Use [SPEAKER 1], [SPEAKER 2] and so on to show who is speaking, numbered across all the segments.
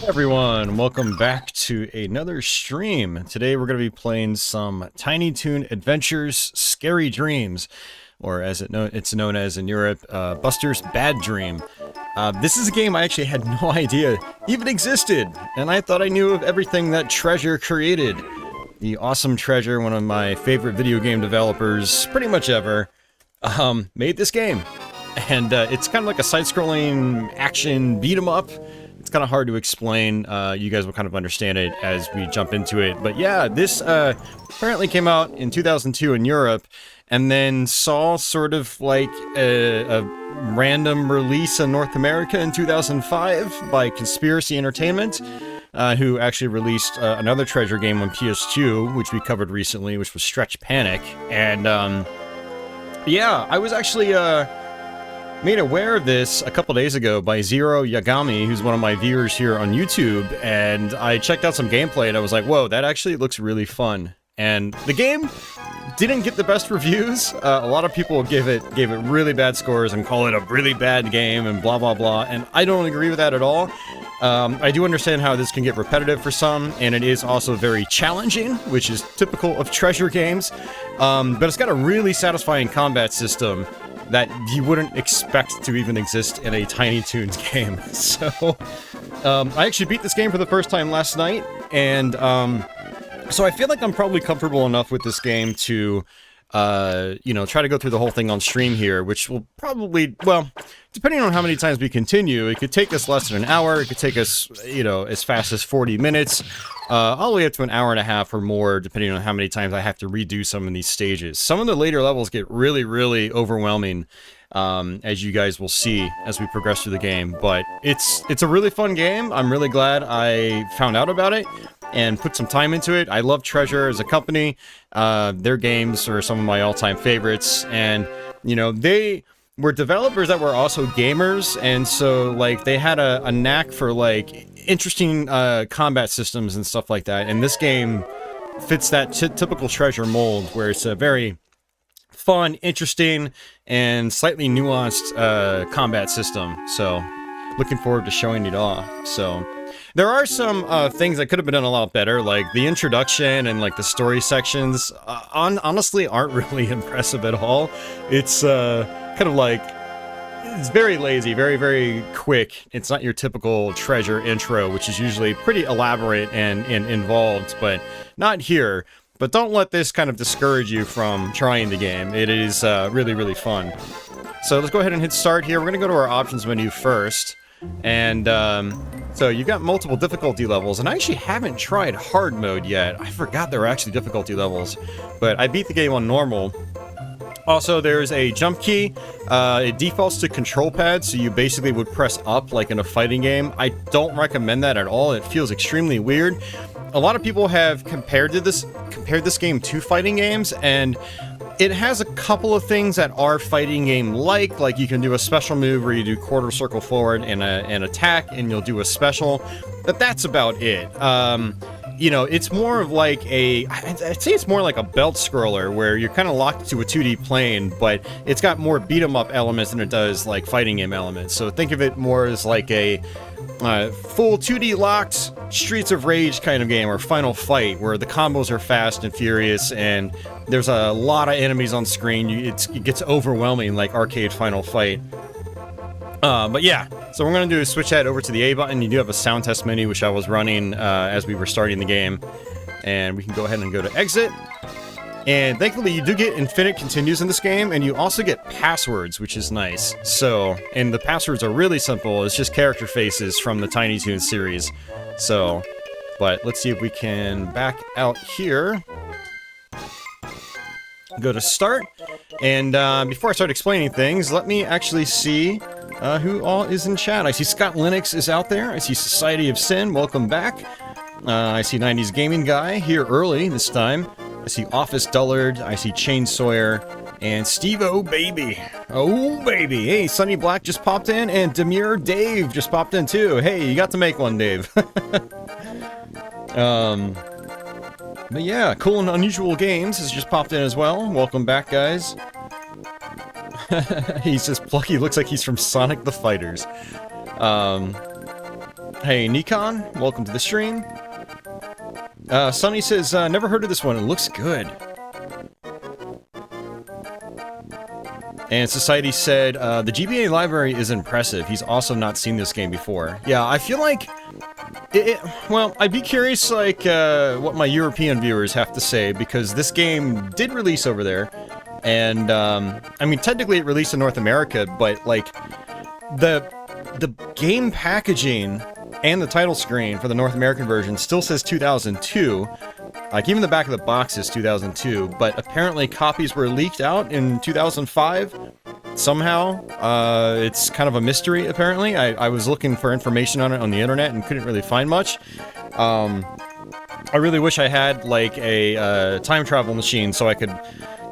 [SPEAKER 1] Everyone, welcome back to another stream. Today we're going to be playing some Tiny Toon Adventures Scary Dreams, or as it's known as in Europe, Buster's Bad Dream. This is a game I actually had no idea even existed, and I thought I knew of everything that Treasure created. The awesome Treasure, one of my favorite video game developers pretty much ever, made this game. And it's kind of like a side-scrolling action beat-em-up. It's kind of hard to explain. You guys will kind of understand it as we jump into it. But yeah, this apparently came out in 2002 in Europe, and then saw sort of like a random release in North America in 2005 by Conspiracy Entertainment, who actually released another Treasure game on PS2, which we covered recently, which was Stretch Panic. And yeah, I was actually made aware of this a couple days ago by Zero Yagami, who's one of my viewers here on YouTube, and I checked out some gameplay and I was like, whoa, that actually looks really fun. And the game didn't get the best reviews. A lot of people gave it really bad scores and call it a really bad game and blah blah blah, and I don't agree with that at all. I do understand how this can get repetitive for some, and it is also very challenging, which is typical of Treasure games, but it's got a really satisfying combat system that you wouldn't expect to even exist in a Tiny Toons game. So, I actually beat this game for the first time last night, and so I feel like I'm probably comfortable enough with this game to, you know, try to go through the whole thing on stream here, which will probably, well, depending on how many times we continue, it could take us less than an hour, it could take us, you know, as fast as 40 minutes, all the way up to an hour and a half or more, depending on how many times I have to redo some of these stages. Some of the later levels get really, really overwhelming, as you guys will see as we progress through the game, but it's a really fun game. I'm really glad I found out about it and put some time into it. I love Treasure as a company. Their games are some of my all-time favorites, and, you know, they were developers that were also gamers, and so, like, they had a knack for, like, interesting combat systems and stuff like that, and this game fits that typical Treasure mold, where it's a very fun, interesting, and slightly nuanced combat system. So, looking forward to showing it off. So, there are some things that could have been done a lot better, like the introduction and like the story sections honestly aren't really impressive at all. It's kind of like, it's very lazy, very, very quick. It's not your typical treasure intro, which is usually pretty elaborate and involved, but not here. But don't let this kind of discourage you from trying the game. It is really, really fun. So let's go ahead and hit start here. We're going to go to our options menu first. And so you've got multiple difficulty levels, and I actually haven't tried hard mode yet. I forgot there were actually difficulty levels, but I beat the game on normal. Also, there's a jump key. It defaults to control pad, so you basically would press up like in a fighting game. I don't recommend that at all. It feels extremely weird. A lot of people have compared this game to fighting games, and it has a couple of things that are fighting game like you can do a special move where you do quarter circle forward and an attack, and you'll do a special, but that's about it. You know, it's more of like I'd say it's more like a belt scroller where you're kind of locked to a 2D plane, but it's got more beat 'em up elements than it does like fighting game elements. So think of it more as like a full 2D locked Streets of Rage kind of game, or Final Fight, where the combos are fast and furious and there's a lot of enemies on screen. It gets overwhelming like arcade Final Fight. But yeah, so what we're going to do is switch that over to the A button. You do have a sound test menu, which I was running as we were starting the game. And we can go ahead and go to exit. And thankfully, you do get infinite continues in this game, and you also get passwords, which is nice. So, and the passwords are really simple. It's just character faces from the Tiny Toon series. So, but let's see if we can back out here. Go to start. And before I start explaining things, let me actually see who all is in chat. I see Scott Linux is out there. I see Society of Sin, welcome back. I see 90s Gaming Guy here early this time. I see Office Dullard, I see Chain Sawyer, and Steve Oh Baby. Oh Baby. Hey, Sunny Black just popped in, and Demure Dave just popped in too. Hey, you got to make one, Dave. But yeah, Cool and Unusual Games has just popped in as well. Welcome back, guys. He's just plucky, looks like he's from Sonic the Fighters. Hey, Nikon, welcome to the stream. Sunny says, never heard of this one, it looks good. And Society said, the GBA library is impressive. He's also not seen this game before. Yeah, I feel like... well, I'd be curious, like, what my European viewers have to say, because this game did release over there. And, I mean, technically it released in North America, but, like, the game packaging and the title screen for the North American version still says 2002. Like, even the back of the box is 2002, but apparently copies were leaked out in 2005. Somehow, it's kind of a mystery, apparently. I was looking for information on it on the internet and couldn't really find much. I really wish I had, like, a time travel machine so I could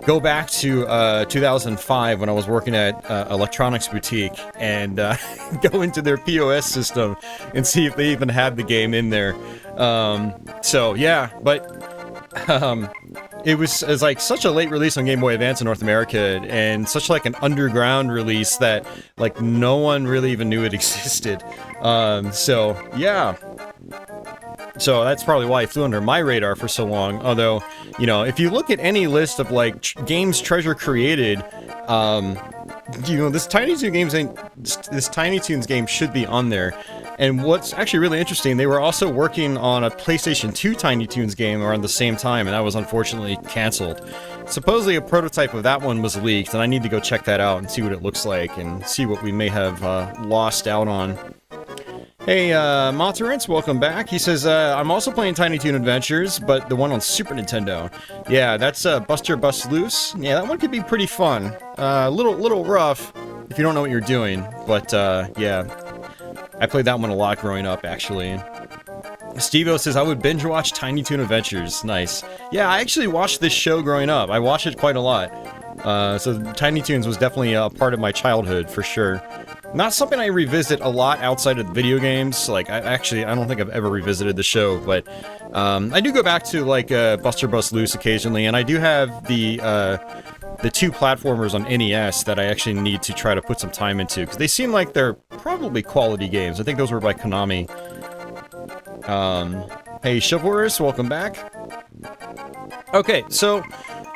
[SPEAKER 1] go back to 2005 when I was working at Electronics Boutique and go into their POS system and see if they even had the game in there. So yeah, but it was like such a late release on Game Boy Advance in North America, and such like an underground release that like no one really even knew it existed. So yeah. So that's probably why it flew under my radar for so long. Although, you know, if you look at any list of like games treasure created, you know, this Tiny Toons game should be on there. And what's actually really interesting, they were also working on a PlayStation 2 Tiny Toons game around the same time, and that was unfortunately canceled. Supposedly a prototype of that one was leaked, and I need to go check that out and see what it looks like and see what we may have lost out on. Hey, Monterance, welcome back. He says, I'm also playing Tiny Toon Adventures, but the one on Super Nintendo. Yeah, that's Buster Bust Loose. Yeah, that one could be pretty fun. Little rough if you don't know what you're doing, but yeah. I played that one a lot growing up, actually. Steve-O says, I would binge watch Tiny Toon Adventures. Nice. Yeah, I actually watched this show growing up. I watched it quite a lot. So Tiny Toons was definitely a part of my childhood, for sure. Not something I revisit a lot outside of video games. Like, I don't think I've ever revisited the show, but I do go back to, like, Buster Bust Loose occasionally, and I do have the two platformers on NES that I actually need to try to put some time into, because they seem like they're probably quality games. I think those were by Konami. Hey, Chivalrous, welcome back. Okay, so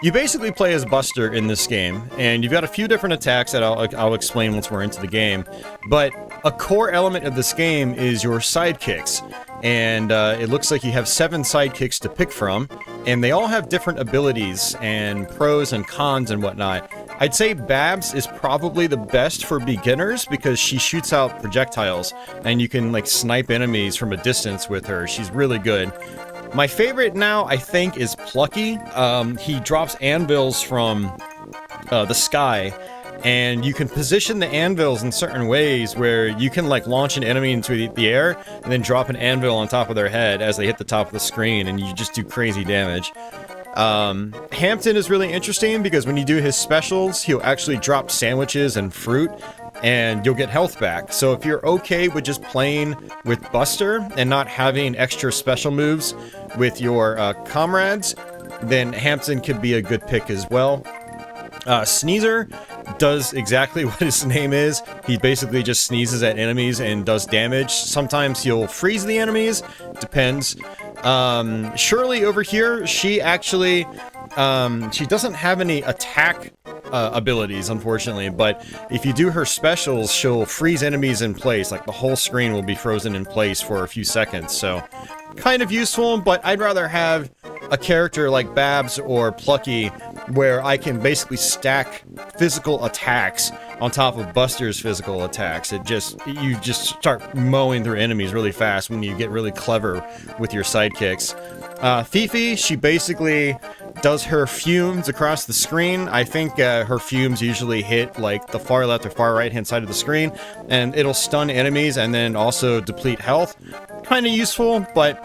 [SPEAKER 1] You basically play as Buster in this game, and you've got a few different attacks that I'll explain once we're into the game, but a core element of this game is your sidekicks, and it looks like you have 7 sidekicks to pick from, and they all have different abilities and pros and cons and whatnot. I'd say Babs is probably the best for beginners because she shoots out projectiles, and you can like snipe enemies from a distance with her. She's really good. My favorite now, I think, is Plucky. He drops anvils from the sky, and you can position the anvils in certain ways where you can like launch an enemy into the air and then drop an anvil on top of their head as they hit the top of the screen, and you just do crazy damage. Hampton is really interesting because when you do his specials, he'll actually drop sandwiches and fruit, and you'll get health back. So if you're okay with just playing with Buster and not having extra special moves with your comrades, then Hampton could be a good pick as well. Sneezer does exactly what his name is. He basically just sneezes at enemies and does damage. Sometimes he'll freeze the enemies, depends. Shirley over here, she actually, she doesn't have any attack abilities, unfortunately, but if you do her specials, she'll freeze enemies in place. Like, the whole screen will be frozen in place for a few seconds, so kind of useful, but I'd rather have a character like Babs or Plucky where I can basically stack physical attacks on top of Buster's physical attacks. You just start mowing through enemies really fast when you get really clever with your sidekicks. Fifi, she basically does her fumes across the screen. I think her fumes usually hit like the far left or far right hand side of the screen, and it'll stun enemies and then also deplete health. Kind of useful, but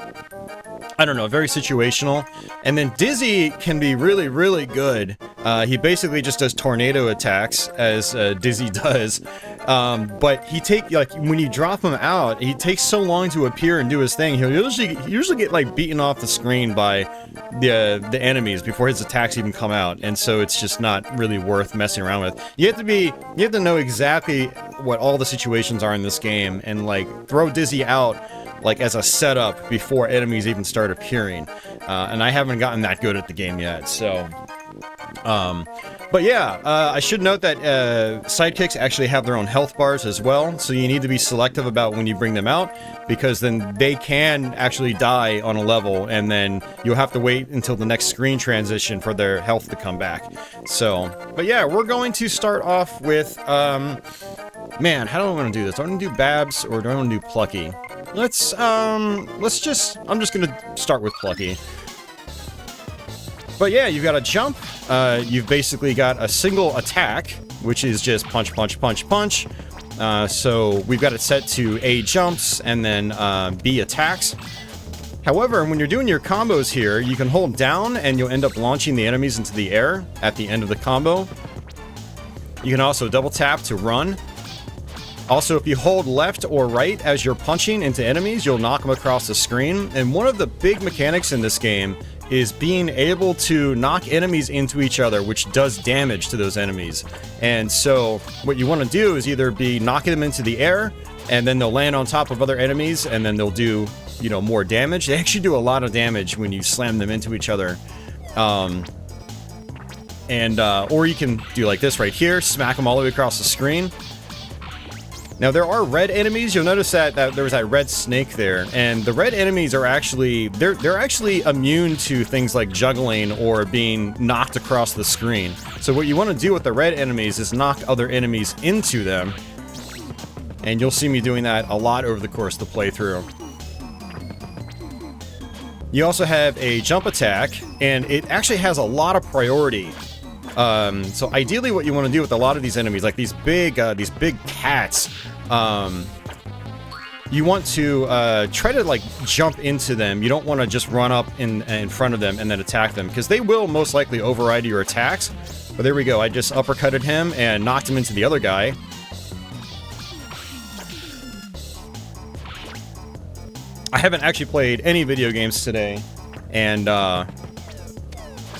[SPEAKER 1] I don't know, very situational. And then Dizzy can be really, really good. He basically just does tornado attacks, as Dizzy does. But when you drop him out, he takes so long to appear and do his thing. He'll usually get like beaten off the screen by the enemies before his attacks even come out, and so it's just not really worth messing around with. You have to know exactly what all the situations are in this game, and like throw Dizzy out like as a setup before enemies even start appearing. And I haven't gotten that good at the game yet, so but yeah, I should note that sidekicks actually have their own health bars as well, so you need to be selective about when you bring them out, because then they can actually die on a level, and then you'll have to wait until the next screen transition for their health to come back. So, but yeah, we're going to start off with, man, how do I want to do this? Do I want to do Babs, or do I want to do Plucky? I'm just gonna start with Plucky. But yeah, you've got a jump. You've basically got a single attack, which is just punch, punch, punch, punch. So we've got it set to A, jumps, and then B, attacks. However, when you're doing your combos here, you can hold down and you'll end up launching the enemies into the air at the end of the combo. You can also double tap to run. Also, if you hold left or right as you're punching into enemies, you'll knock them across the screen. And one of the big mechanics in this game is being able to knock enemies into each other, which does damage to those enemies. And so what you want to do is either be knocking them into the air, and then they'll land on top of other enemies, and then they'll do, you know, more damage. They actually do a lot of damage when you slam them into each other. Or you can do like this right here, smack them all the way across the screen. Now, there are red enemies. You'll notice that there was that red snake there, and the red enemies are actually they're actually immune to things like juggling or being knocked across the screen. So what you want to do with the red enemies is knock other enemies into them, and you'll see me doing that a lot over the course of the playthrough. You also have a jump attack, and it actually has a lot of priority. So ideally what you want to do with a lot of these enemies, like these big cats, you want to try to like jump into them. You don't want to just run up in front of them and then attack them, because they will most likely override your attacks. But there we go, I just uppercutted him and knocked him into the other guy. I haven't actually played any video games today, and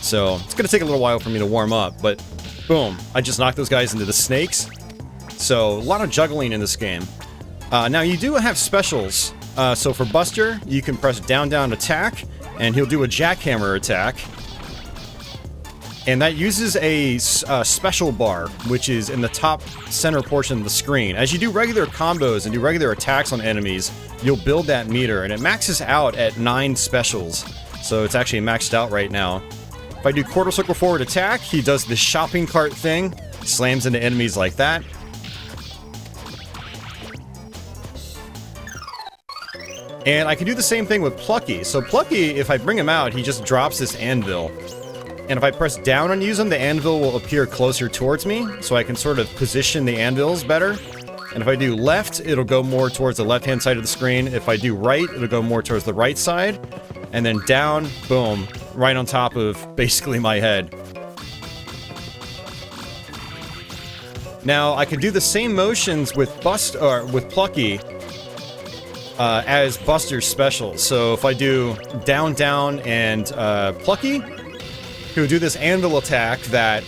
[SPEAKER 1] so it's gonna take a little while for me to warm up, but boom, I just knocked those guys into the snakes. So a lot of juggling in this game. Now you do have specials. So for Buster, you can press down, down, attack, and he'll do a jackhammer attack. And that uses a special bar, which is in the top center portion of the screen. As you do regular combos and do regular attacks on enemies, you'll build that meter, and it maxes out at 9 specials. So it's actually maxed out right now. If I do quarter circle forward attack, he does the shopping cart thing, slams into enemies like that. And I can do the same thing with Plucky. So Plucky, if I bring him out, he just drops this anvil. And if I press down and use them, the anvil will appear closer towards me, so I can sort of position the anvils better. And if I do left, it'll go more towards the left-hand side of the screen. If I do right, it'll go more towards the right side. And then down, boom, right on top of basically my head. Now, I can do the same motions with Plucky as Buster's special. So if I do down, down, and Plucky, he would do this anvil attack that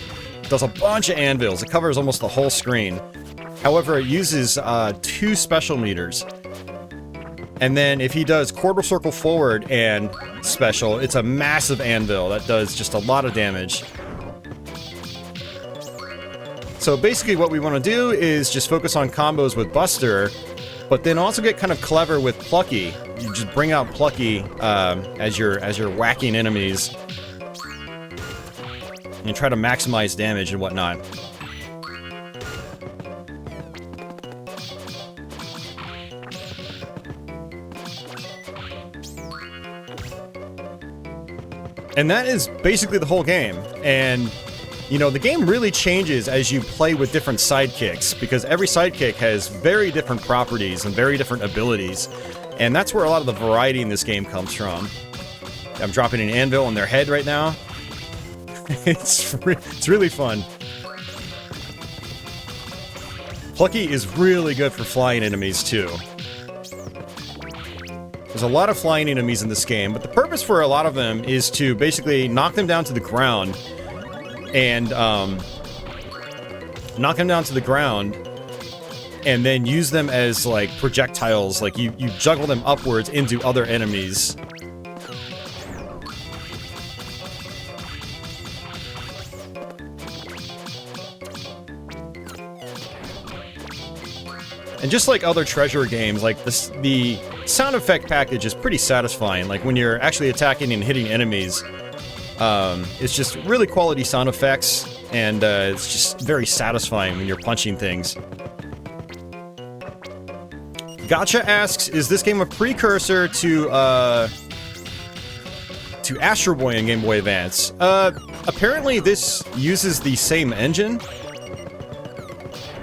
[SPEAKER 1] does a bunch of anvils. It covers almost the whole screen. However, it uses 2 special meters. And then if he does quarter circle forward and special, it's a massive anvil that does just a lot of damage. So basically what we want to do is just focus on combos with Buster, but then also get kind of clever with Plucky. You just bring out Plucky as you're whacking enemies. And try to maximize damage and whatnot. And that is basically the whole game. And, you know, the game really changes as you play with different sidekicks, because every sidekick has very different properties and very different abilities. And that's where a lot of the variety in this game comes from. I'm dropping an anvil on their head right now. It's really fun. Plucky is really good for flying enemies, too. There's a lot of flying enemies in this game, but the purpose for a lot of them is to basically knock them down to the ground and and then use them as like projectiles. Like you juggle them upwards into other enemies. And just like other treasure games, like this, the sound effect package is pretty satisfying. Like when you're actually attacking and hitting enemies, it's just really quality sound effects, and it's just very satisfying when you're punching things. Gotcha asks, is this game a precursor to Astro Boy and Game Boy Advance? Apparently this uses the same engine.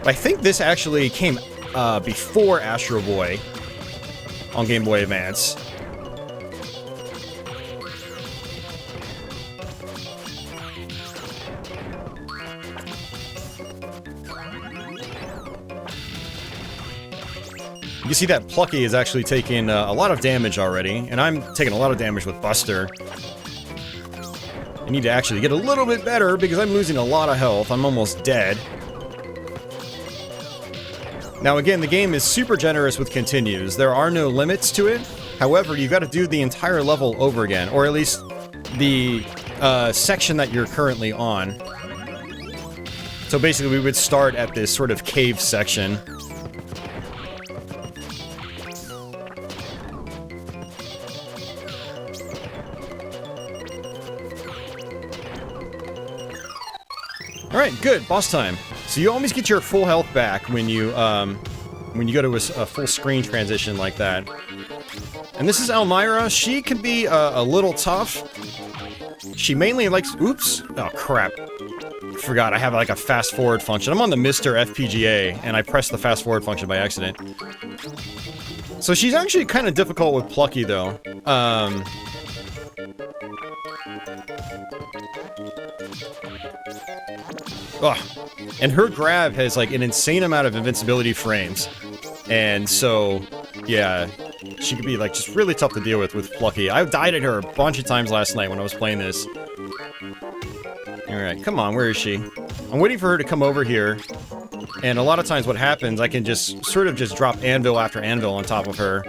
[SPEAKER 1] I think this actually came before Astro Boy on Game Boy Advance. You can see that Plucky is actually taking a lot of damage already, and I'm taking a lot of damage with Buster. I need to actually get a little bit better because I'm losing a lot of health. I'm almost dead. Now again, the game is super generous with continues. There are no limits to it. However, you've got to do the entire level over again, or at least the section that you're currently on. So basically we would start at this sort of cave section. Alright, good. Boss time. So you always get your full health back when you go to a full screen transition like that. And this is Elmira. She can be a little tough. She mainly likes... Oops! Oh, crap. Forgot, I have like a fast forward function. I'm on the Mr. FPGA, and I pressed the fast forward function by accident. So she's actually kind of difficult with Plucky, though. Ugh. And her grab has like an insane amount of invincibility frames. And so, yeah, she could be like just really tough to deal with Plucky. I died at her a bunch of times last night when I was playing this. Alright, come on, where is she? I'm waiting for her to come over here. And a lot of times what happens, I can just sort of just drop anvil after anvil on top of her.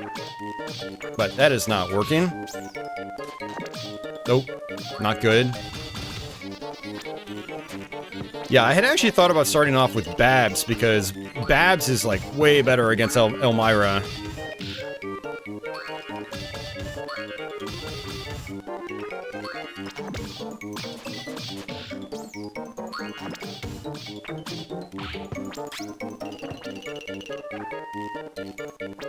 [SPEAKER 1] But that is not working. Nope, not good. Yeah, I had actually thought about starting off with Babs, because Babs is, like, way better against Elmira.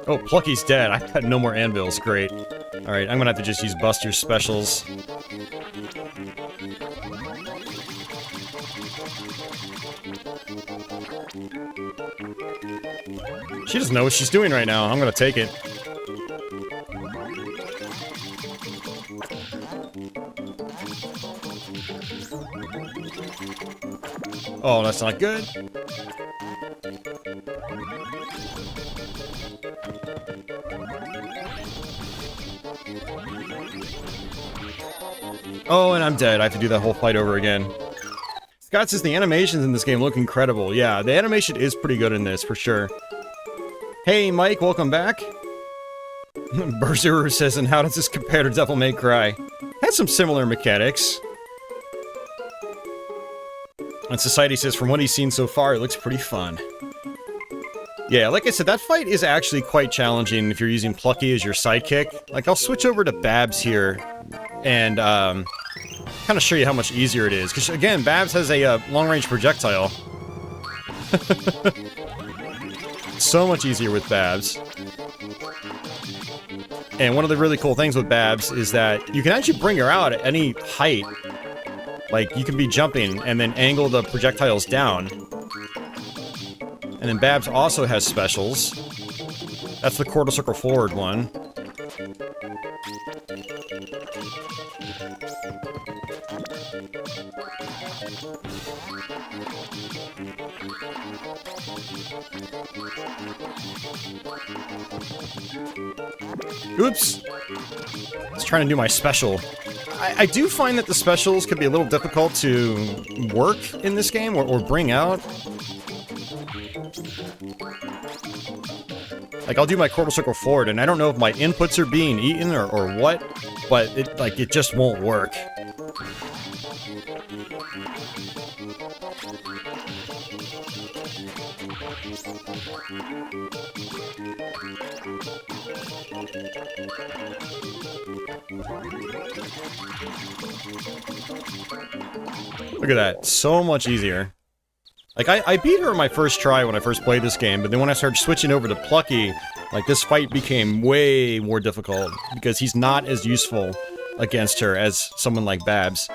[SPEAKER 1] Oh, Plucky's dead. I've got no more anvils. Great. Alright, I'm gonna have to just use Buster's specials. She doesn't know what she's doing right now. I'm gonna take it. Oh, that's not good. Oh, and I'm dead. I have to do that whole fight over again. Scott says the animations in this game look incredible. Yeah, the animation is pretty good in this, for sure. Hey, Mike, welcome back. Berserker says, and how does this compare to Devil May Cry? Has some similar mechanics. And Society says, from what he's seen so far, it looks pretty fun. Yeah, like I said, that fight is actually quite challenging if you're using Plucky as your sidekick. Like, I'll switch over to Babs here, and, kind of show you how much easier it is. Because, again, Babs has a long-range projectile. So much easier with Babs. And one of the really cool things with Babs is that you can actually bring her out at any height. Like, you can be jumping and then angle the projectiles down. And then Babs also has specials. That's the quarter circle forward one. Oops! I was trying to do my special. I do find that the specials can be a little difficult to work in this game, or bring out. Like, I'll do my quarter circle forward, and I don't know if my inputs are being eaten or what, but it just won't work. Look at that. So much easier. Like, I beat her on my first try when I first played this game, but then when I started switching over to Plucky, like, this fight became way more difficult, because he's not as useful against her as someone like Babs.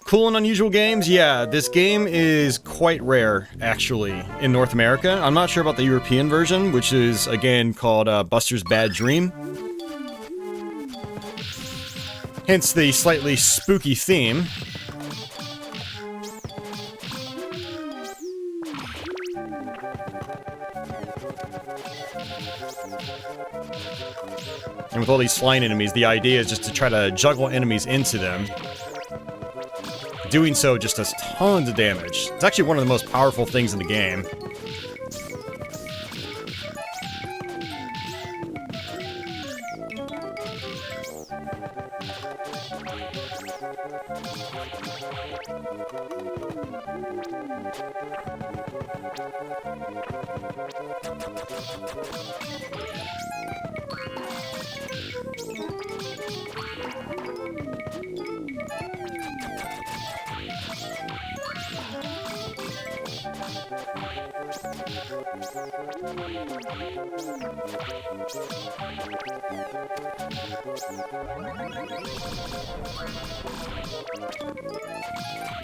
[SPEAKER 1] Cool and unusual games? Yeah, this game is quite rare, actually, in North America. I'm not sure about the European version, which is, again, called Buster's Bad Dream. Hence the slightly spooky theme. And with all these flying enemies, the idea is just to try to juggle enemies into them. Doing so just does tons of damage. It's actually one of the most powerful things in the game.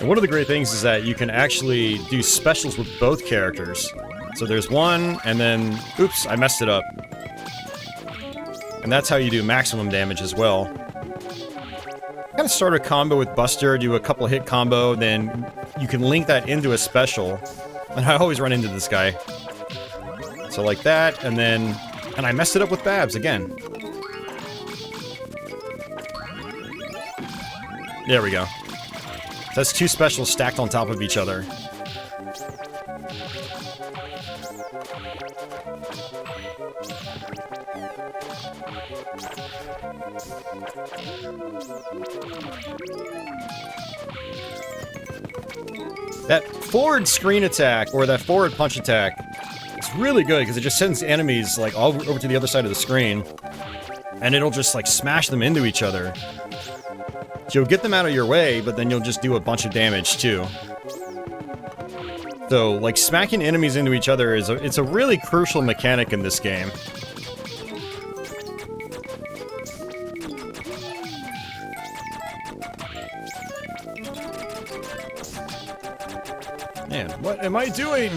[SPEAKER 1] And one of the great things is that you can actually do specials with both characters. So there's one, and then, oops, I messed it up. And that's how you do maximum damage as well. Kind of start a combo with Buster, do a couple hit combo, then you can link that into a special. And I always run into this guy. So like that, and then... And I messed it up with Babs again. There we go. That's two specials stacked on top of each other. That forward screen attack, or that forward punch attack, it's really good because it just sends enemies like all over to the other side of the screen, and it'll just like smash them into each other. So you'll get them out of your way, but then you'll just do a bunch of damage too. So like smacking enemies into each other it's a really crucial mechanic in this game. Man, what am I doing?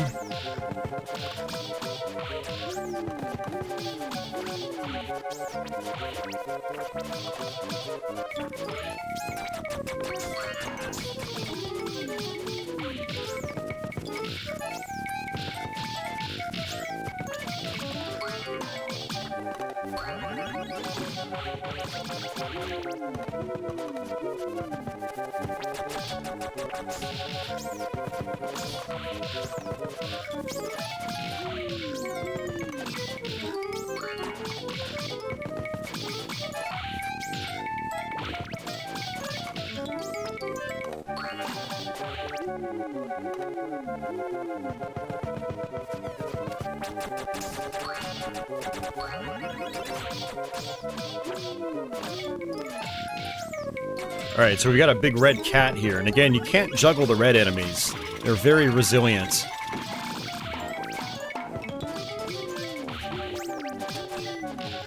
[SPEAKER 1] Alright, so we got a big red cat here, and again, you can't juggle the red enemies. They're very resilient.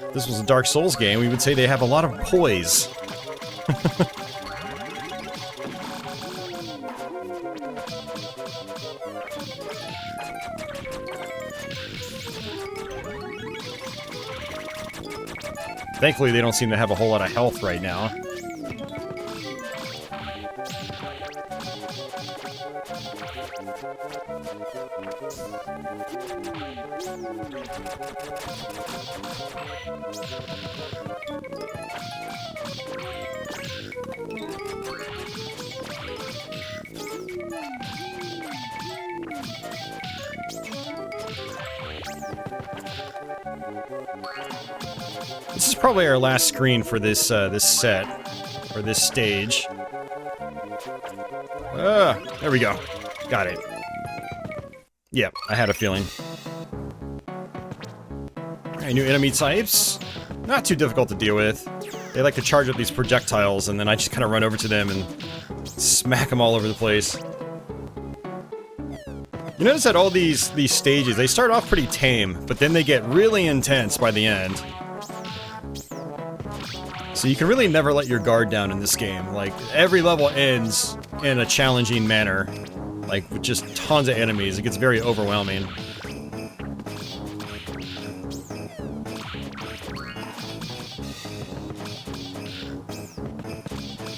[SPEAKER 1] If this was a Dark Souls game, we would say they have a lot of poise. Thankfully, they don't seem to have a whole lot of health right now. This is probably our last screen for this this set, or this stage. There we go. Got it. Yep, I had a feeling. Alright, new enemy types. Not too difficult to deal with. They like to charge up these projectiles, and then I just kind of run over to them and smack them all over the place. You notice that all these stages, they start off pretty tame, but then they get really intense by the end. So you can really never let your guard down in this game. Like, every level ends in a challenging manner. Like, with just tons of enemies. It gets very overwhelming.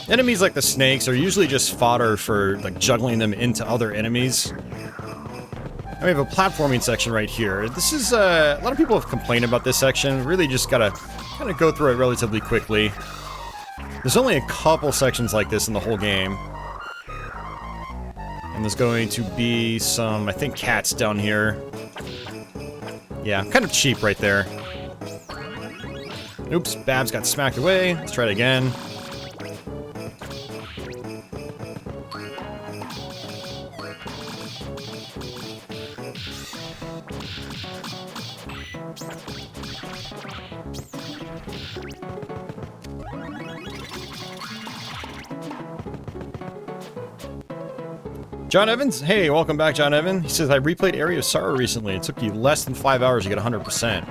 [SPEAKER 1] Enemies like the snakes are usually just fodder for, like, juggling them into other enemies. And we have a platforming section right here. This is, a lot of people have complained about this section. Really just gotta kind of go through it relatively quickly. There's only a couple sections like this in the whole game. And there's going to be some, I think, cats down here. Yeah, kind of cheap right there. Oops, Babs got smacked away. Let's try it again. John Evans? Hey, welcome back, John Evan. He says, I replayed Area of Sorrow recently. It took you less than 5 hours to get 100%.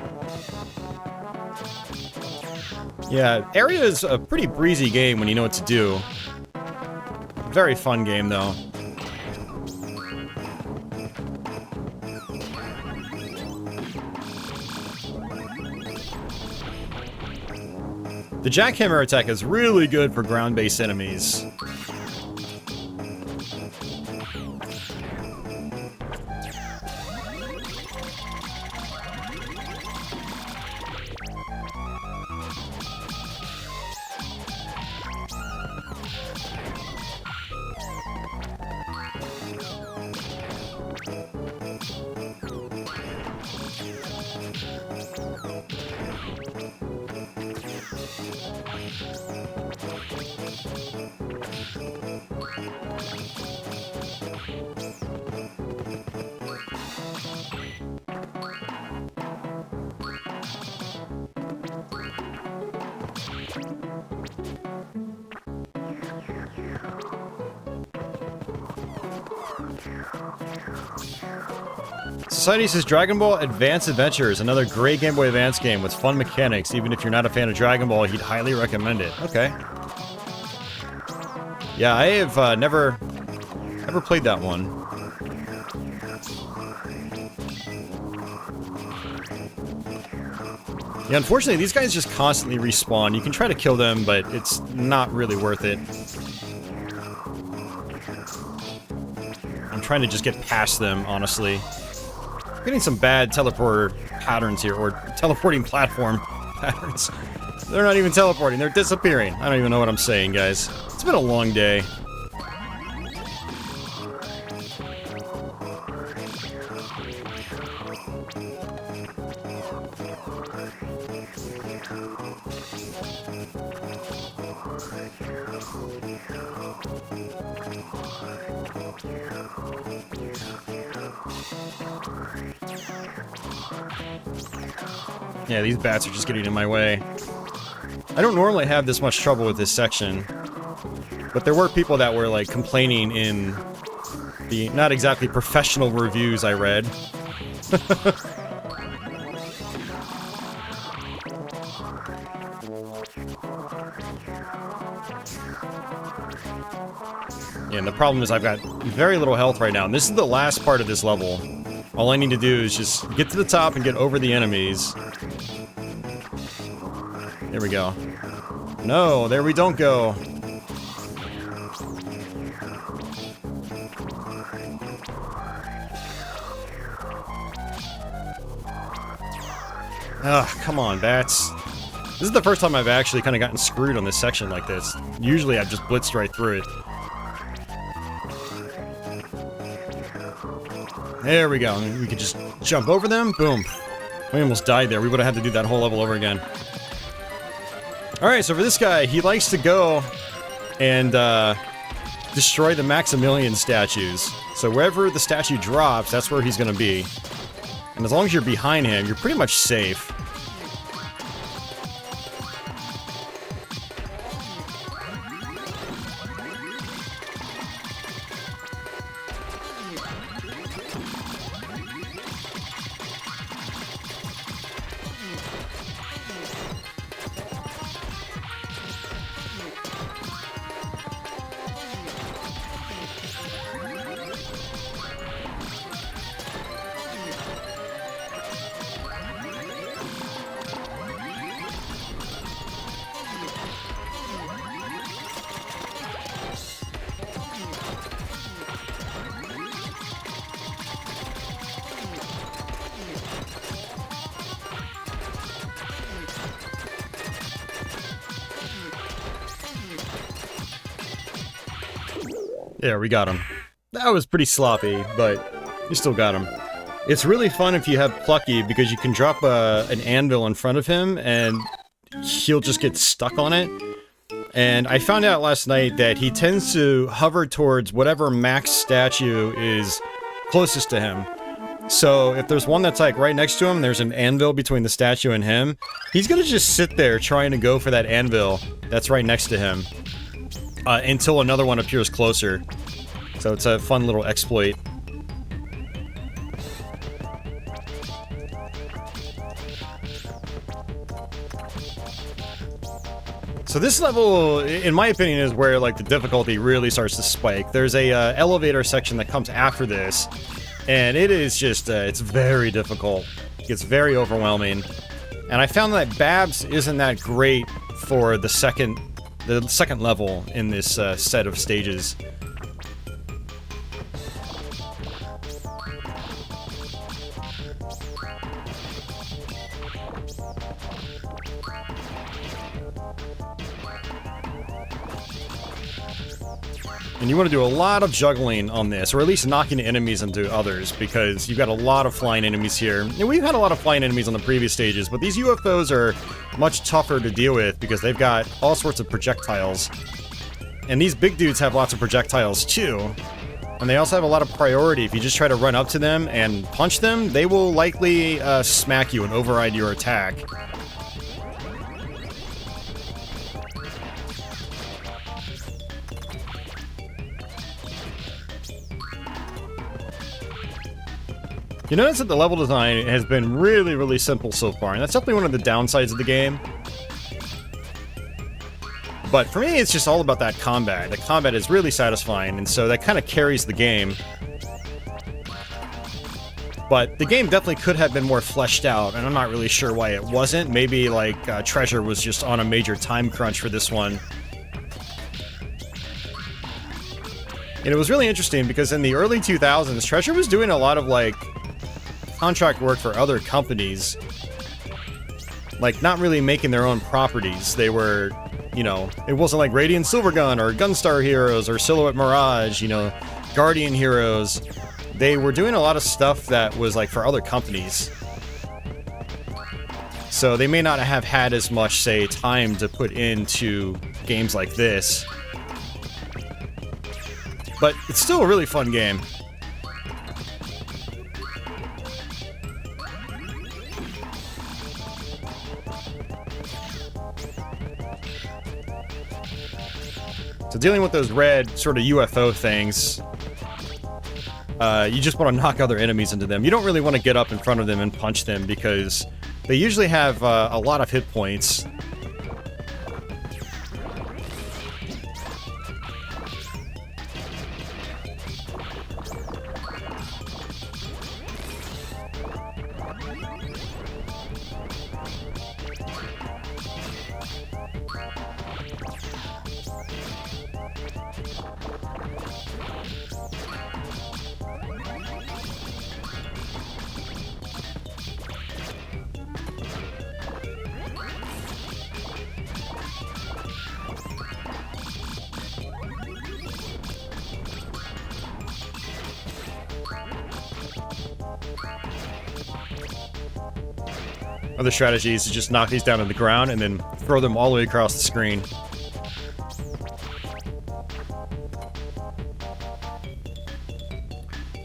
[SPEAKER 1] Yeah, Area is a pretty breezy game when you know what to do. Very fun game, though. The jackhammer attack is really good for ground-based enemies. Society says Dragon Ball Advance Adventures, another great Game Boy Advance game with fun mechanics. Even if you're not a fan of Dragon Ball, he'd highly recommend it. Okay. Yeah, I have never played that one. Yeah, unfortunately, these guys just constantly respawn. You can try to kill them, but it's not really worth it. I'm trying to just get past them, honestly. I'm getting some bad teleporter patterns here, or teleporting platform patterns. They're not even teleporting, they're disappearing. I don't even know what I'm saying, guys. It's been a long day. Yeah, these bats are just getting in my way. I don't normally have this much trouble with this section, but there were people that were, like, complaining in the not exactly professional reviews I read. Yeah, and the problem is I've got very little health right now, and this is the last part of this level. All I need to do is just get to the top and get over the enemies. There we go. No, there we don't go. Ugh, come on, bats. This is the first time I've actually kind of gotten screwed on this section like this. Usually I've just blitzed right through it. There we go. We could just jump over them. Boom. We almost died there. We would have had to do that whole level over again. Alright, so for this guy, he likes to go and destroy the Maximilian statues. So wherever the statue drops, that's where he's going to be. And as long as you're behind him, you're pretty much safe. There, we got him. That was pretty sloppy, but you still got him. It's really fun if you have Plucky, because you can drop an anvil in front of him, and he'll just get stuck on it. And I found out last night that he tends to hover towards whatever max statue is closest to him. So if there's one that's like right next to him, there's an anvil between the statue and him, he's gonna just sit there trying to go for that anvil that's right next to him. Until another one appears closer. So it's a fun little exploit. So this level, in my opinion, is where like the difficulty really starts to spike. There's a elevator section that comes after this, and it is just, it's very difficult. It gets very overwhelming. And I found that Babs isn't that great for the second level in this set of stages. And you want to do a lot of juggling on this, or at least knocking enemies into others, because you've got a lot of flying enemies here. And we've had a lot of flying enemies on the previous stages, but these UFOs are much tougher to deal with because they've got all sorts of projectiles. And these big dudes have lots of projectiles too. And they also have a lot of priority. If you just try to run up to them and punch them, they will likely smack you and override your attack. You notice that the level design has been really, really simple so far, and that's definitely one of the downsides of the game. But for me, it's just all about that combat. The combat is really satisfying, and so that kind of carries the game. But the game definitely could have been more fleshed out, and I'm not really sure why it wasn't. Maybe, like, Treasure was just on a major time crunch for this one. And it was really interesting because in the early 2000s, Treasure was doing a lot of, like, contract work for other companies. Like, not really making their own properties. They were, you know, it wasn't like Radiant Silvergun or Gunstar Heroes or Silhouette Mirage, you know, Guardian Heroes. They were doing a lot of stuff that was, like, for other companies. So they may not have had as much, say, time to put into games like this. But it's still a really fun game. So dealing with those red sort of UFO things, you just want to knock other enemies into them. You don't really want to get up in front of them and punch them because they usually have a lot of hit points. Other strategy is to just knock these down to the ground and then throw them all the way across the screen.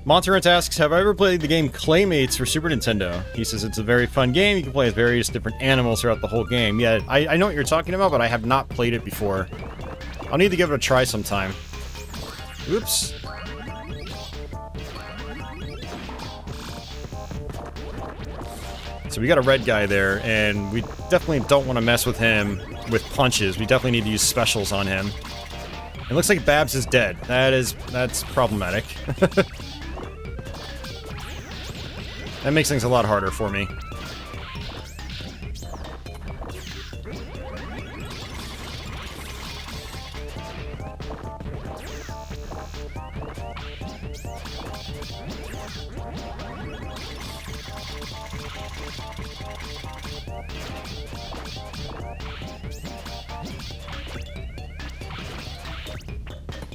[SPEAKER 1] Monterant asks, have I ever played the game Claymates for Super Nintendo? He says it's a very fun game. You can play as various different animals throughout the whole game. Yeah, I know what you're talking about, but I have not played it before. I'll need to give it a try sometime. Oops. So we got a red guy there, and we definitely don't want to mess with him with punches. We definitely need to use specials on him. It looks like Babs is dead. That's problematic. That makes things a lot harder for me.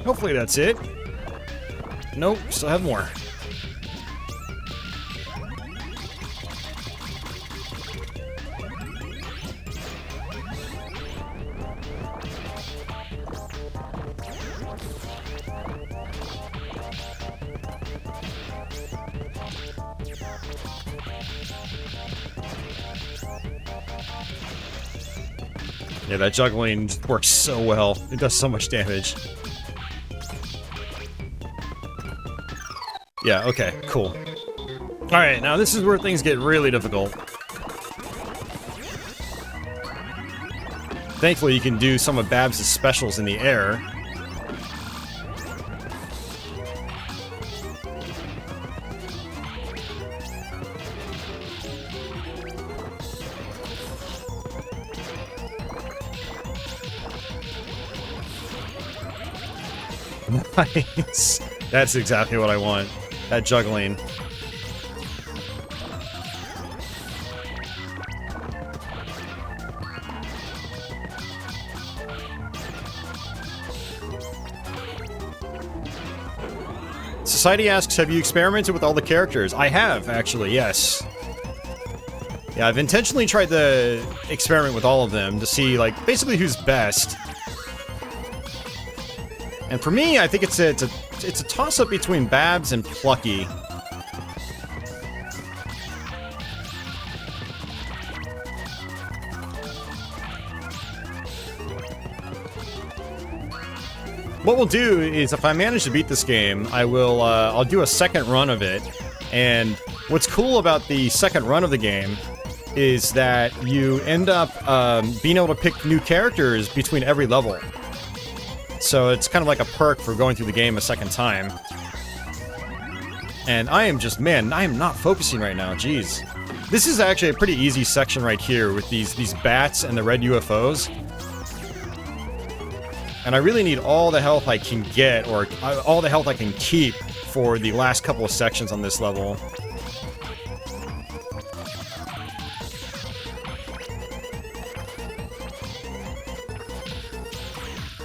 [SPEAKER 1] Hopefully that's it. Nope, still have more. Yeah, that juggling works so well. It does so much damage. Yeah, okay, cool. Alright, now this is where things get really difficult. Thankfully, you can do some of Babs' specials in the air. Nice. That's exactly what I want. That juggling. Society asks, have you experimented with all the characters? I have, actually, yes. Yeah, I've intentionally tried to experiment with all of them to see, like, basically who's best. And for me, I think it's a toss-up between Babs and Plucky. What we'll do is, if I manage to beat this game, I'll do a second run of it, And what's cool about the second run of the game is that you end up being able to pick new characters between every level. So it's kind of like a perk for going through the game a second time. And I am just, man, I am not focusing right now, jeez. This is actually a pretty easy section right here with these bats and the red UFOs. And I really need all the health I can get, or all the health I can keep for the last couple of sections on this level.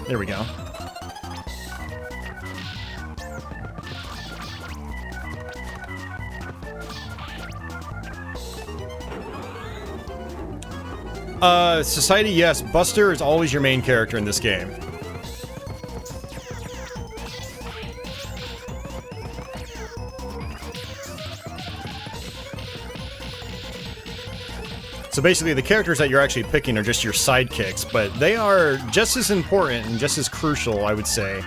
[SPEAKER 1] There we go. Society, yes. Buster is always your main character in this game. So basically, the characters that you're actually picking are just your sidekicks, but they are just as important and just as crucial, I would say.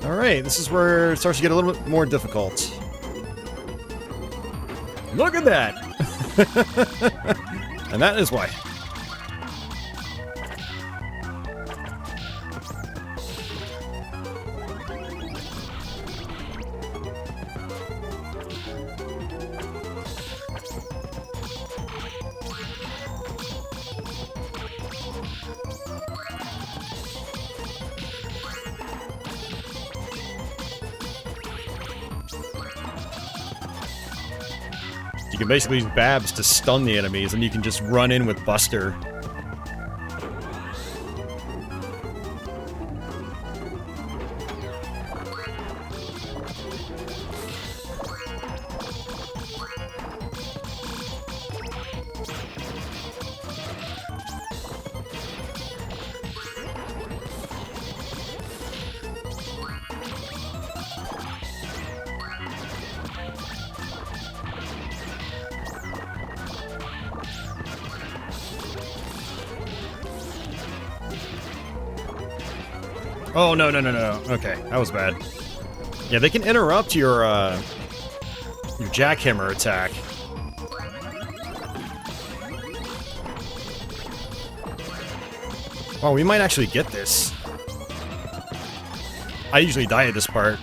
[SPEAKER 1] Alright, this is where it starts to get a little bit more difficult. Look at that! And that is why. You can basically use Babs to stun the enemies, and you can just run in with Buster. Oh, no, no, no, no. Okay, that was bad. Yeah, they can interrupt your jackhammer attack. Oh, we might actually get this. I usually die at this part.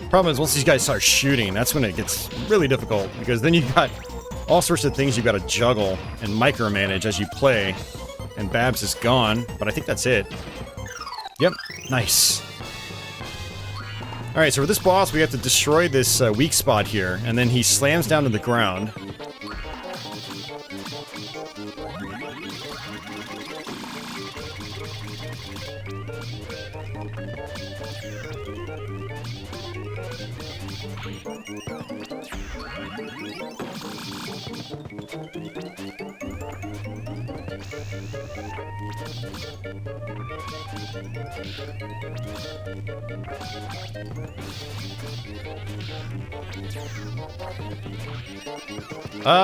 [SPEAKER 1] Problem is, once these guys start shooting, that's when it gets really difficult, because then you've got all sorts of things you've got to juggle and micromanage as you play. And Babs is gone, but I think that's it. Yep, nice. Alright, so for this boss, we have to destroy this weak spot here, and then he slams down to the ground.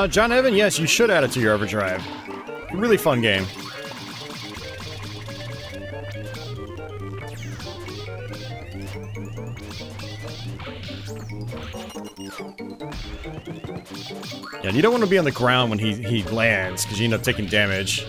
[SPEAKER 1] John Evan, yes, you should add it to your overdrive. Really fun game. Yeah, you don't want to be on the ground when he lands, because you end up taking damage.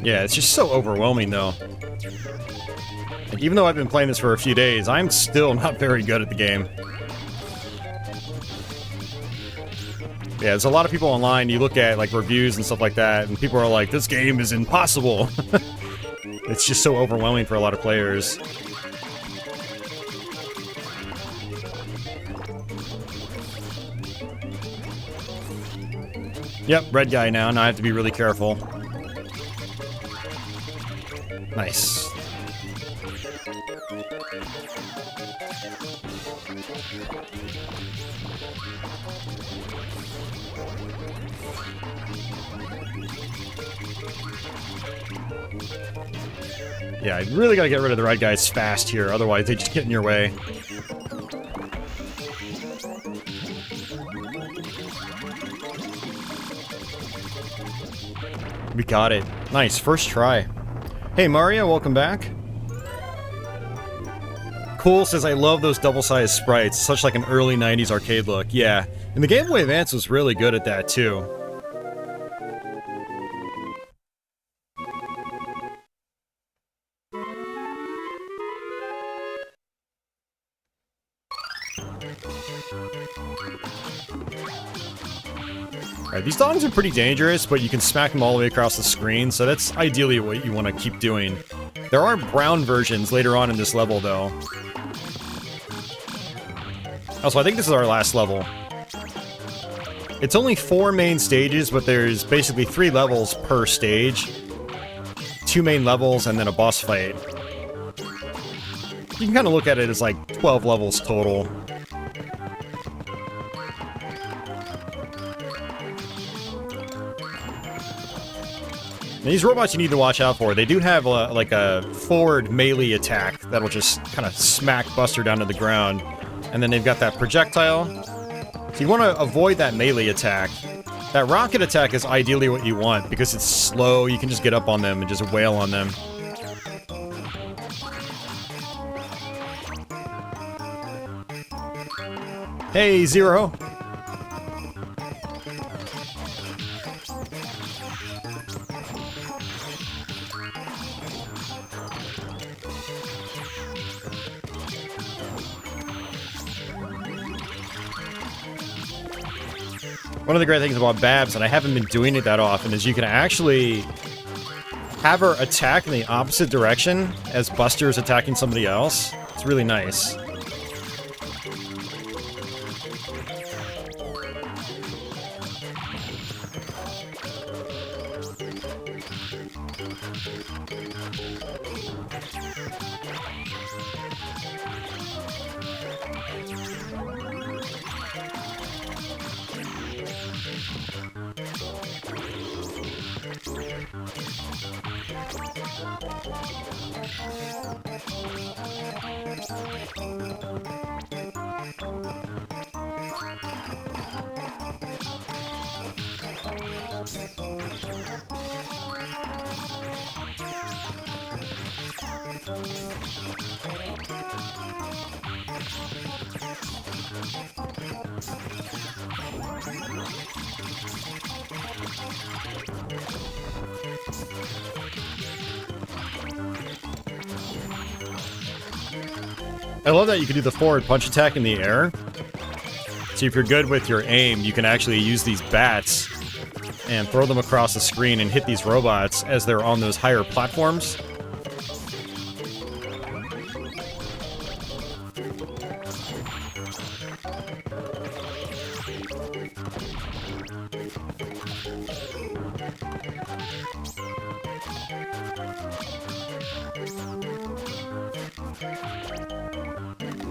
[SPEAKER 1] Yeah, it's just so overwhelming, though. Like, even though I've been playing this for a few days, I'm still not very good at the game. Yeah, there's a lot of people online, you look at, like, reviews and stuff like that, and people are like, this game is impossible! It's just so overwhelming for a lot of players. Yep, red guy now. Now I have to be really careful. Nice. Yeah, I really gotta get rid of the red guys fast here, otherwise they just get in your way. We got it. Nice, first try. Hey Mario, welcome back. Cool says, I love those double-sized sprites, such like an early 90s arcade look. Yeah, and the Game Boy Advance was really good at that too. Alright, these dogs are pretty dangerous, but you can smack them all the way across the screen, so that's ideally what you want to keep doing. There are brown versions later on in this level, though. Also, I think this is our last level. It's only 4 main stages, but there's basically 3 levels per stage. 2 main levels, and then a boss fight. You can kind of look at it as like 12 levels total. Now, these robots you need to watch out for. They do have like a forward melee attack that'll just kind of smack Buster down to the ground. And then they've got that projectile. So you want to avoid that melee attack. That rocket attack is ideally what you want because it's slow. You can just get up on them and just wail on them. Hey, Zero! One of the great things about Babs, and I haven't been doing it that often, is you can actually have her attack in the opposite direction as Buster is attacking somebody else. It's really nice. I love that you can do the forward punch attack in the air. So if you're good with your aim, you can actually use these bats and throw them across the screen and hit these robots as they're on those higher platforms.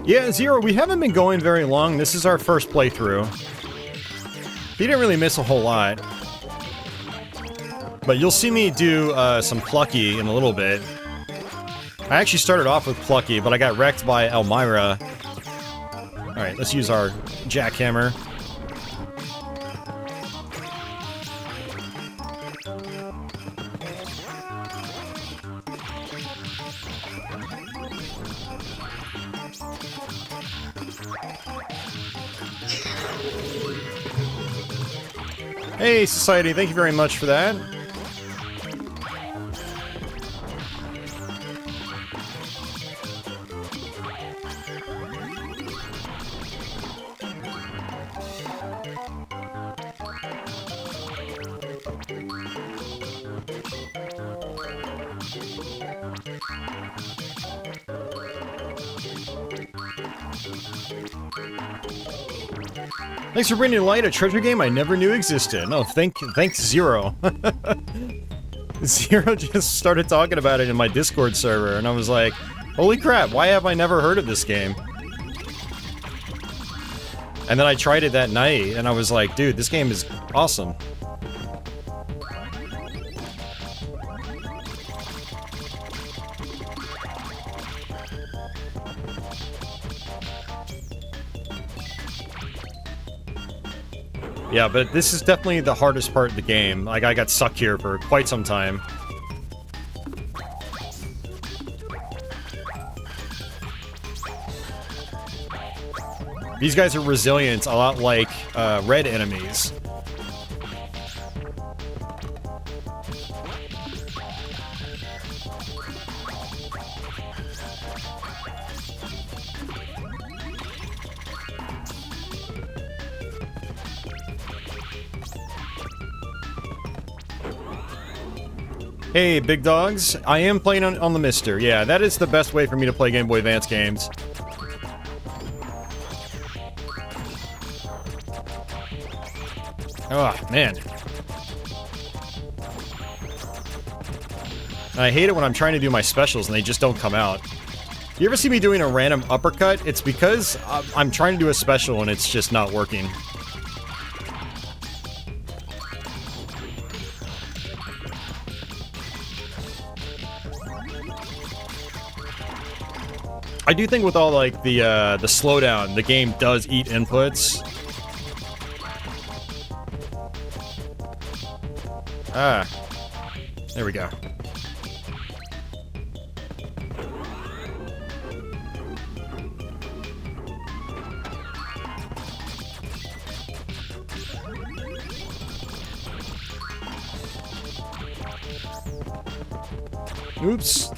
[SPEAKER 1] Yeah, Zero, we haven't been going very long. This is our first playthrough. You didn't really miss a whole lot. But you'll see me do some Plucky in a little bit. I actually started off with Plucky, but I got wrecked by Elmira. Alright, let's use our jackhammer. Hey, Society, thank you very much for that. Thanks for bringing to light a treasure game I never knew existed. No, thanks Zero. Zero just started talking about it in my Discord server, and I was like, holy crap, why have I never heard of this game? And then I tried it that night, and I was like, dude, this game is awesome. Yeah, but this is definitely the hardest part of the game. Like, I got stuck here for quite some time. These guys are resilient, a lot like red enemies. Hey, big dogs. I am playing on the Mister. Yeah, that is the best way for me to play Game Boy Advance games. Oh, man. I hate it when I'm trying to do my specials and they just don't come out. You ever see me doing a random uppercut? It's because I'm trying to do a special and it's just not working. I do think with all, like, the slowdown, the game does eat inputs. Ah. There we go. Oops.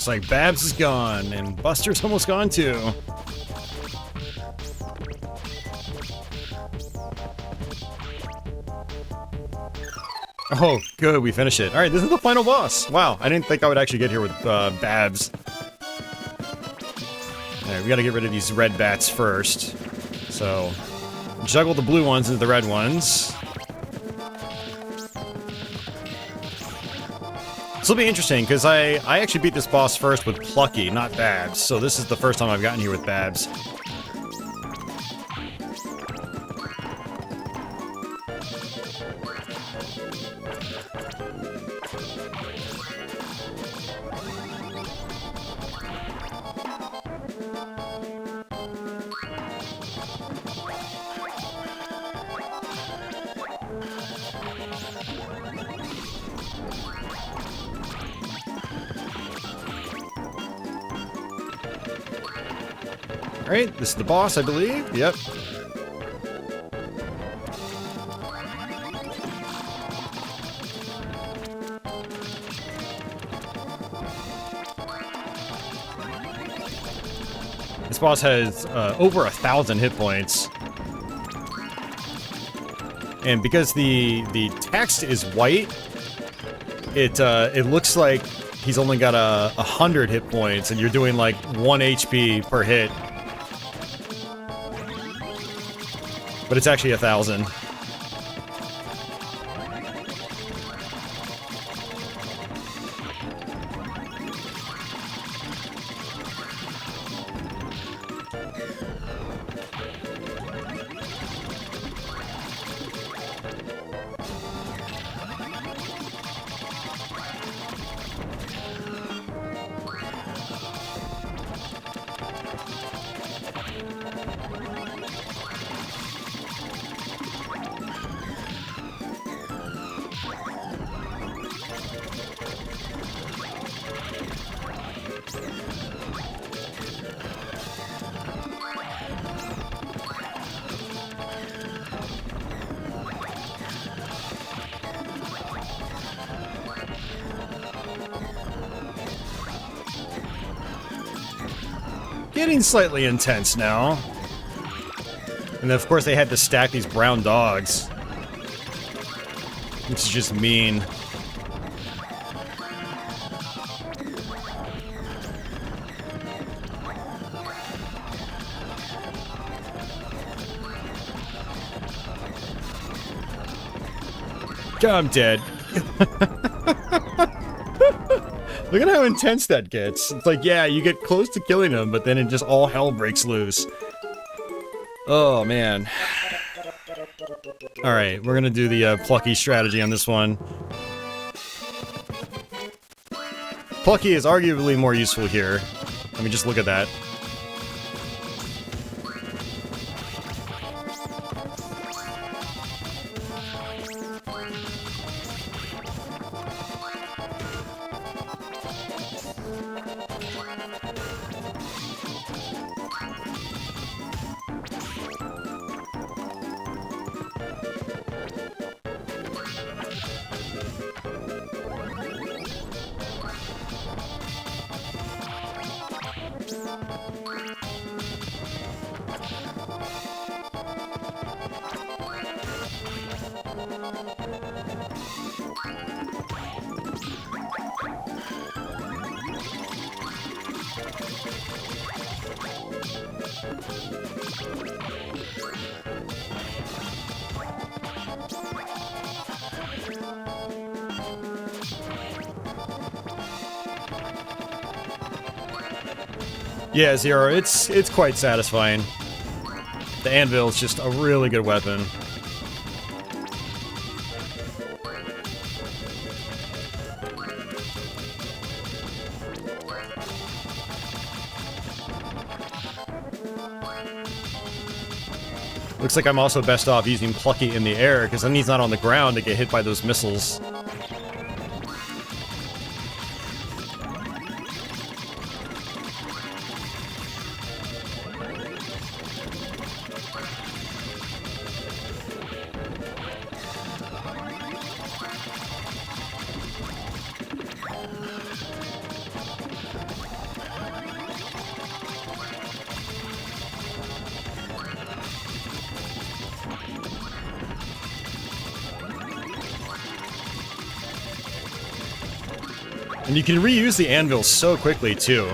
[SPEAKER 1] Looks like Babs is gone, and Buster's almost gone too. Oh, good, we finished it. Alright, this is the final boss. Wow, I didn't think I would actually get here with Babs. Alright, we gotta get rid of these red bats first. So, juggle the blue ones into the red ones. This will be interesting, because I actually beat this boss first with Plucky, not Babs, so this is the first time I've gotten here with Babs. Alright, this is the boss, I believe. Yep. This boss has over 1,000 hit points. And because the text is white, it looks like he's only got 100 hit points, and you're doing like 1 HP per hit. But it's actually 1,000. Getting slightly intense now. And then, of course, they had to stack these brown dogs. Which is just mean. I'm dead. Look at how intense that gets. It's like, yeah, you get close to killing him, but then it just all hell breaks loose. Oh, man. Alright, we're gonna do the Plucky strategy on this one. Plucky is arguably more useful here. Let me just look at that. Yeah, Zero, it's quite satisfying. The anvil is just a really good weapon. Looks like I'm also best off using Plucky in the air, because then he's not on the ground to get hit by those missiles. And you can reuse the anvil so quickly, too.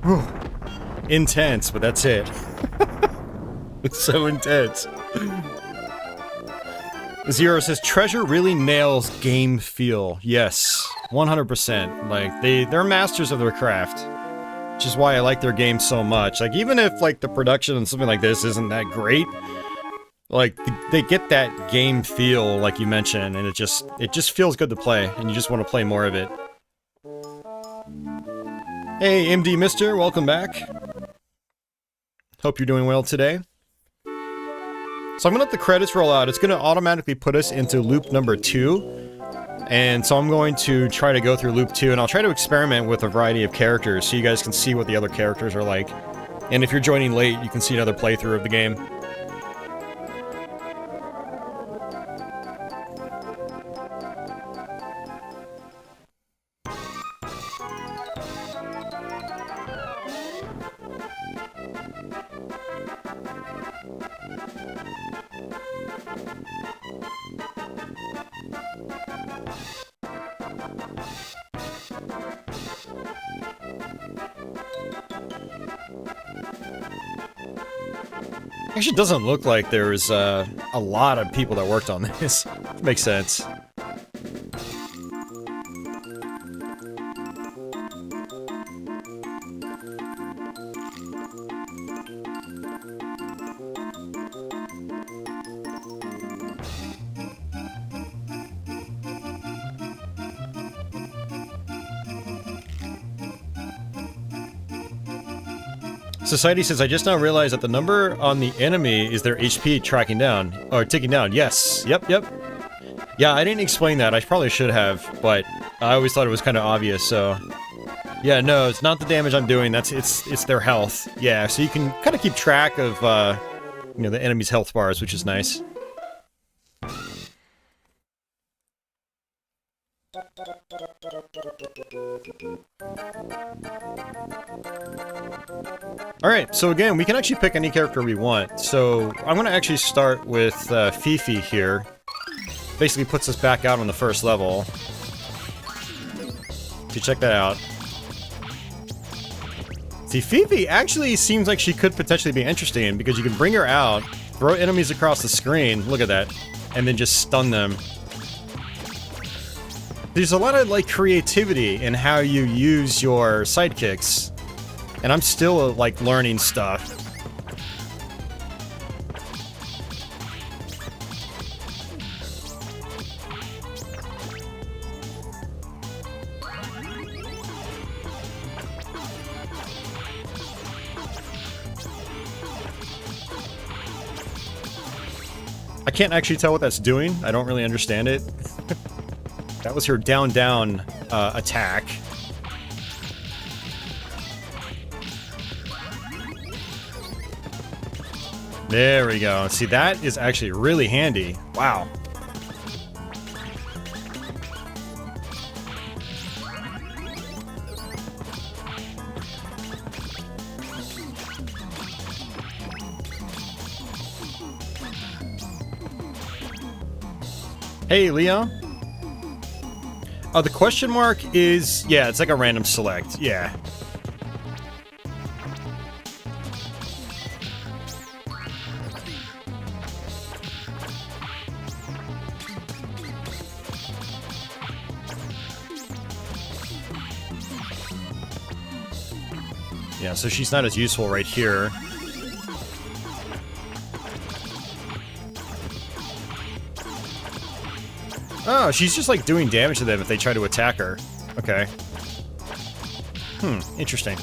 [SPEAKER 1] Whew. Intense, but that's it. It's so intense. Zero says, Treasure really nails game feel. Yes, 100%. Like, they're masters of their craft. Which is why I like their game so much. Like, even if, like, the production and something like this isn't that great, like, they get that game feel, like you mentioned, and it just feels good to play, and you just want to play more of it. Hey, MD Mister, welcome back. Hope you're doing well today. So I'm gonna let the credits roll out. It's gonna automatically put us into loop number 2. And so I'm going to try to go through loop 2, and I'll try to experiment with a variety of characters so you guys can see what the other characters are like. And if you're joining late, you can see another playthrough of the game. Actually, it doesn't look like there's a lot of people that worked on this. Makes sense. Society says, I just now realized that the number on the enemy is their HP tracking down, or ticking down. Yes. Yep. Yeah, I didn't explain that. I probably should have, but I always thought it was kind of obvious, so... Yeah, no, it's not the damage I'm doing, it's their health. Yeah, so you can kind of keep track of, you know, the enemy's health bars, which is nice. Alright, so again, we can actually pick any character we want. So, I'm gonna actually start with Fifi here. Basically puts us back out on the first level. So check that out. See, Fifi actually seems like she could potentially be interesting, because you can bring her out, throw enemies across the screen, look at that, and then just stun them. There's a lot of, like, creativity in how you use your sidekicks. And I'm still, like, learning stuff. I can't actually tell what that's doing. I don't really understand it. That was her down-down attack. There we go. See, that is actually really handy. Wow. Hey, Leo. Oh, the question mark is... Yeah, it's like a random select. Yeah. Yeah, so she's not as useful right here. Oh, she's just like doing damage to them if they try to attack her. Okay. Interesting.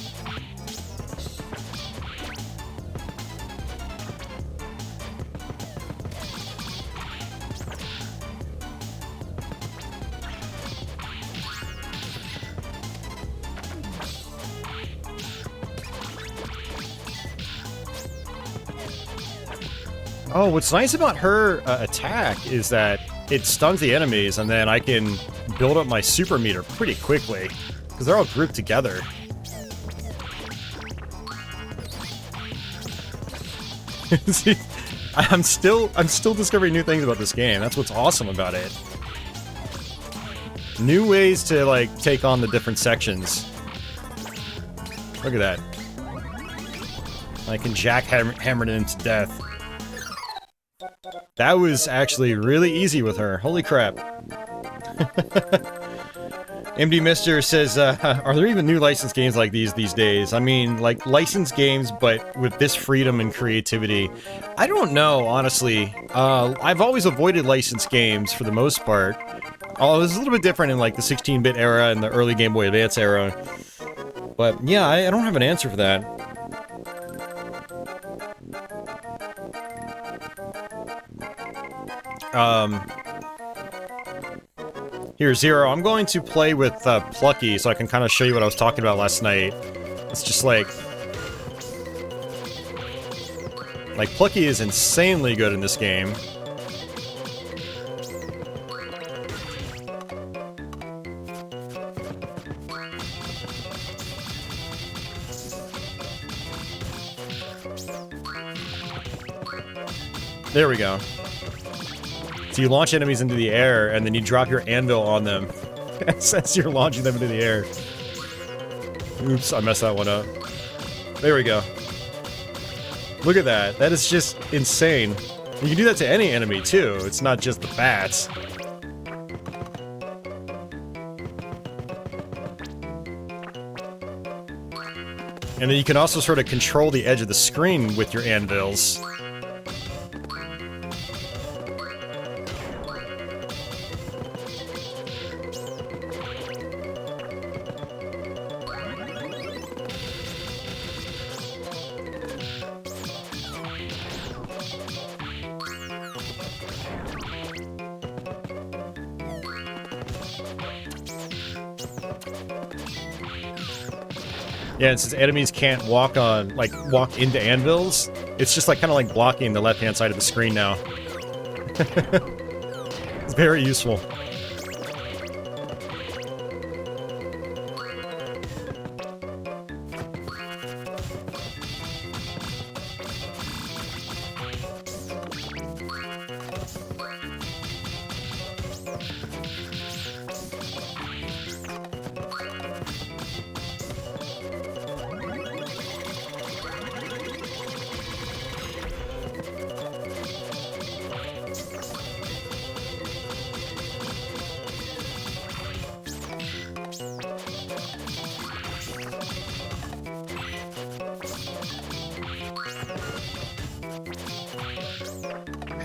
[SPEAKER 1] Oh, what's nice about her attack is that it stuns the enemies, and then I can build up my super meter pretty quickly, because they're all grouped together. See, I'm still discovering new things about this game. That's what's awesome about it. New ways to, like, take on the different sections. Look at that. I can jackhammer it into death. That was actually really easy with her. Holy crap. MD Mister says, are there even new licensed games like these days? I mean, like, licensed games, but with this freedom and creativity. I don't know, honestly. I've always avoided licensed games for the most part. Although it was a little bit different in, like, the 16-bit era and the early Game Boy Advance era. But, yeah, I don't have an answer for that. Here, Zero, I'm going to play with Plucky so I can kind of show you what I was talking about last night. It's just like... Plucky is insanely good in this game. There we go. So you launch enemies into the air, and then you drop your anvil on them as you're launching them into the air. Oops, I messed that one up. There we go. Look at that. That is just insane. You can do that to any enemy, too. It's not just the bats. And then you can also sort of control the edge of the screen with your anvils. Yeah, and since enemies can't walk into anvils, it's just like kind of like blocking the left-hand side of the screen now. It's very useful.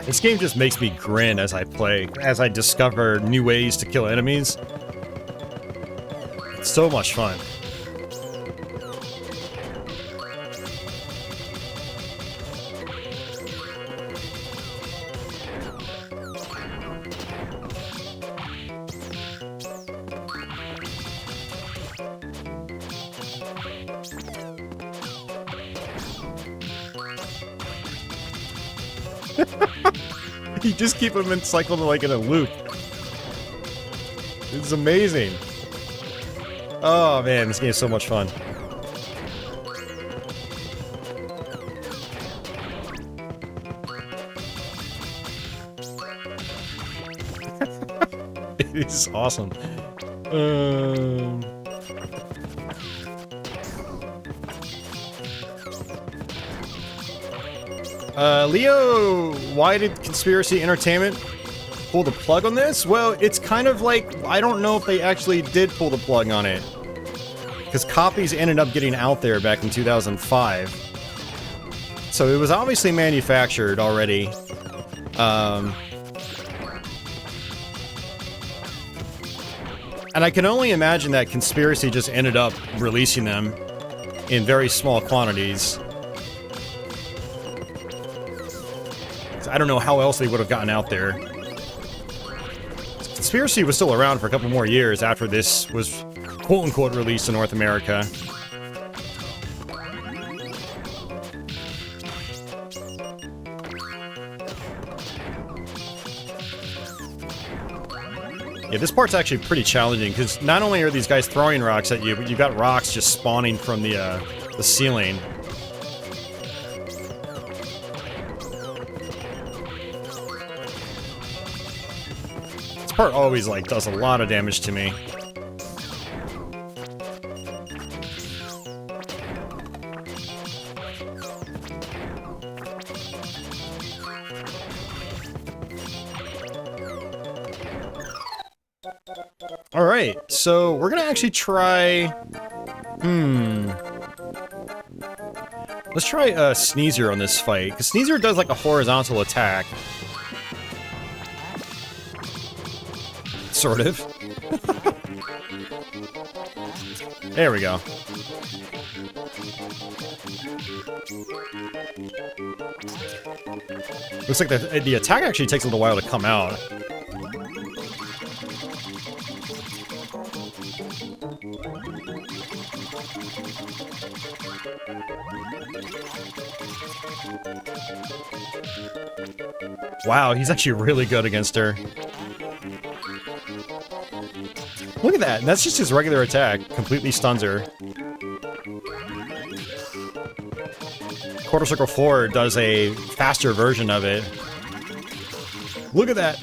[SPEAKER 1] This game just makes me grin as I play, as I discover new ways to kill enemies. It's so much fun. You just keep them in cycling like in a loop. It's amazing. Oh man, this game is so much fun. It is awesome. Leo, why did Conspiracy Entertainment pull the plug on this? Well, it's kind of like, I don't know if they actually did pull the plug on it. Because copies ended up getting out there back in 2005. So it was obviously manufactured already. And I can only imagine that Conspiracy just ended up releasing them in very small quantities. I don't know how else they would have gotten out there. Conspiracy was still around for a couple more years after this was quote-unquote released in North America. Yeah, this part's actually pretty challenging, because not only are these guys throwing rocks at you, but you've got rocks just spawning from the ceiling. This part always, like, does a lot of damage to me. Alright, so we're gonna actually try... Let's try Sneezer on this fight, because Sneezer does like a horizontal attack. Sort of. There we go. Looks like the attack actually takes a little while to come out. Wow, he's actually really good against her. Look at that, and that's just his regular attack. Completely stuns her. Quarter Circle 4 does a faster version of it. Look at that!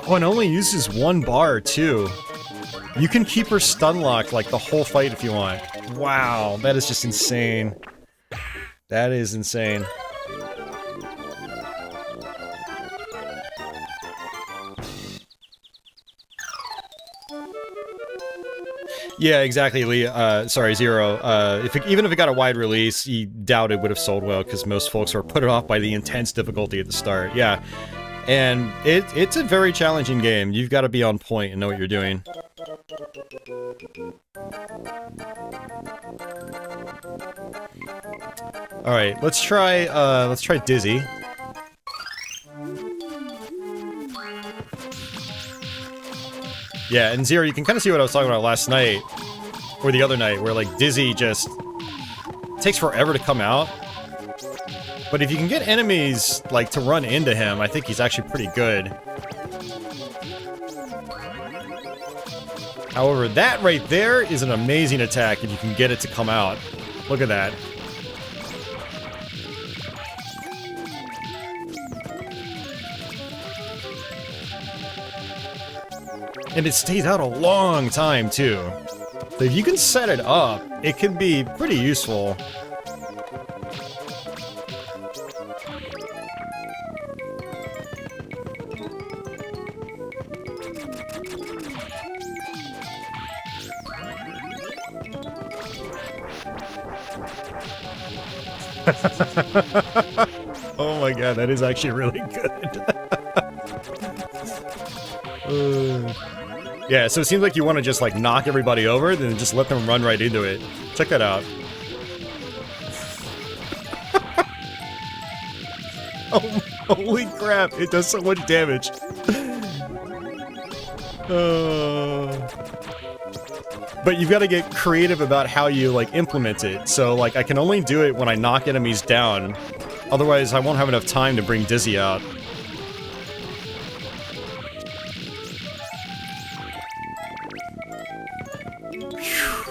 [SPEAKER 1] Oh, and only uses one bar, too. You can keep her stun locked like the whole fight if you want. Wow, that is just insane. That is insane. Yeah, exactly, Lee. Sorry, Zero. Even if it got a wide release, you doubt it would have sold well because most folks were put off by the intense difficulty at the start. Yeah, and it's a very challenging game. You've got to be on point and know what you're doing. All right, let's try Dizzy. Yeah, and Zero, you can kind of see what I was talking about last night, or the other night, where, like, Dizzy just takes forever to come out. But if you can get enemies, like, to run into him, I think he's actually pretty good. However, that right there is an amazing attack if you can get it to come out. Look at that. And it stays out a long time, too. So if you can set it up, it can be pretty useful. Oh my god, that is actually really good. Yeah, so it seems like you want to just, like, knock everybody over, then just let them run right into it. Check that out. Oh, holy crap, it does so much damage. But you've got to get creative about how you, like, implement it. So, like, I can only do it when I knock enemies down. Otherwise, I won't have enough time to bring Dizzy out.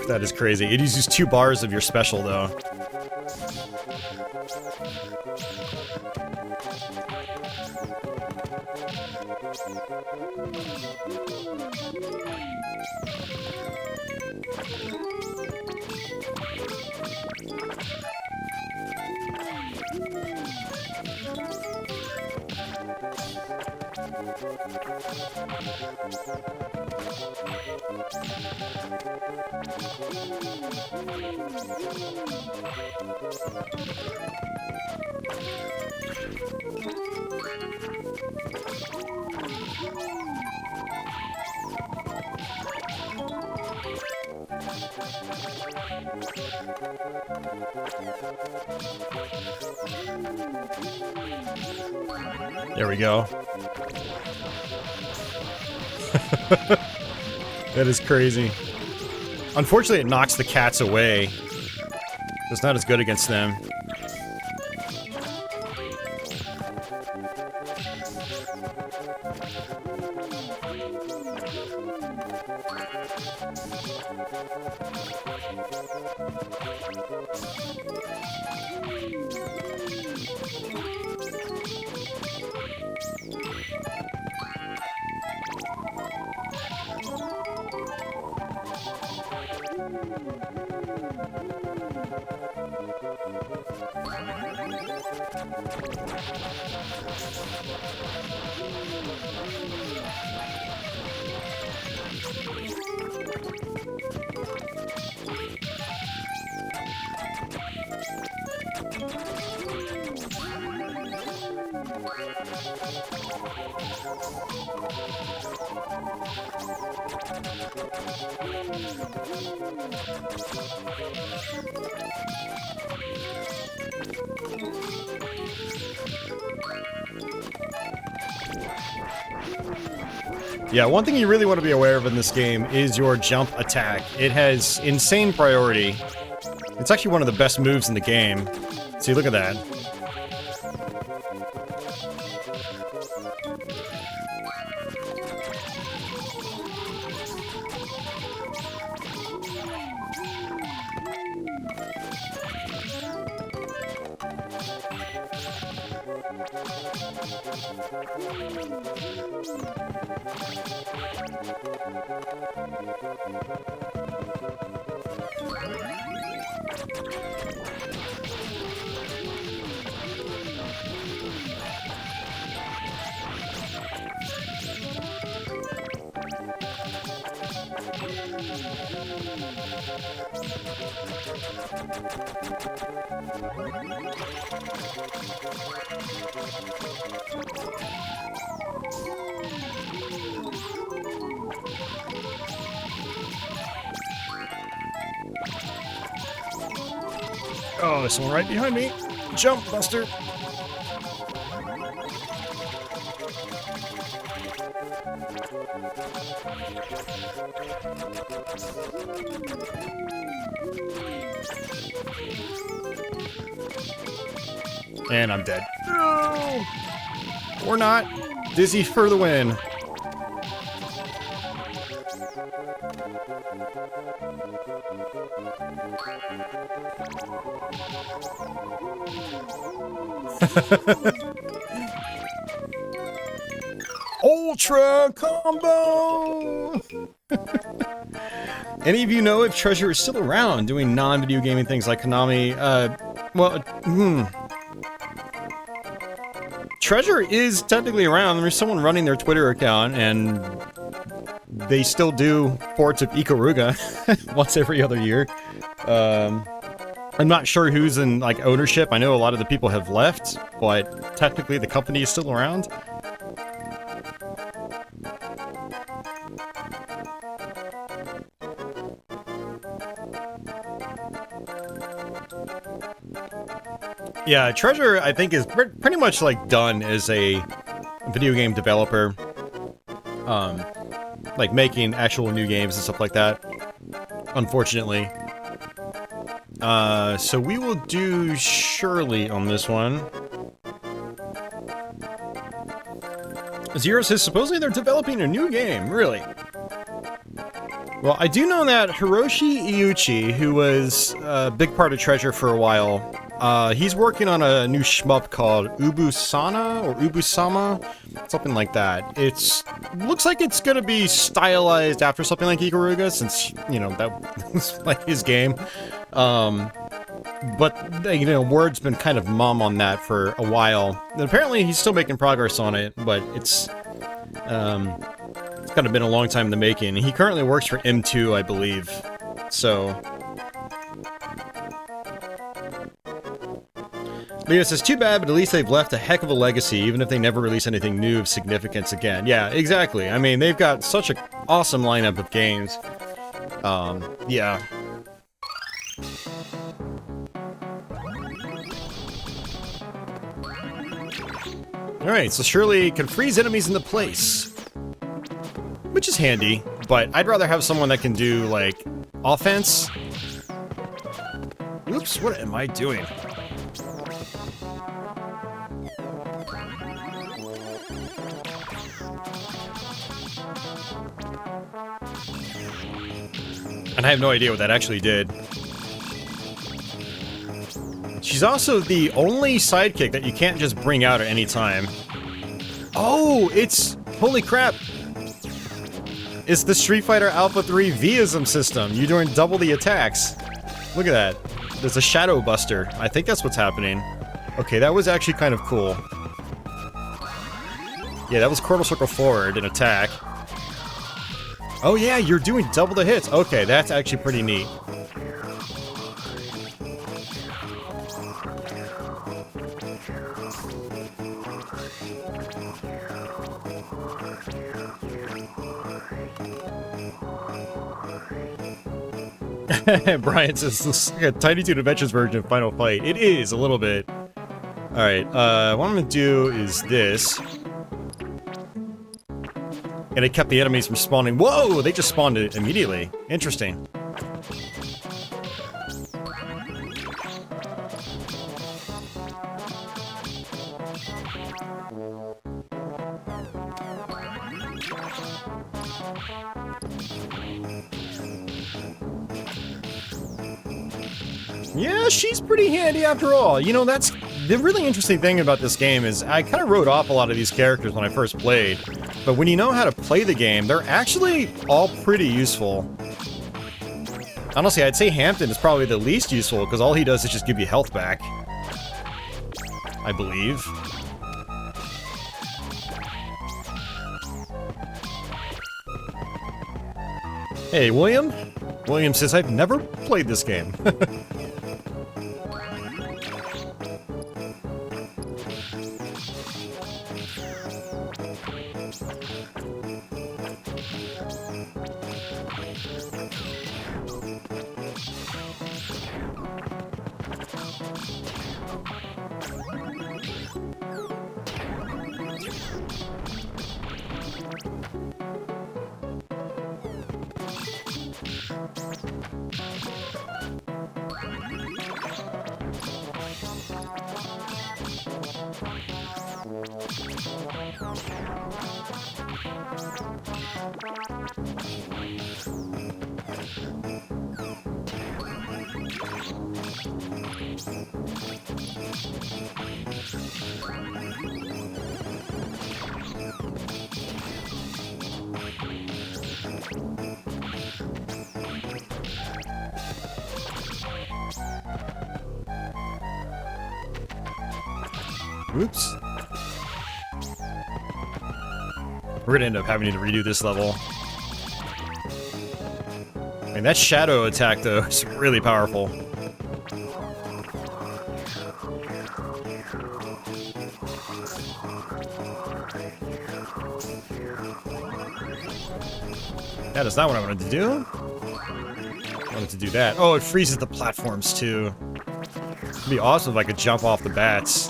[SPEAKER 1] That is crazy. It uses 2 bars of your special, though. There we go. That is crazy. Unfortunately, it knocks the cats away. It's not as good against them. Yeah, one thing you really want to be aware of in this game is your jump attack. It has insane priority. It's actually one of the best moves in the game. See, look at that. Oh, there's someone right behind me. Jump, Buster. And I'm dead. No! Or not. Dizzy for the win. Ultra combo! Any of you know if Treasure is still around doing non-video gaming things like Konami? Treasure is technically around. There's someone running their Twitter account, and they still do ports of Ikaruga once every other year. I'm not sure who's in, like, ownership. I know a lot of the people have left, but technically the company is still around. Yeah, Treasure, I think, is pretty much, like, done as a video game developer. Like, making actual new games and stuff like that. Unfortunately. So we will do Shirley on this one. Zero says, supposedly they're developing a new game, really? Well, I do know that Hiroshi Iuchi, who was a big part of Treasure for a while, he's working on a new shmup called Ubusana, or Ubusama, something like that. Looks like it's gonna be stylized after something like Ikaruga, since, you know, that was like his game. But, you know, word's been kind of mum on that for a while. And apparently he's still making progress on it, but it's kind of been a long time in the making. He currently works for M2, I believe. So... Leo says, too bad, but at least they've left a heck of a legacy, even if they never release anything new of significance again. Yeah, exactly. I mean, they've got such an awesome lineup of games. Yeah. Alright, so Shirley can freeze enemies into place. Which is handy, but I'd rather have someone that can do, like, offense. Oops, what am I doing? And I have no idea what that actually did. She's also the only sidekick that you can't just bring out at any time. Oh, it's... Holy crap! It's the Street Fighter Alpha 3 Vism system. You're doing double the attacks. Look at that. There's a Shadow Buster. I think that's what's happening. Okay, that was actually kind of cool. Yeah, that was quarter circle forward and attack. Oh yeah, you're doing double the hits. Okay, that's actually pretty neat. Brian says, this is like a Tiny Toon Adventures version of Final Fight. It is, a little bit. Alright, what I'm gonna do is this. And it kept the enemies from spawning. Whoa! They just spawned it immediately. Interesting. Yeah, she's pretty handy after all. You know, that's the really interesting thing about this game is I kind of wrote off a lot of these characters when I first played. But when you know how to play the game, they're actually all pretty useful. Honestly, I'd say Hampton is probably the least useful, because all he does is just give you health back. I believe. Hey, William? William says, I've never played this game. Oops. We're gonna end up having to redo this level. And that shadow attack, though, is really powerful. That is not what I wanted to do. I wanted to do that. Oh, it freezes the platforms, too. It'd be awesome if I could jump off the bats.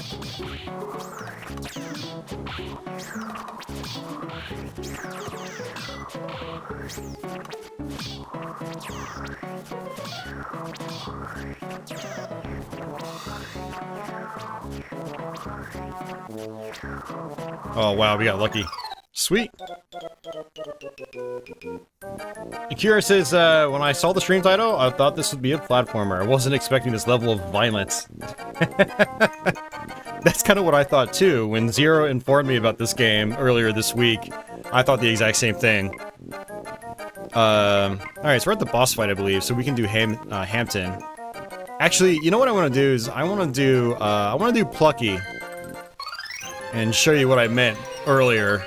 [SPEAKER 1] Oh wow, we got lucky. Sweet. Akira says, when I saw the stream title, I thought this would be a platformer. I wasn't expecting this level of violence. That's kind of what I thought too. When Zero informed me about this game earlier this week, I thought the exact same thing. Alright, so we're at the boss fight, I believe, so we can do Hampton. Actually, you know what I want to do is, I want to do Plucky. And show you what I meant earlier.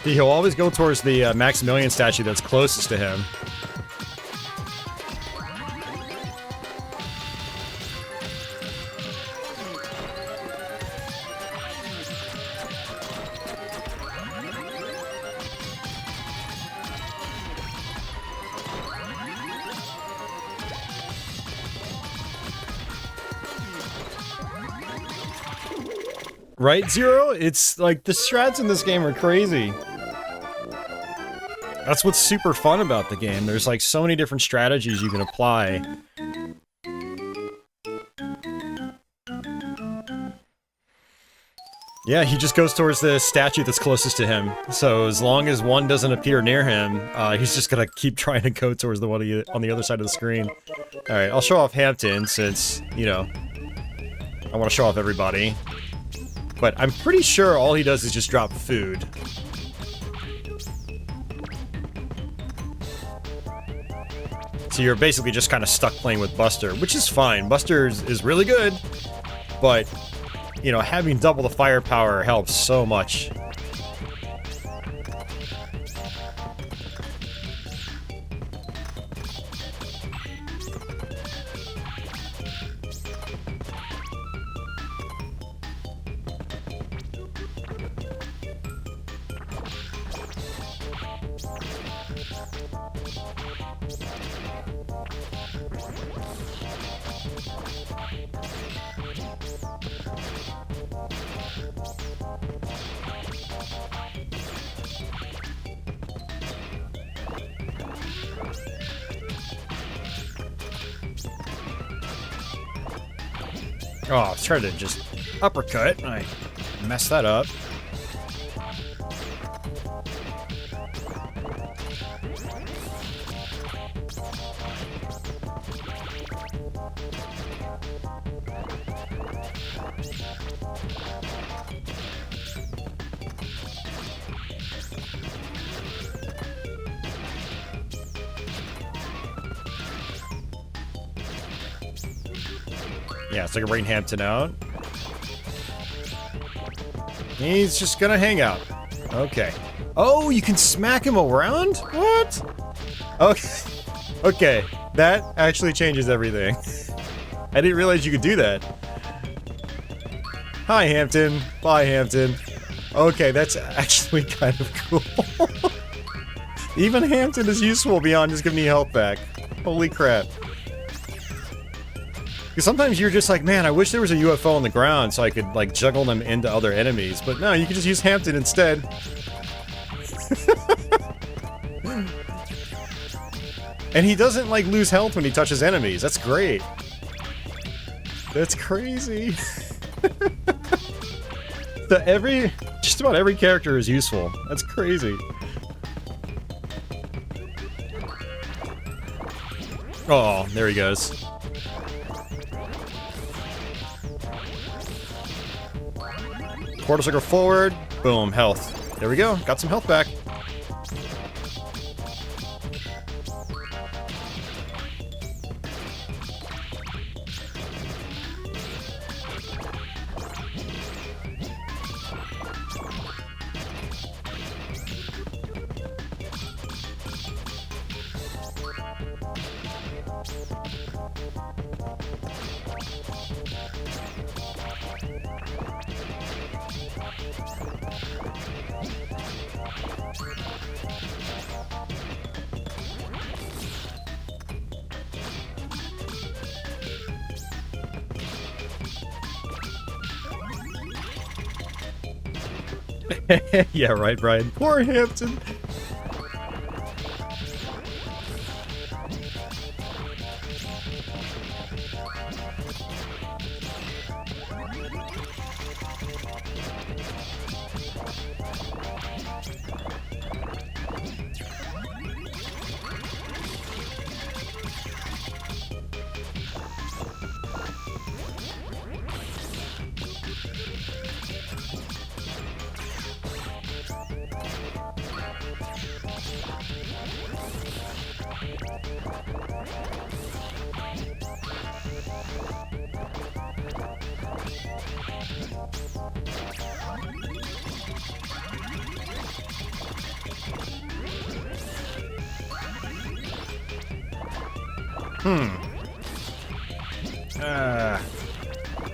[SPEAKER 1] He'll always go towards the Maximilian statue that's closest to him. Right, Zero? It's like, the strats in this game are crazy. That's what's super fun about the game. There's like so many different strategies you can apply. Yeah, he just goes towards the statue that's closest to him. So as long as one doesn't appear near him, he's just gonna keep trying to go towards the one on the other side of the screen. Alright, I'll show off Hampton since, you know, I want to show off everybody. But I'm pretty sure all he does is just drop food. So you're basically just kind of stuck playing with Buster, which is fine. Buster is really good, but, you know, having double the firepower helps so much. Oh, I was trying to just uppercut, and I messed that up. Yeah, it's like a Rain Hampton out. He's just gonna hang out. Okay. Oh, you can smack him around? What? Okay. Okay, that actually changes everything. I didn't realize you could do that. Hi, Hampton. Bye, Hampton. Okay, that's actually kind of cool. Even Hampton is useful beyond just giving me health back. Holy crap. Because sometimes you're just like, man, I wish there was a UFO on the ground so I could, like, juggle them into other enemies. But no, you can just use Hampton instead. And he doesn't, like, lose health when he touches enemies. That's great. That's crazy. So just about every character is useful. That's crazy. Oh, there he goes. Quarter circle forward, boom, health. There we go, got some health back. Yeah, right, Brian. Poor Hampton.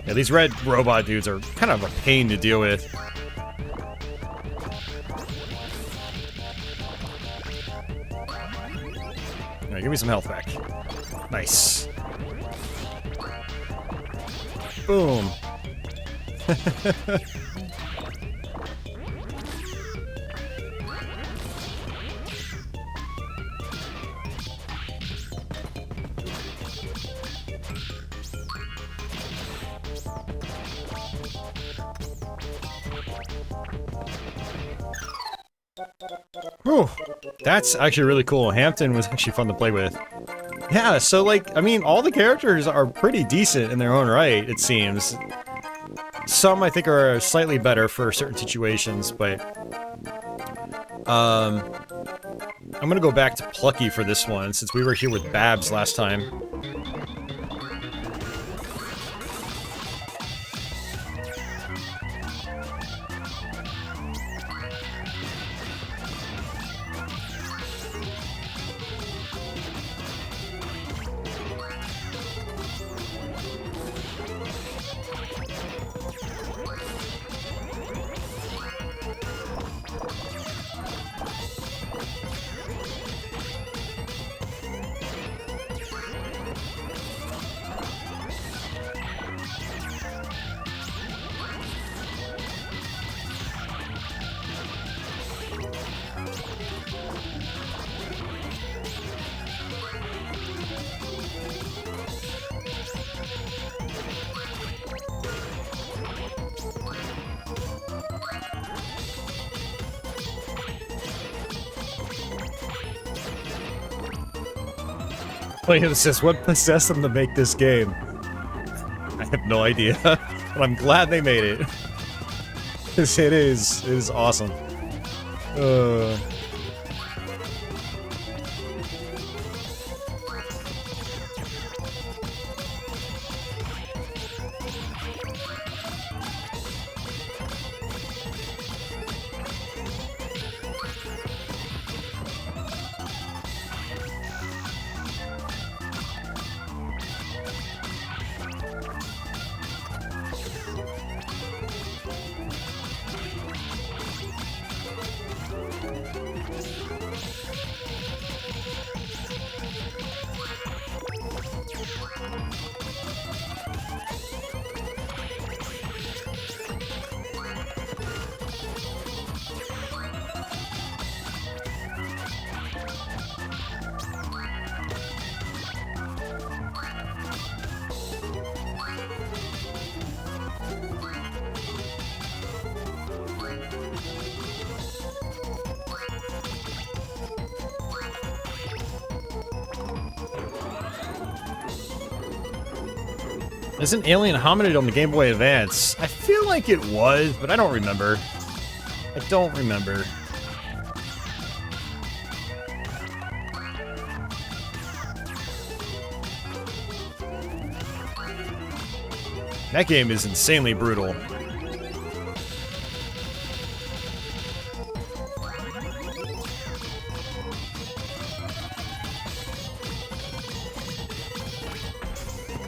[SPEAKER 1] Yeah, these red robot dudes are kind of a pain to deal with. Alright, give me some health back. Nice. Boom. Whew. That's actually really cool. Hampton was actually fun to play with. Yeah, so like, I mean, all the characters are pretty decent in their own right, it seems. Some I think are slightly better for certain situations, but I'm gonna go back to Plucky for this one, since we were here with Babs last time. Wait, it says, what possessed them to make this game? I have no idea, but I'm glad they made it. Because it is awesome. Isn't Alien Hominid on the Game Boy Advance? I feel like it was, but I don't remember. I don't remember. That game is insanely brutal.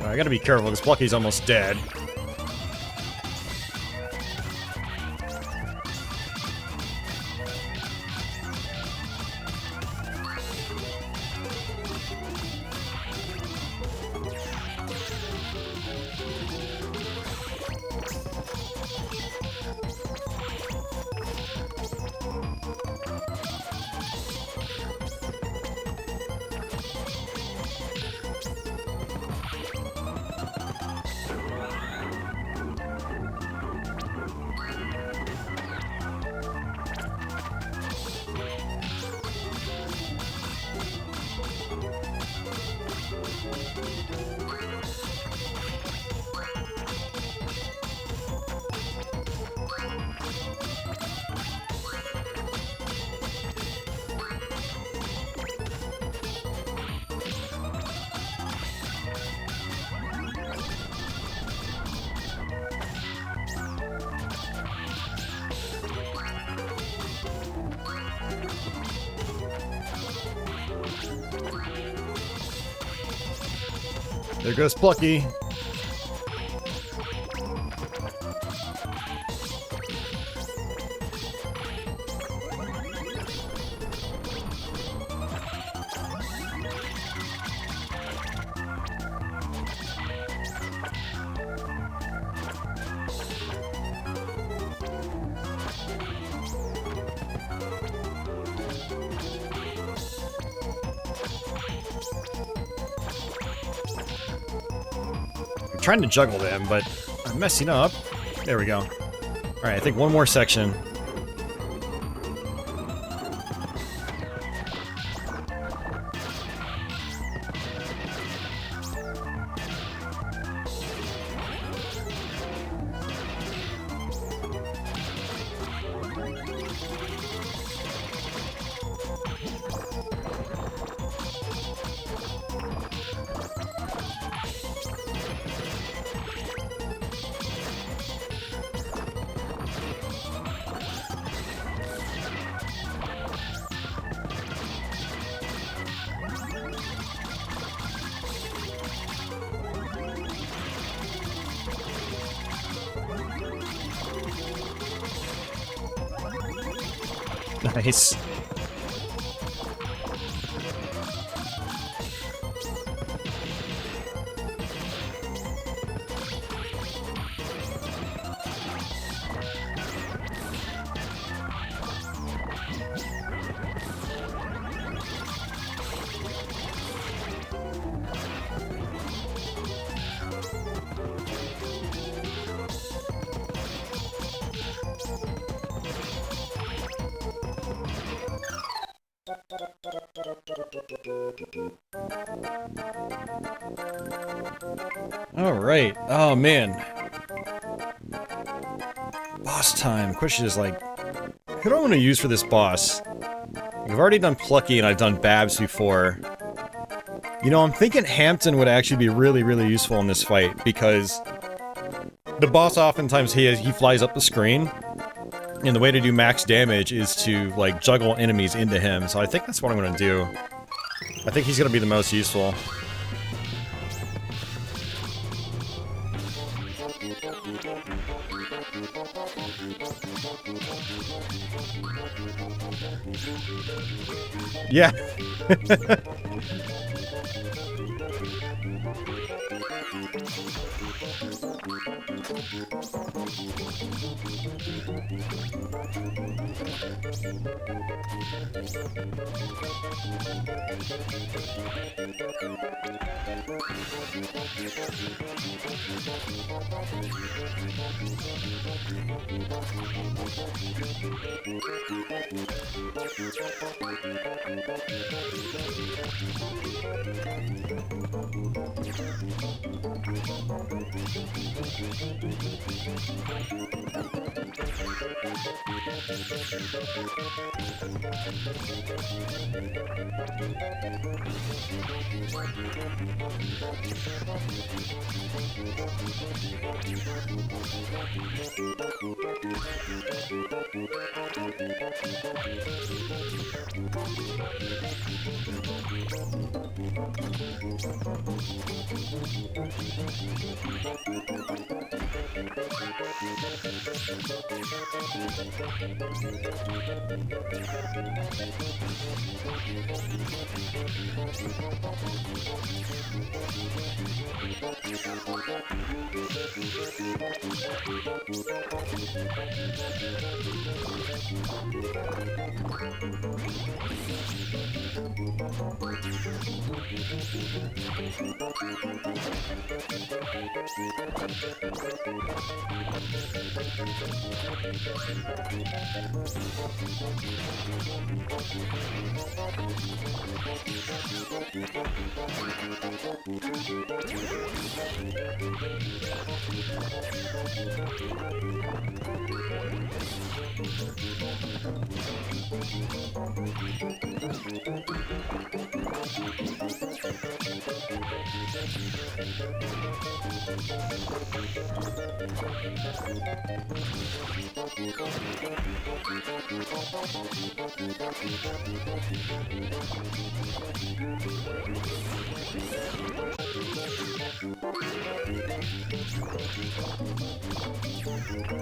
[SPEAKER 1] I gotta be careful because Plucky's almost dead. There goes Plucky. Trying to juggle them, but I'm messing up. There we go. Alright, I think one more section. Nice. Alright. Oh, man. Boss time. Question is, like, who do I want to use for this boss? I've already done Plucky and I've done Babs before. You know, I'm thinking Hampton would actually be really, really useful in this fight, because the boss oftentimes he flies up the screen, and the way to do max damage is to, like, juggle enemies into him, so I think that's what I'm gonna do. I think he's gonna be the most useful. Yeah.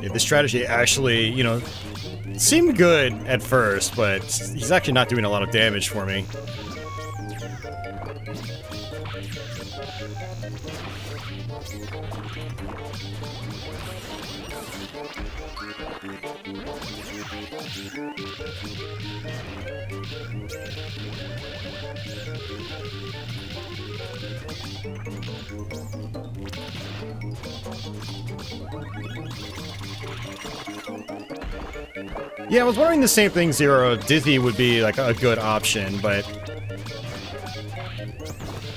[SPEAKER 1] Yeah, this strategy actually, you know, seemed good at first, but he's actually not doing a lot of damage for me. Yeah, I was wondering the same thing, Zero. Dizzy would be like a good option, but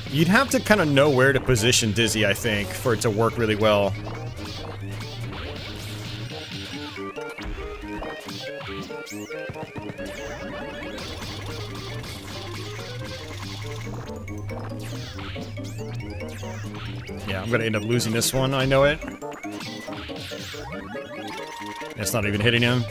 [SPEAKER 1] you'd have to kind of know where to position Dizzy, I think, for it to work really well. Yeah, I'm gonna end up losing this one, I know it. It's not even hitting him.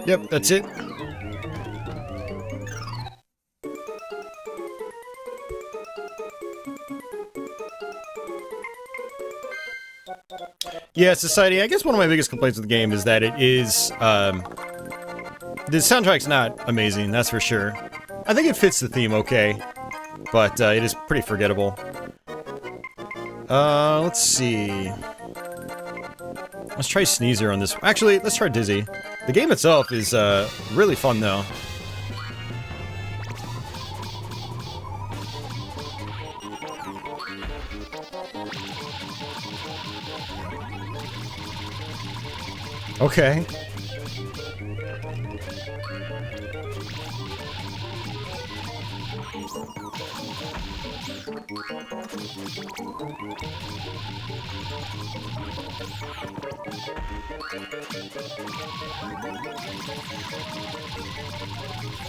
[SPEAKER 1] Yep, that's it. Yeah, society. I guess one of my biggest complaints with the game is that it is, the soundtrack's not amazing, that's for sure. I think it fits the theme okay, but it is pretty forgettable. Let's see. Let's try Sneezer on this. Actually, let's try Dizzy. The game itself is really fun, though. Okay.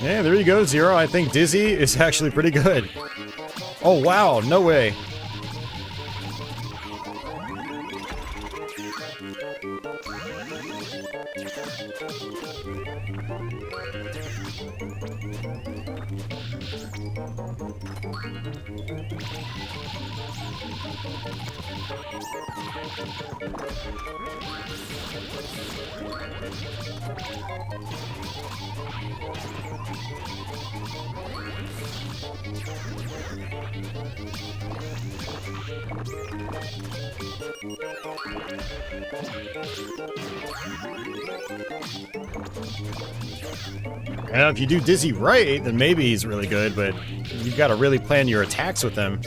[SPEAKER 1] Yeah, there you go, Zero. I think Dizzy is actually pretty good. Oh, wow. No way. Yeah, if you do Dizzy right, then maybe he's really good, but you've got to really plan your attacks with him.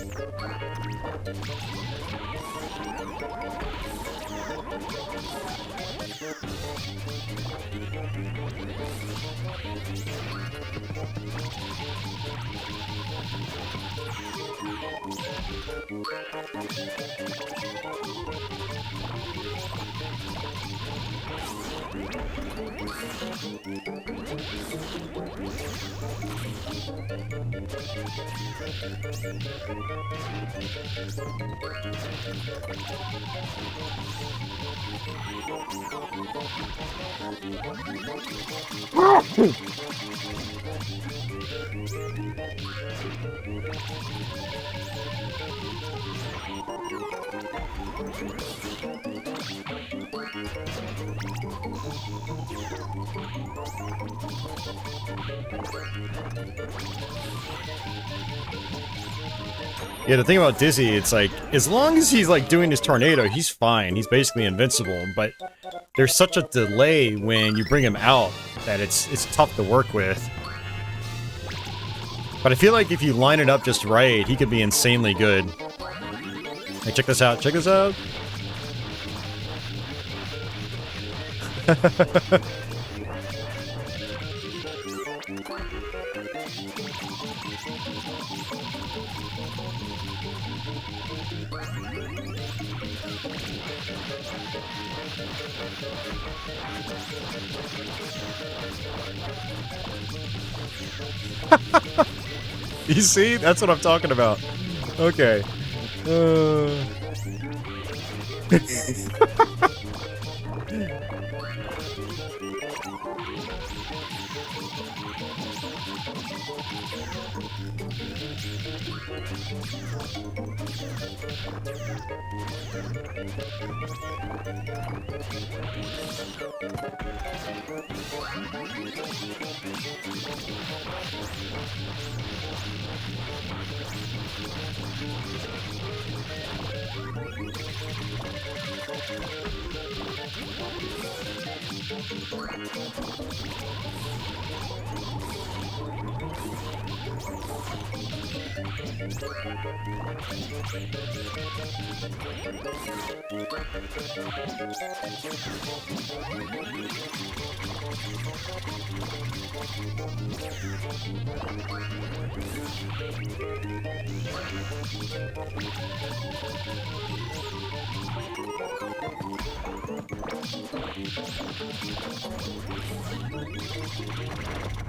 [SPEAKER 1] Yeah, the thing about Dizzy, it's like, as long as he's like doing his tornado, he's fine. He's basically invincible, but there's such a delay when you bring him out that it's tough to work with. But I feel like if you line it up just right, he could be insanely good. Hey, check this out, check this out! You see? That's what I'm talking about. Okay.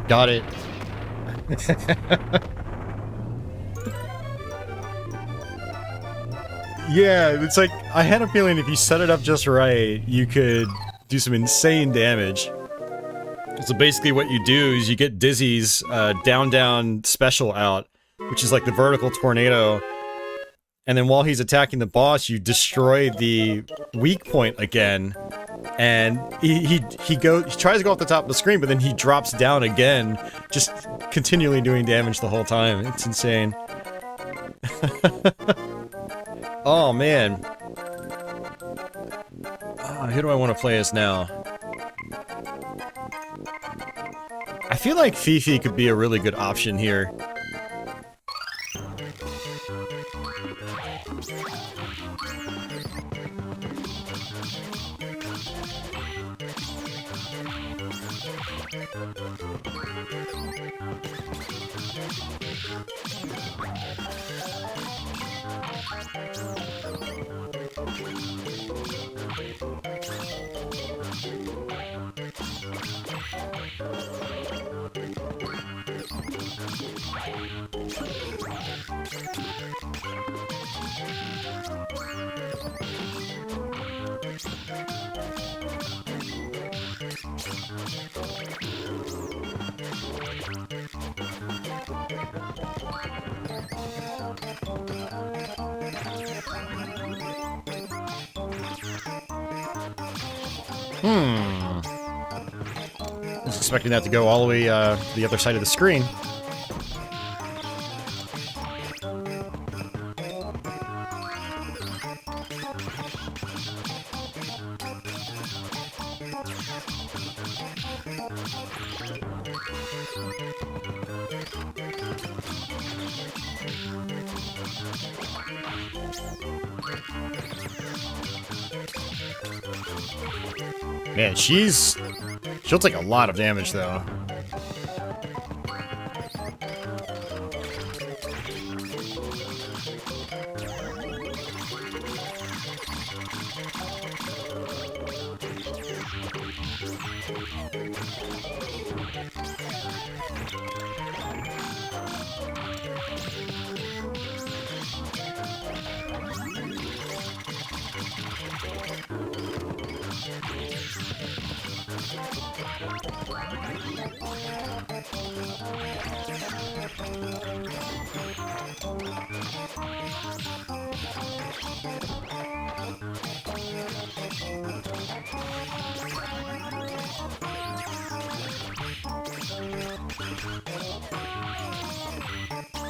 [SPEAKER 1] Got it. Yeah, it's like, I had a feeling if you set it up just right, you could do some insane damage. So basically what you do is you get Dizzy's down special out, which is like the vertical tornado, and then while he's attacking the boss, you destroy the weak point again, and he tries to go off the top of the screen, but then he drops down again, just continually doing damage the whole time. It's insane. Oh man. Who do I want to play as now? I feel like Fifi could be a really good option here. I was expecting that to go all the way to the other side of the screen. Man, she'll take a lot of damage though.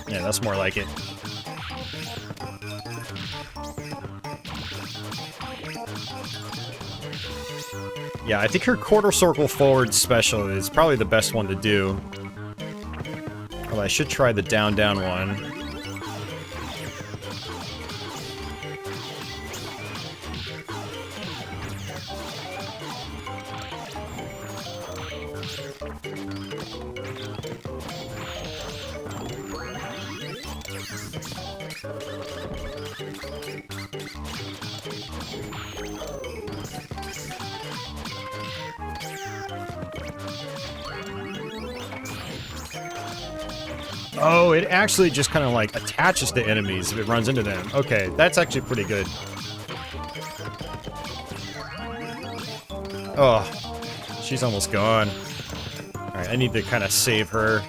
[SPEAKER 1] Yeah, that's more like it. Yeah, I think her quarter circle forward special is probably the best one to do. Although I should try the down one. Oh, it actually just kind of like attaches to enemies if it runs into them. Okay, that's actually pretty good. Oh, she's almost gone. Alright, I need to kind of save her.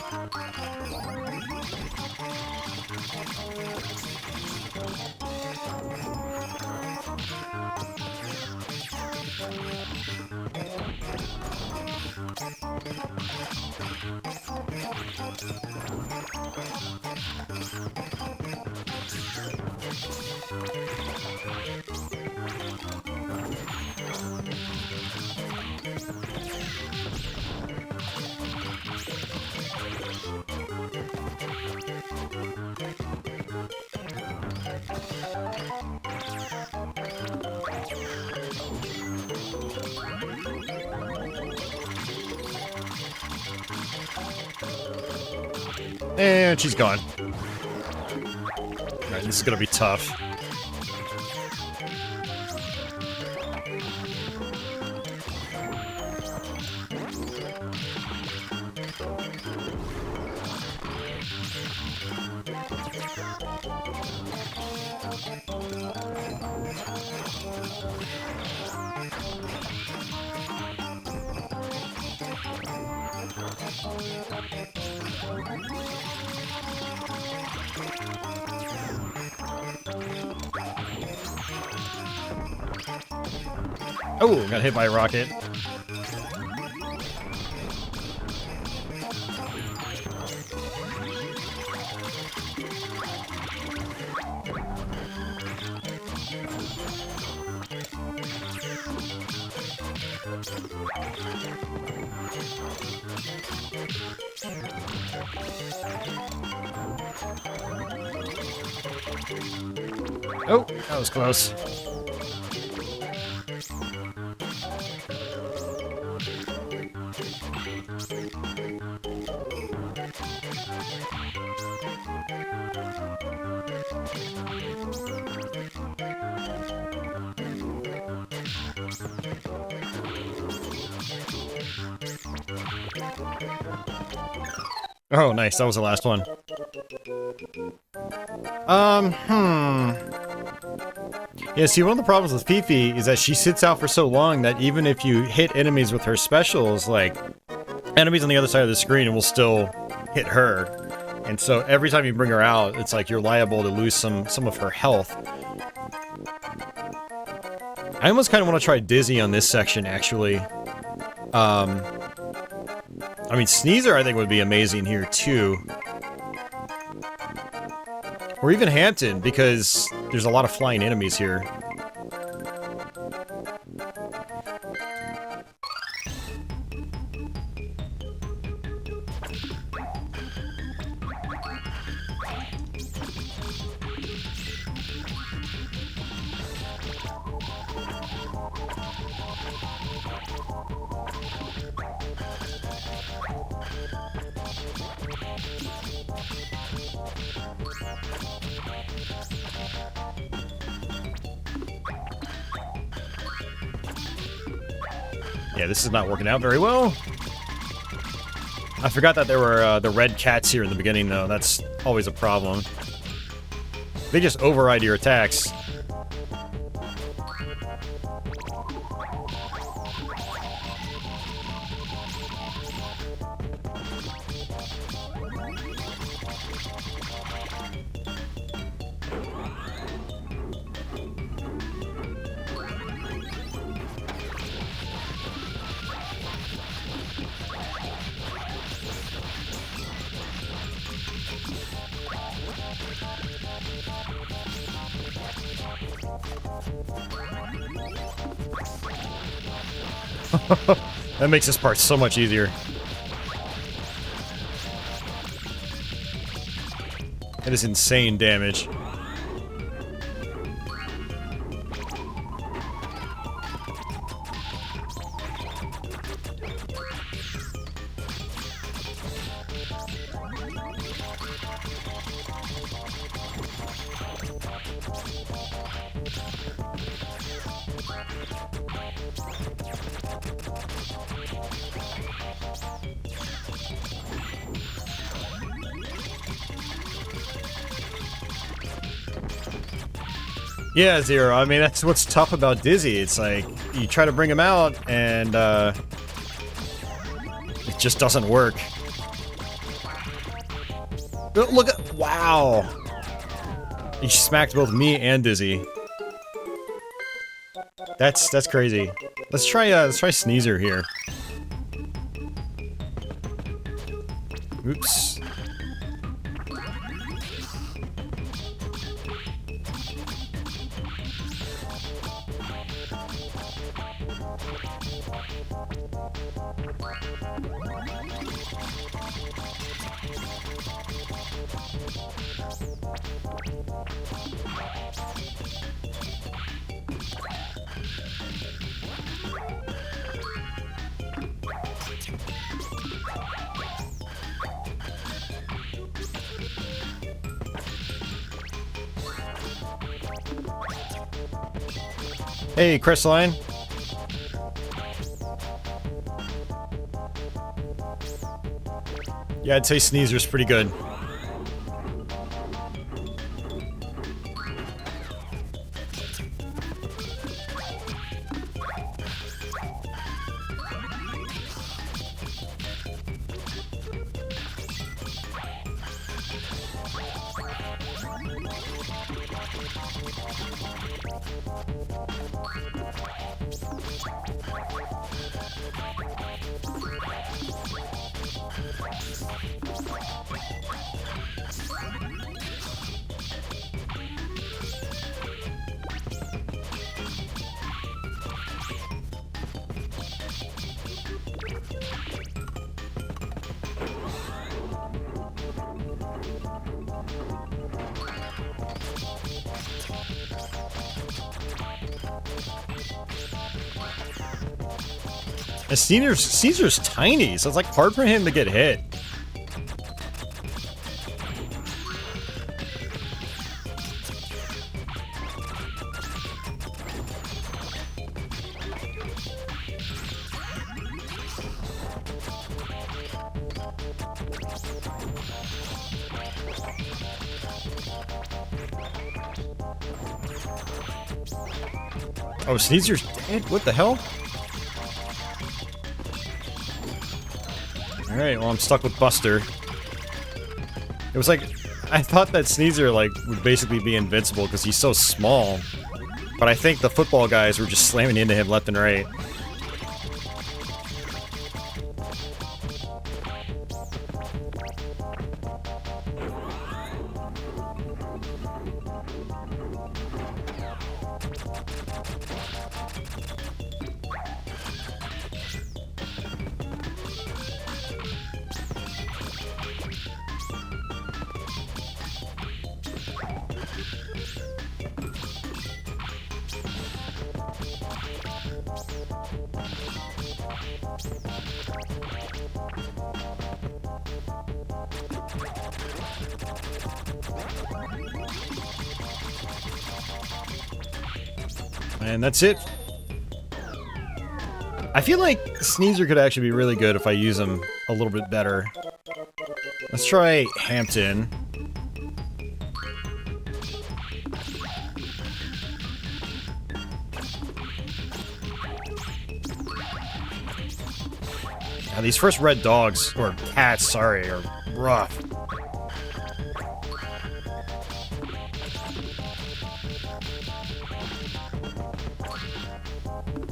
[SPEAKER 1] And she's gone. Alright, this is gonna be tough. Oh, got hit by a rocket. Oh, that was close. Oh, nice. That was the last one. Yeah, see, one of the problems with Fifi is that she sits out for so long that even if you hit enemies with her specials, like, enemies on the other side of the screen will still hit her. And so every time you bring her out, it's like you're liable to lose some of her health. I almost kind of want to try Dizzy on this section, actually. I mean, Sneezer, I think, would be amazing here, too. Or even Hampton, because there's a lot of flying enemies here. Yeah, this is not working out very well. I forgot that there were the red cats here in the beginning, though. That's always a problem. They just override your attacks. That makes this part so much easier. That is insane damage. Yeah, Zero. I mean, that's what's tough about Dizzy. It's like, you try to bring him out, and, it just doesn't work. Look at... Wow! He smacked both me and Dizzy. That's crazy. Let's try Sneezer here. Oops. Hey, Crystalline. Yeah, I'd say Sneezer's pretty good. And Caesar's tiny, so it's like hard for him to get hit. Oh, Caesar's dead? What the hell? Alright, well I'm stuck with Buster. It was like, I thought that Sneezer like would basically be invincible because he's so small. But I think the football guys were just slamming into him left and right. And that's it. I feel like Sneezer could actually be really good if I use him a little bit better. Let's try Hampton. Now, these first red dogs, or cats, sorry, are rough.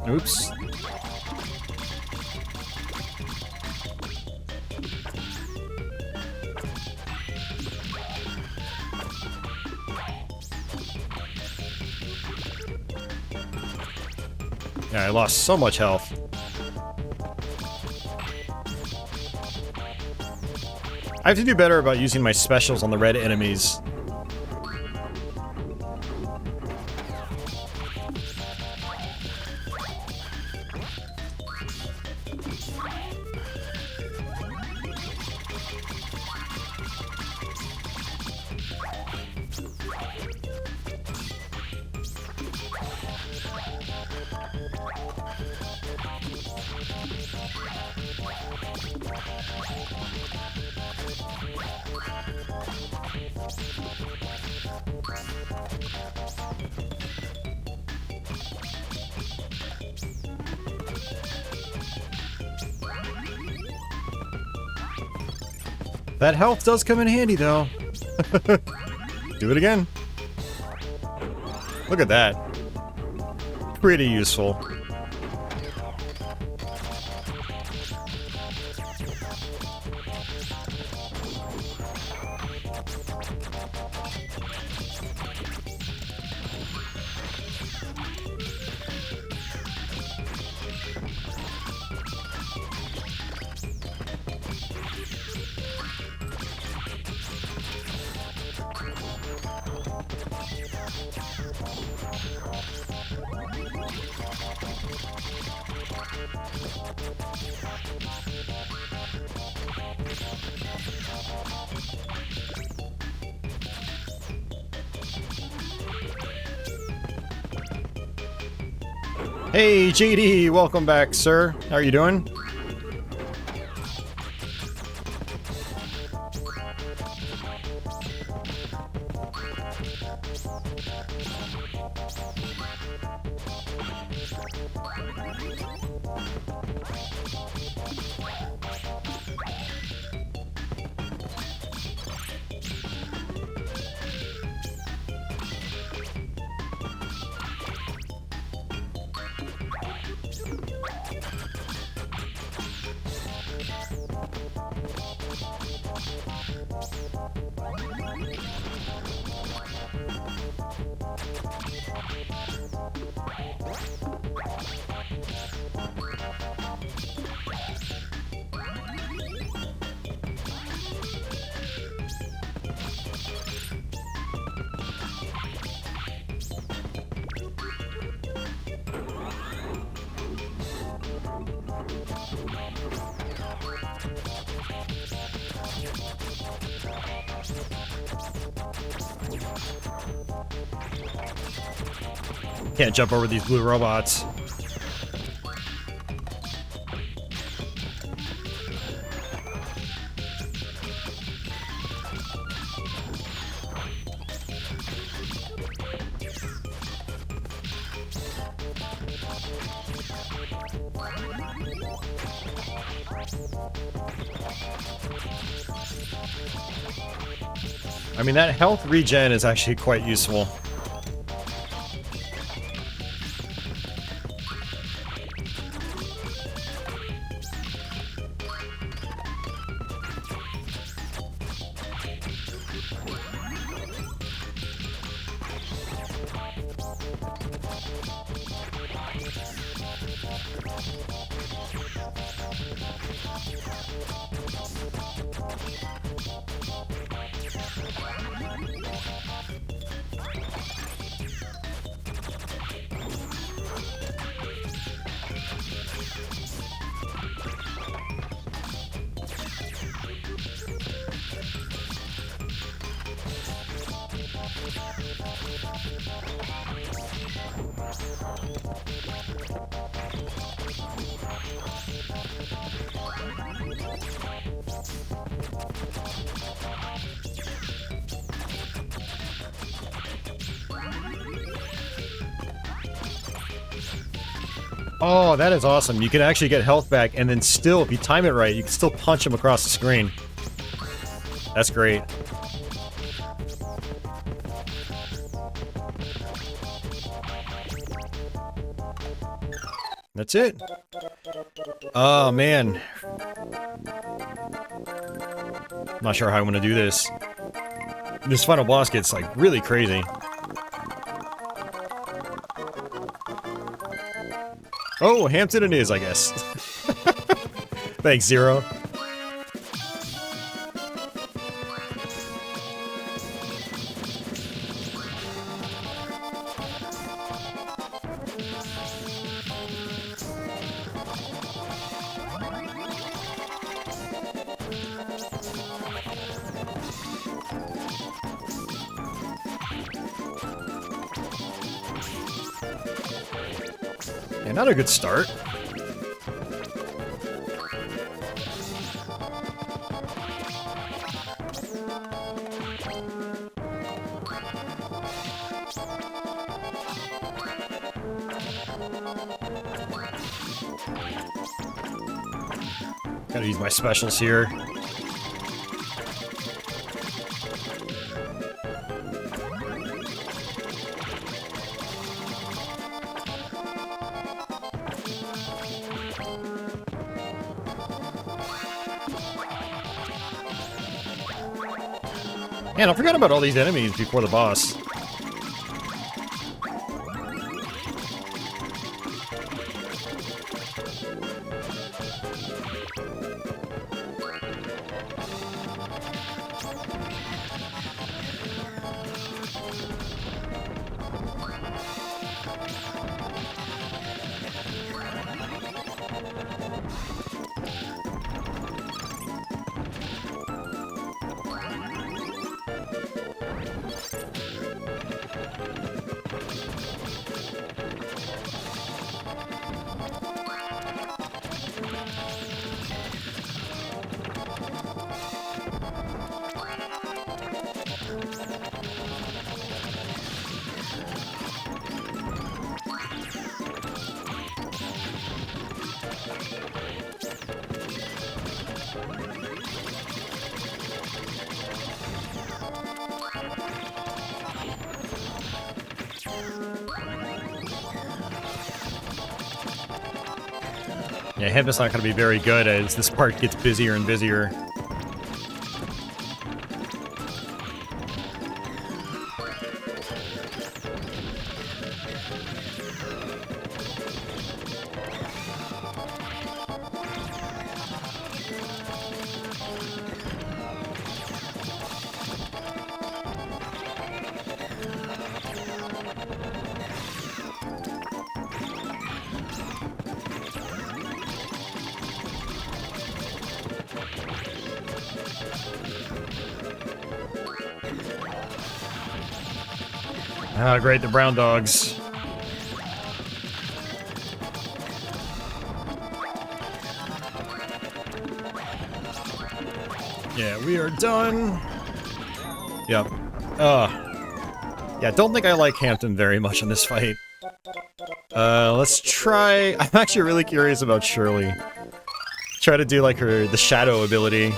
[SPEAKER 1] Oops. Yeah, I lost so much health. I have to do better about using my specials on the red enemies. That health does come in handy, though. Do it again. Look at that. Pretty useful. Hey, JD, welcome back, sir. How are you doing? Can't jump over these blue robots. I mean, that health regen is actually quite useful. Oh, that is awesome. You can actually get health back, and then still, if you time it right, you can still punch him across the screen. That's great. That's it. Oh, man. Not sure how I want to do this. This final boss gets, like, really crazy. Oh, Hampton it is, I guess. Thanks, Zero. Yeah, not a good start. Gotta use my specials here. Man, I forgot about all these enemies before the boss. Yeah, Heaven's not going to be very good as this part gets busier and busier. Ah, great, the brown dogs. Yeah, we are done. Yep. Yeah, don't think I like Hampton very much in this fight. Let's try... I'm actually really curious about Shirley. Try to do, like, the shadow ability.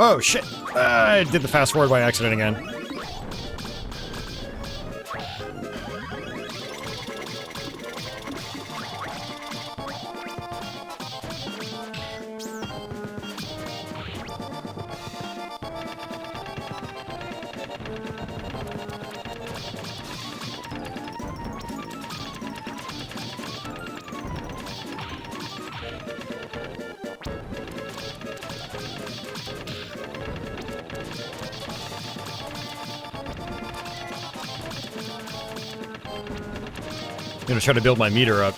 [SPEAKER 1] Oh, shit! I did the fast forward by accident again. I'm gonna try to build my meter up.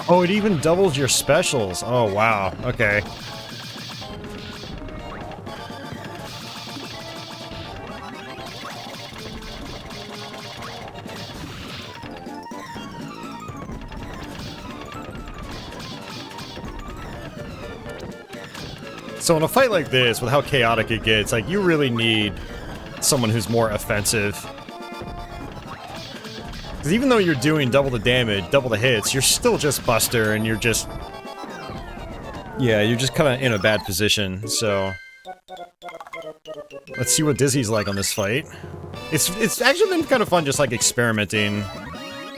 [SPEAKER 1] Oh, it even doubles your specials. Oh, wow. Okay. So in a fight like this, with how chaotic it gets, like, you really need someone who's more offensive. Because even though you're doing double the damage, double the hits, you're still just Buster, and you're just... Yeah, you're just kind of in a bad position, so... Let's see what Dizzy's like on this fight. It's actually been kind of fun just, like, experimenting.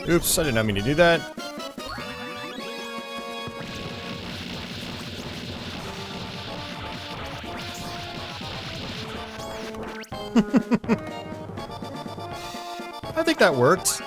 [SPEAKER 1] Oops, I did not mean to do that. I think that worked.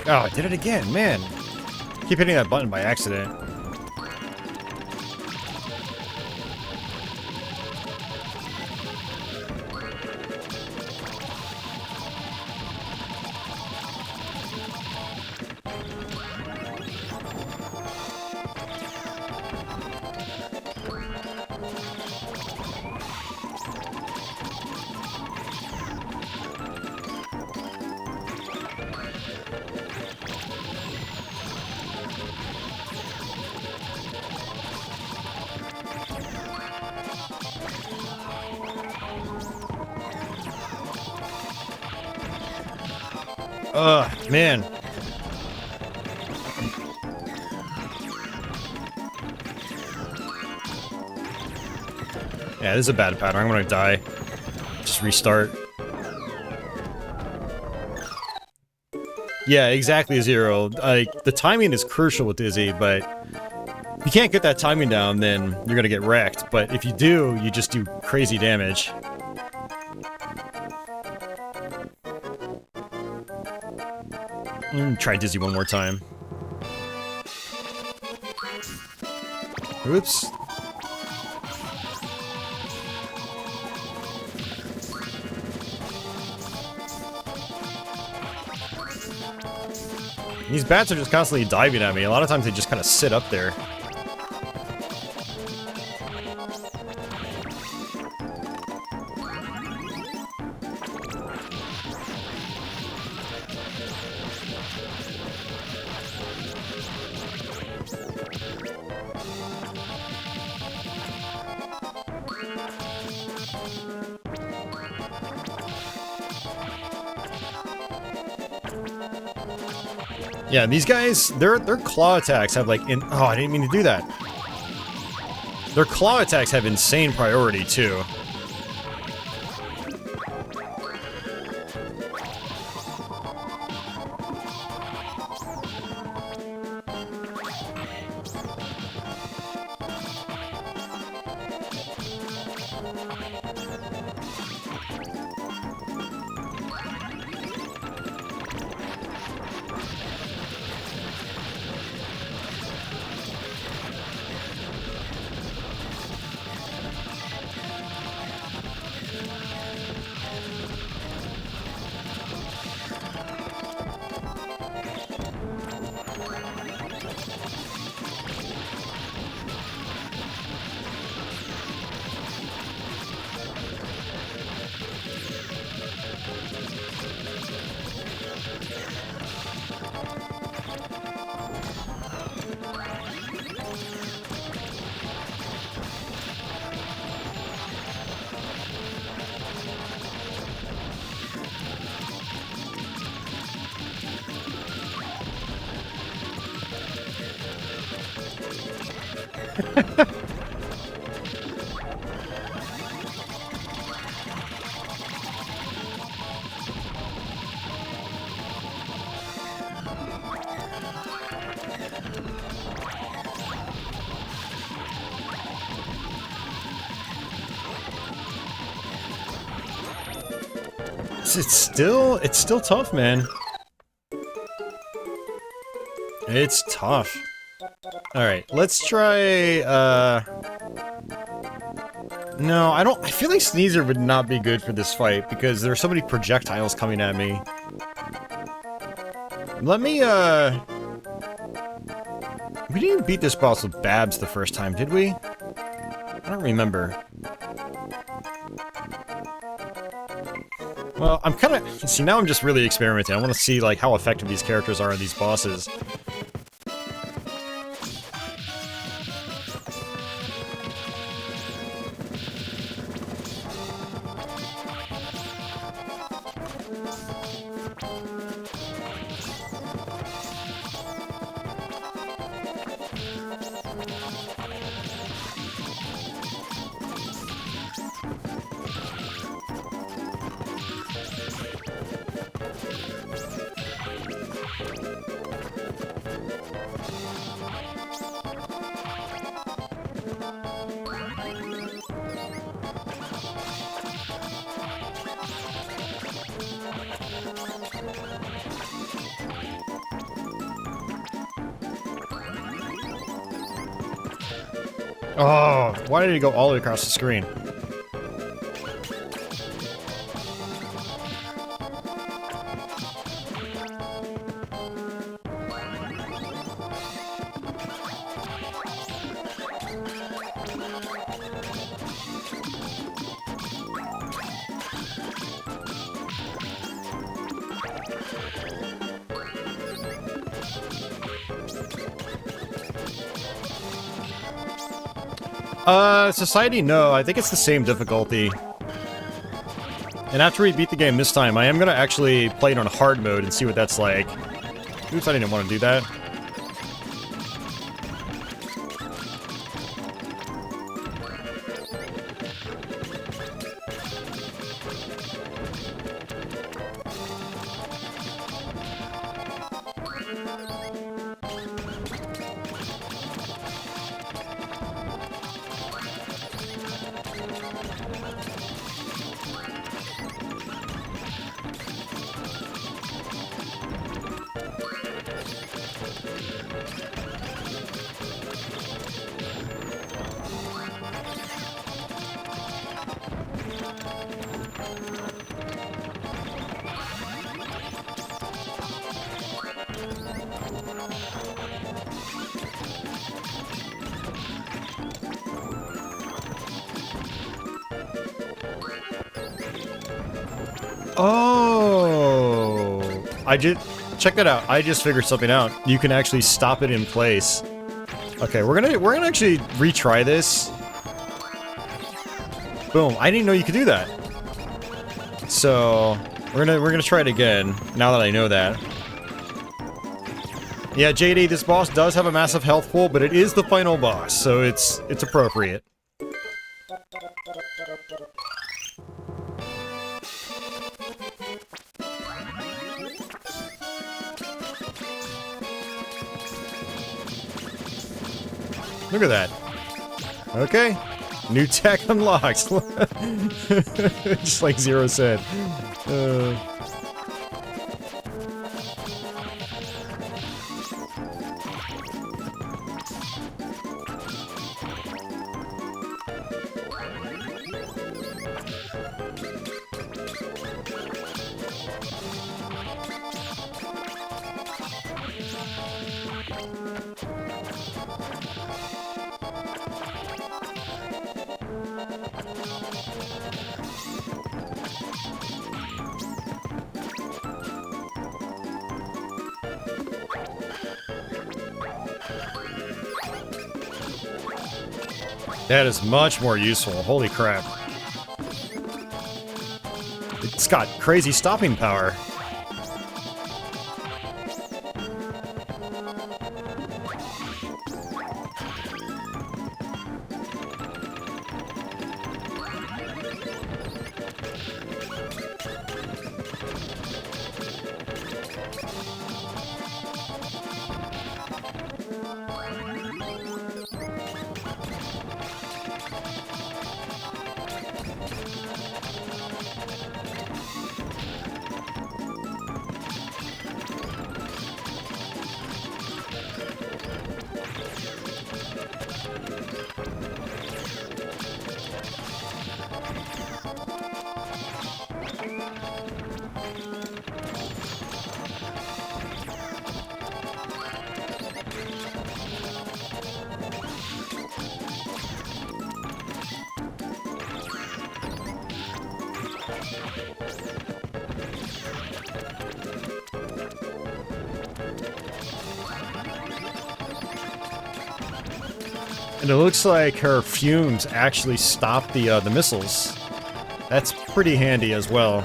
[SPEAKER 1] Oh, I did it again, man. Keep hitting that button by accident. Ugh, man. Yeah, this is a bad pattern. I'm gonna die. Just restart. Yeah, exactly, Zero. Like, the timing is crucial with Dizzy, but if you can't get that timing down, then you're gonna get wrecked. But if you do, you just do crazy damage. Try Dizzy one more time. Oops. These bats are just constantly diving at me. A lot of times they just kind of sit up there. Yeah, these guys, their claw attacks have like oh, I didn't mean to do that. Their claw attacks have insane priority too. It's still tough, man. It's tough. Alright, let's try, no, I feel like Sneezer would not be good for this fight, because there are so many projectiles coming at me. Let me, we didn't even beat this boss with Babs the first time, did we? I don't remember. Well, I'm kinda... See, now I'm just really experimenting. I want to see, like, how effective these characters are in these bosses. Oh, why did he go all the way across the screen? Society, no. I think it's the same difficulty. And after we beat the game this time, I am gonna actually play it on hard mode and see what that's like. Oops, I didn't want to do that. Oh, check that out. I just figured something out. You can actually stop it in place. Okay, we're gonna actually retry this. Boom! I didn't know you could do that. So we're gonna try it again now that I know that. Yeah, JD, this boss does have a massive health pool, but it is the final boss, so it's appropriate. Look at that. Okay. New tech unlocked. Just like Zero said. That is much more useful. Holy crap. It's got crazy stopping power. And it looks like her fumes actually stop the missiles. That's pretty handy as well.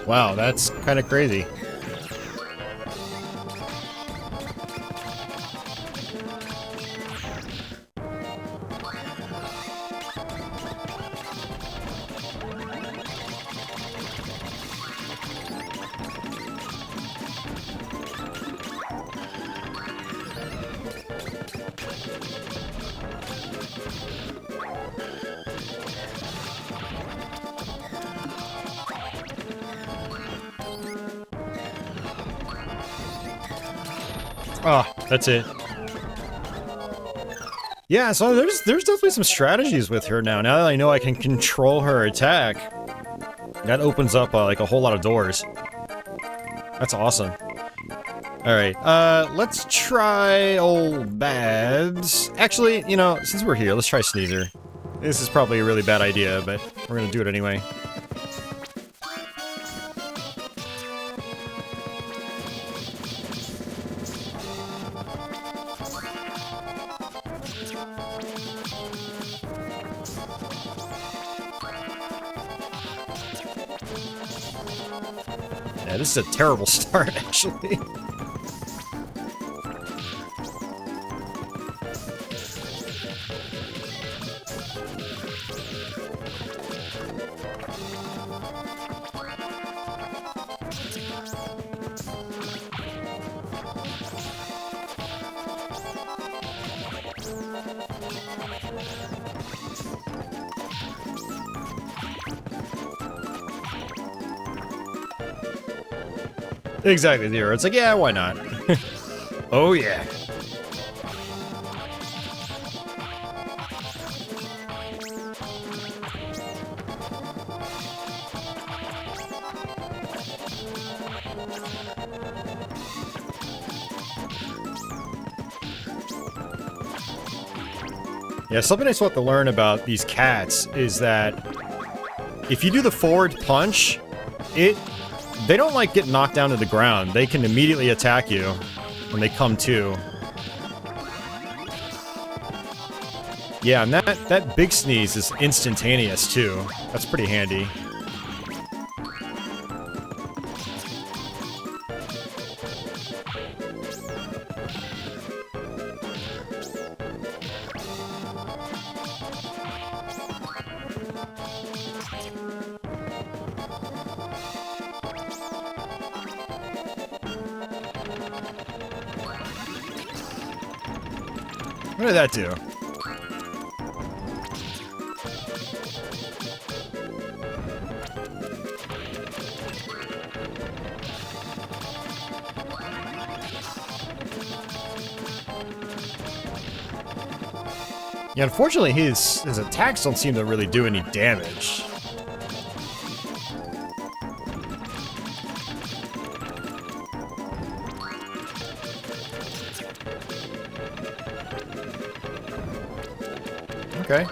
[SPEAKER 1] Wow, that's kind of crazy. Ah, that's it. Yeah, so there's definitely some strategies with her now. Now that I know I can control her attack, that opens up like a whole lot of doors. That's awesome. All right, let's try old Babs. Actually, you know, since we're here, let's try Sneezer. This is probably a really bad idea, but we're gonna do it anyway. Yeah, this is a terrible start, actually. Exactly, Zero. It's like, yeah, why not? Oh, yeah. Yeah, something I still have to learn about these cats is that if you do the forward punch, they don't like get knocked down to the ground. They can immediately attack you when they come to. Yeah, and that big sneeze is instantaneous too. That's pretty handy. What did that do? Yeah, unfortunately, his attacks don't seem to really do any damage. Okay.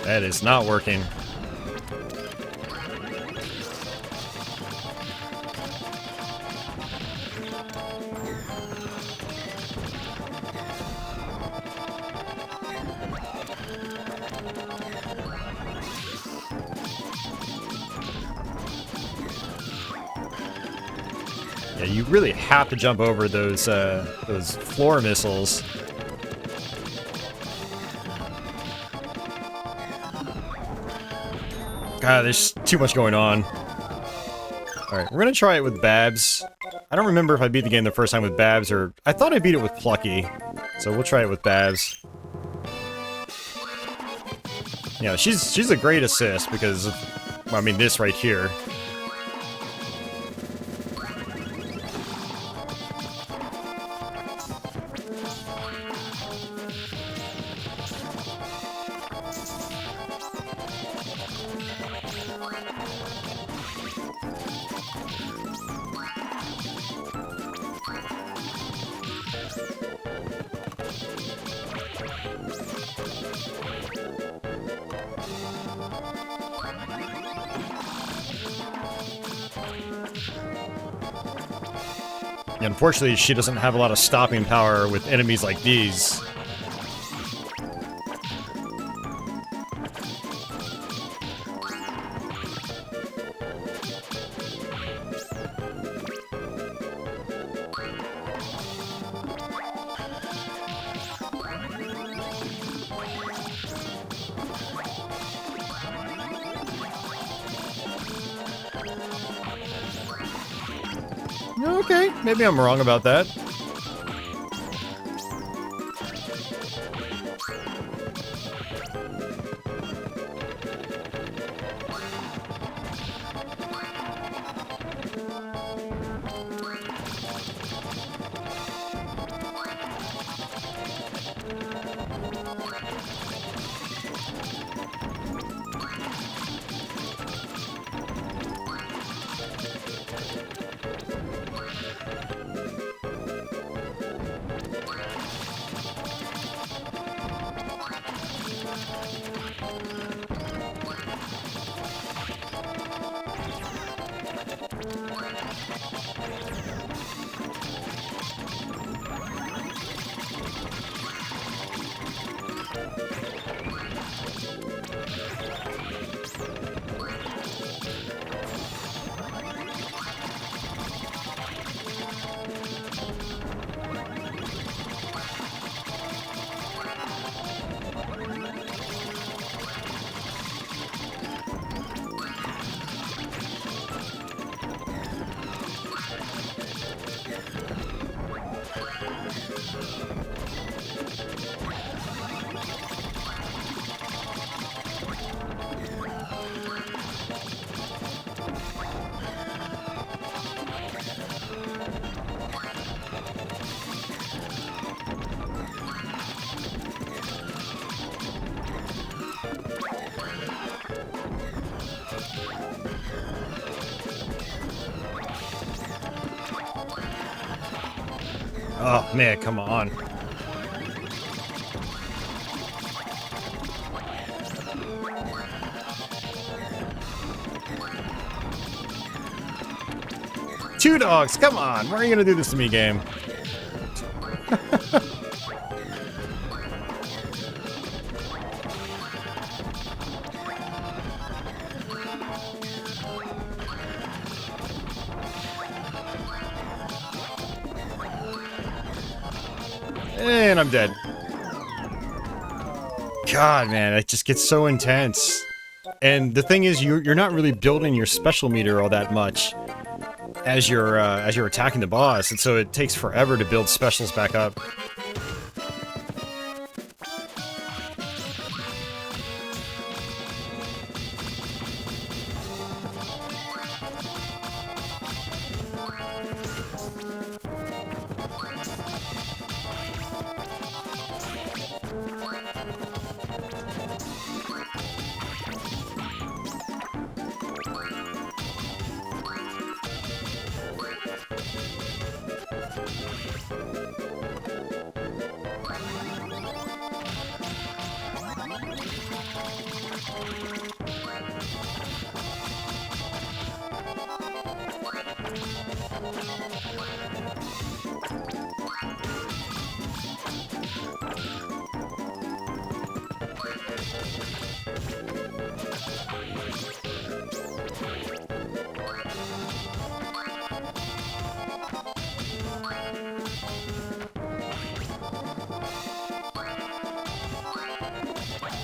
[SPEAKER 1] That is not working. Yeah, you really have to jump over those floor missiles. God, there's too much going on. Alright, we're gonna try it with Babs. I don't remember if I beat the game the first time with Babs, or... I thought I beat it with Plucky. So we'll try it with Babs. Yeah, she's a great assist because of, well, I mean, this right here. Yeah, unfortunately, she doesn't have a lot of stopping power with enemies like these. Okay, maybe I'm wrong about that. Oh, man, come on. Two dogs, come on. Why are you gonna do this to me, game? And I'm dead. God, man, it just gets so intense. And the thing is, you're not really building your special meter all that much as you're attacking the boss, and so it takes forever to build specials back up.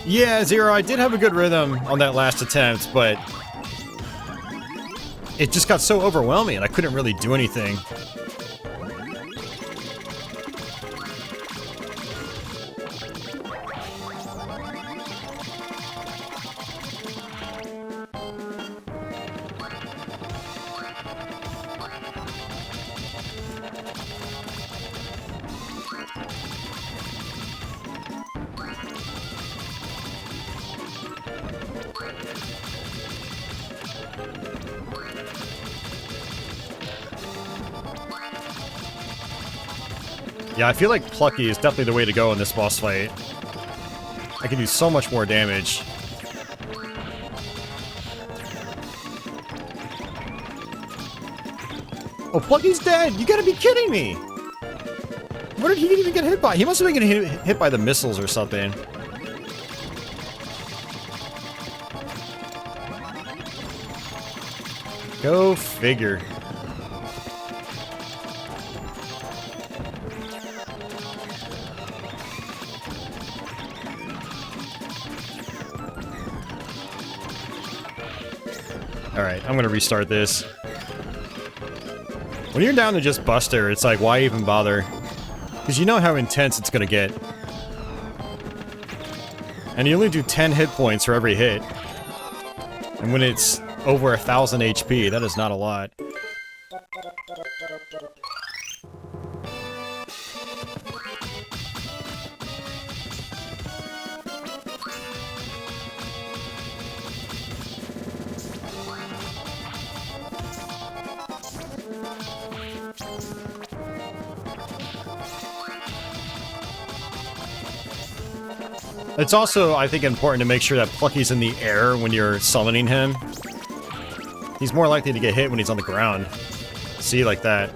[SPEAKER 1] Yeah, Zero, I did have a good rhythm on that last attempt, but it just got so overwhelming and I couldn't really do anything. Yeah, I feel like Plucky is definitely the way to go in this boss fight. I can do so much more damage. Oh, Plucky's dead! You gotta be kidding me! What did he even get hit by? He must have been getting hit by the missiles or something. Go figure. Alright, I'm gonna restart this. When you're down to just Buster, it's like, why even bother? Because you know how intense it's gonna get. And you only do 10 hit points for every hit. And when it's over 1,000 HP, that is not a lot. It's also, I think, important to make sure that Plucky's in the air when you're summoning him. He's more likely to get hit when he's on the ground. See, like that.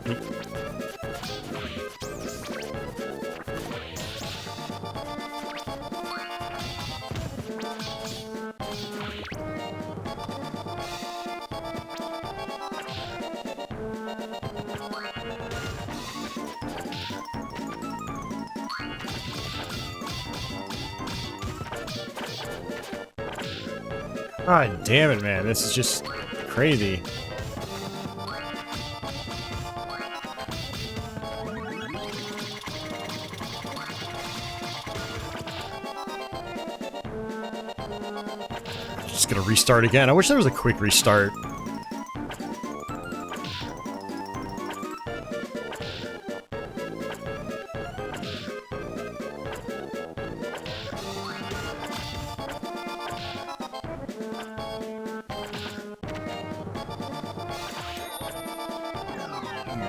[SPEAKER 1] God damn it, man. This is just crazy. Just gonna restart again. I wish there was a quick restart.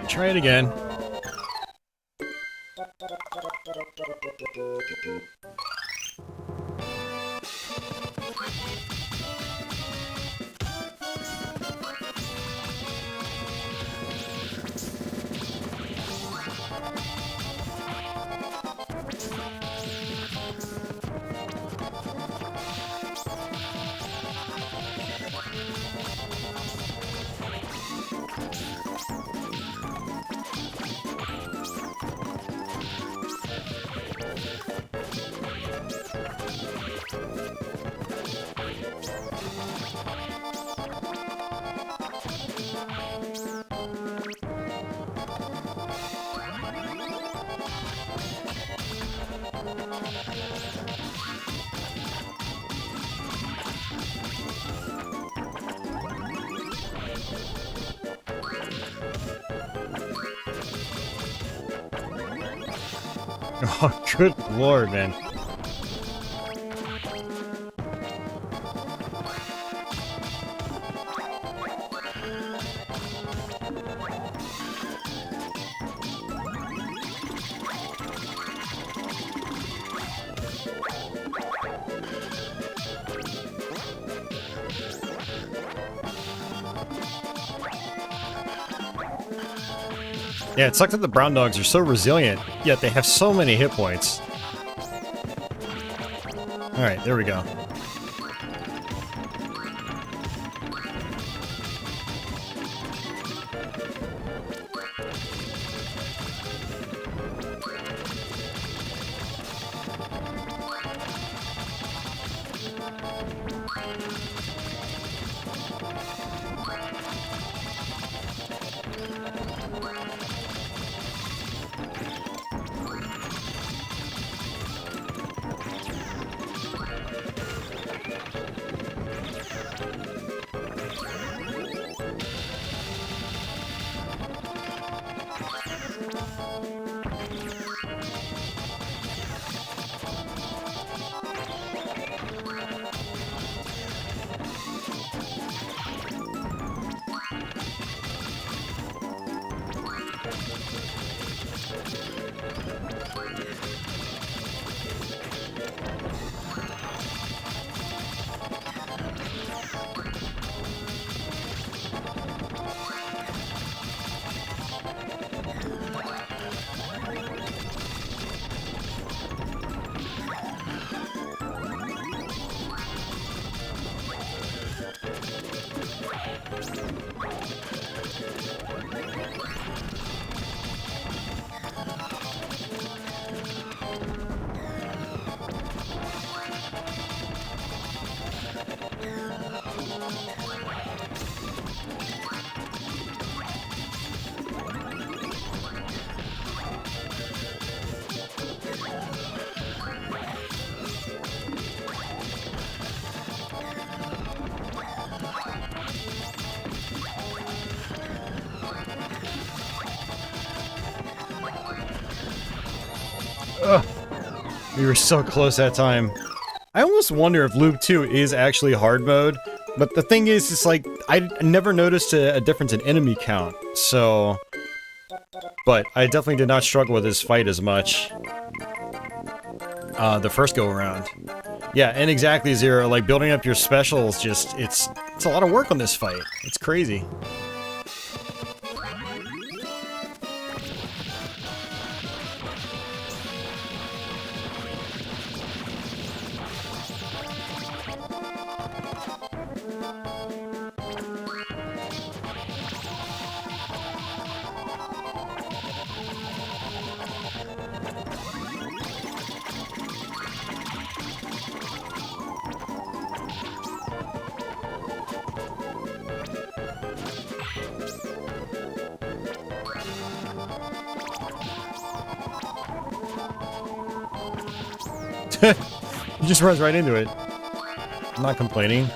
[SPEAKER 1] Try it again. Oh, good lord, man. Yeah, it sucks that the brown dogs are so resilient, yet they have so many hit points. Alright, there we go. Ugh. We were so close that time. I almost wonder if Loop 2 is actually hard mode, but the thing is, it's like, I never noticed a difference in enemy count, so... But I definitely did not struggle with this fight as much. The first go-around. Yeah, and exactly, Zero, like, building up your specials, just, it's a lot of work on this fight. It's crazy. He just runs right into it. I'm not complaining.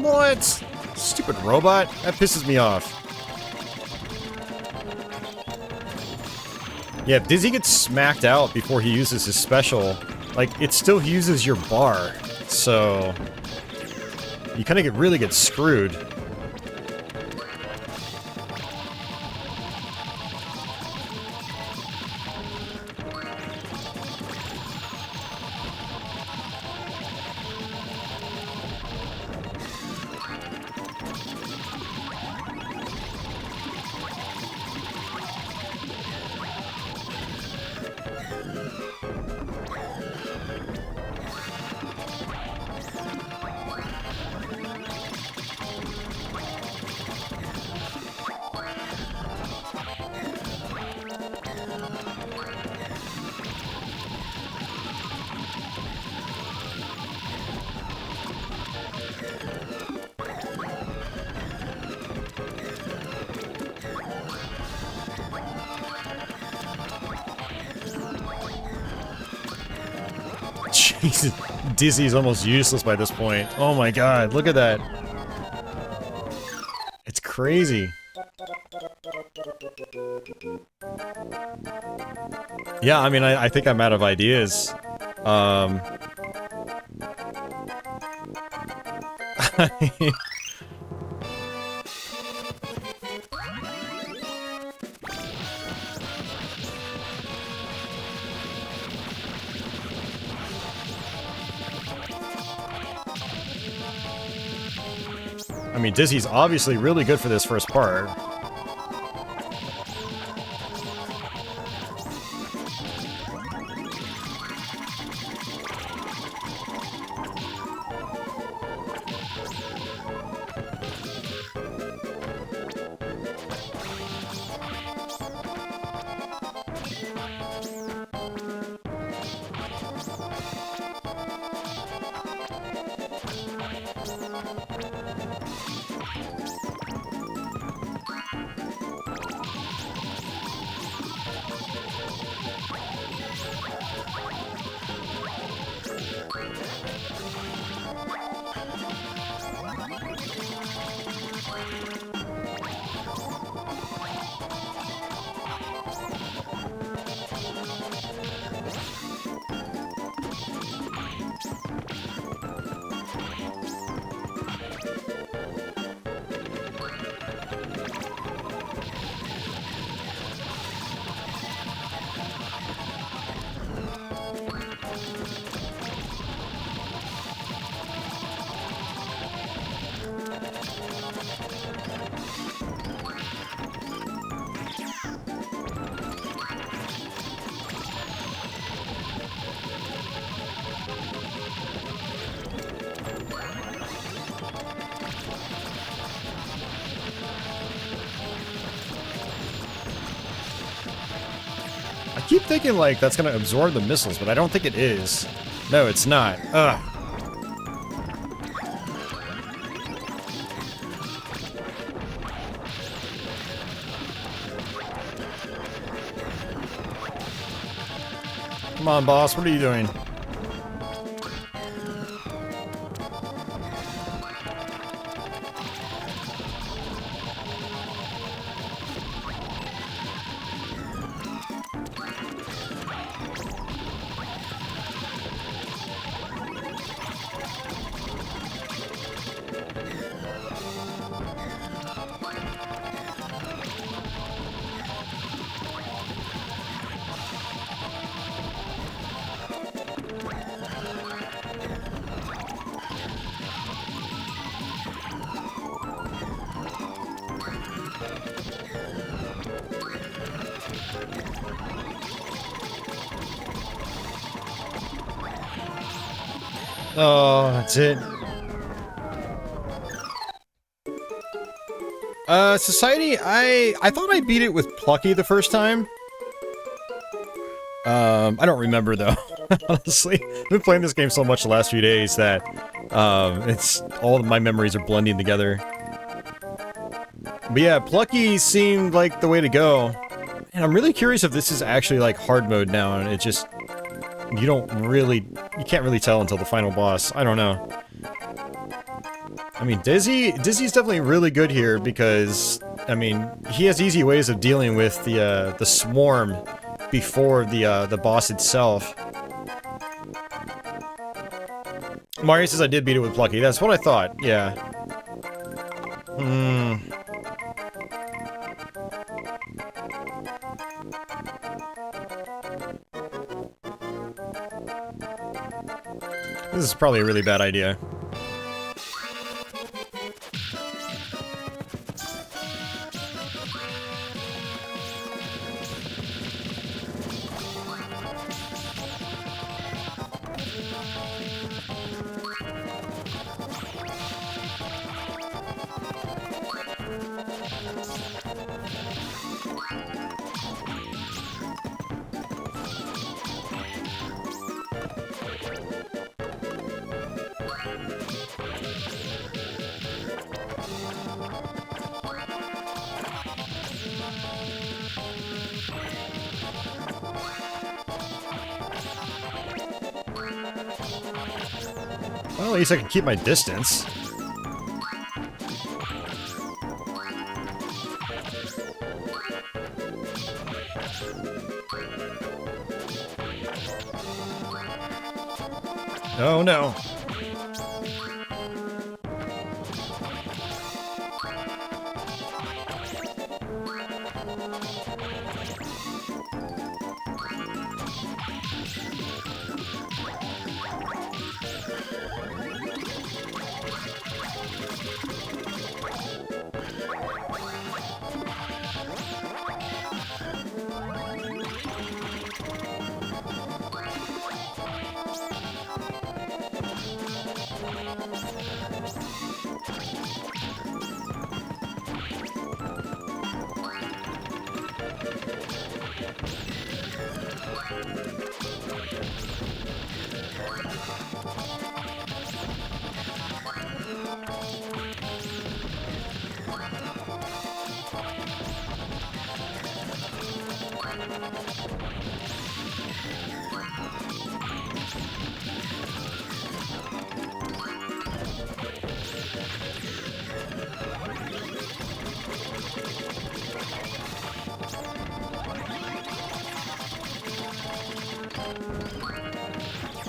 [SPEAKER 1] What? Stupid robot? That pisses me off. Yeah, if Dizzy gets smacked out before he uses his special, like, it still uses your bar, so... You kind of really get screwed. Dizzy's almost useless by this point. Oh my god, look at that. It's crazy. Yeah, I mean, I think I'm out of ideas. I mean, Dizzy's obviously really good for this first part. I keep thinking, like, that's gonna absorb the missiles, but I don't think it is. No, it's not. Ugh. Come on, boss, what are you doing? Oh, that's it. Society, I thought I beat it with Plucky the first time. I don't remember though, honestly. I've been playing this game so much the last few days that, it's, all of my memories are blending together. But yeah, Plucky seemed like the way to go. And I'm really curious if this is actually like hard mode now, and it just, you can't really tell until the final boss. I don't know. I mean, Dizzy's definitely really good here because, I mean, he has easy ways of dealing with the swarm before the boss itself. Mario says I did beat it with Plucky. That's what I thought, yeah. This is probably a really bad idea. Well, at least I can keep my distance. Oh no.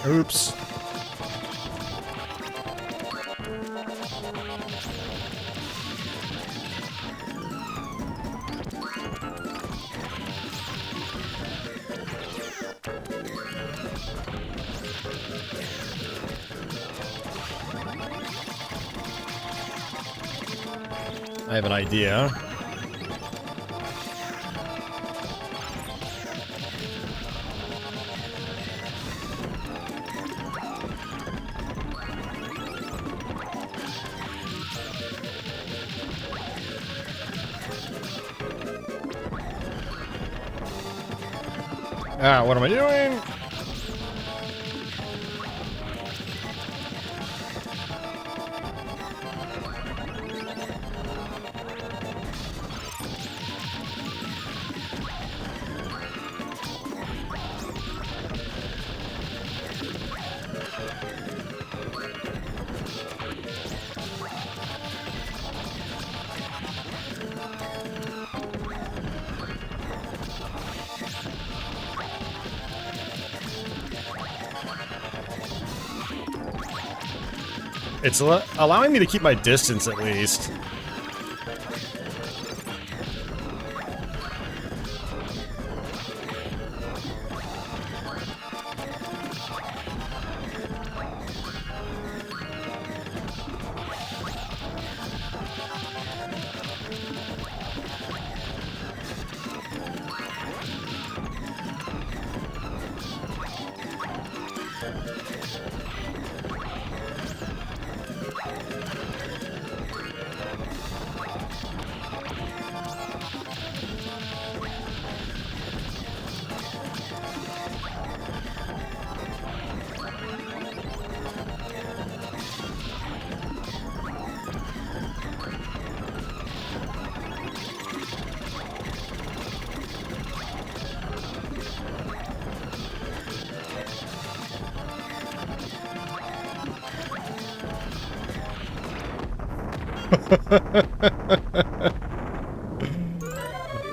[SPEAKER 1] Oops. I have an idea. Ah, what am I doing? It's allowing me to keep my distance at least.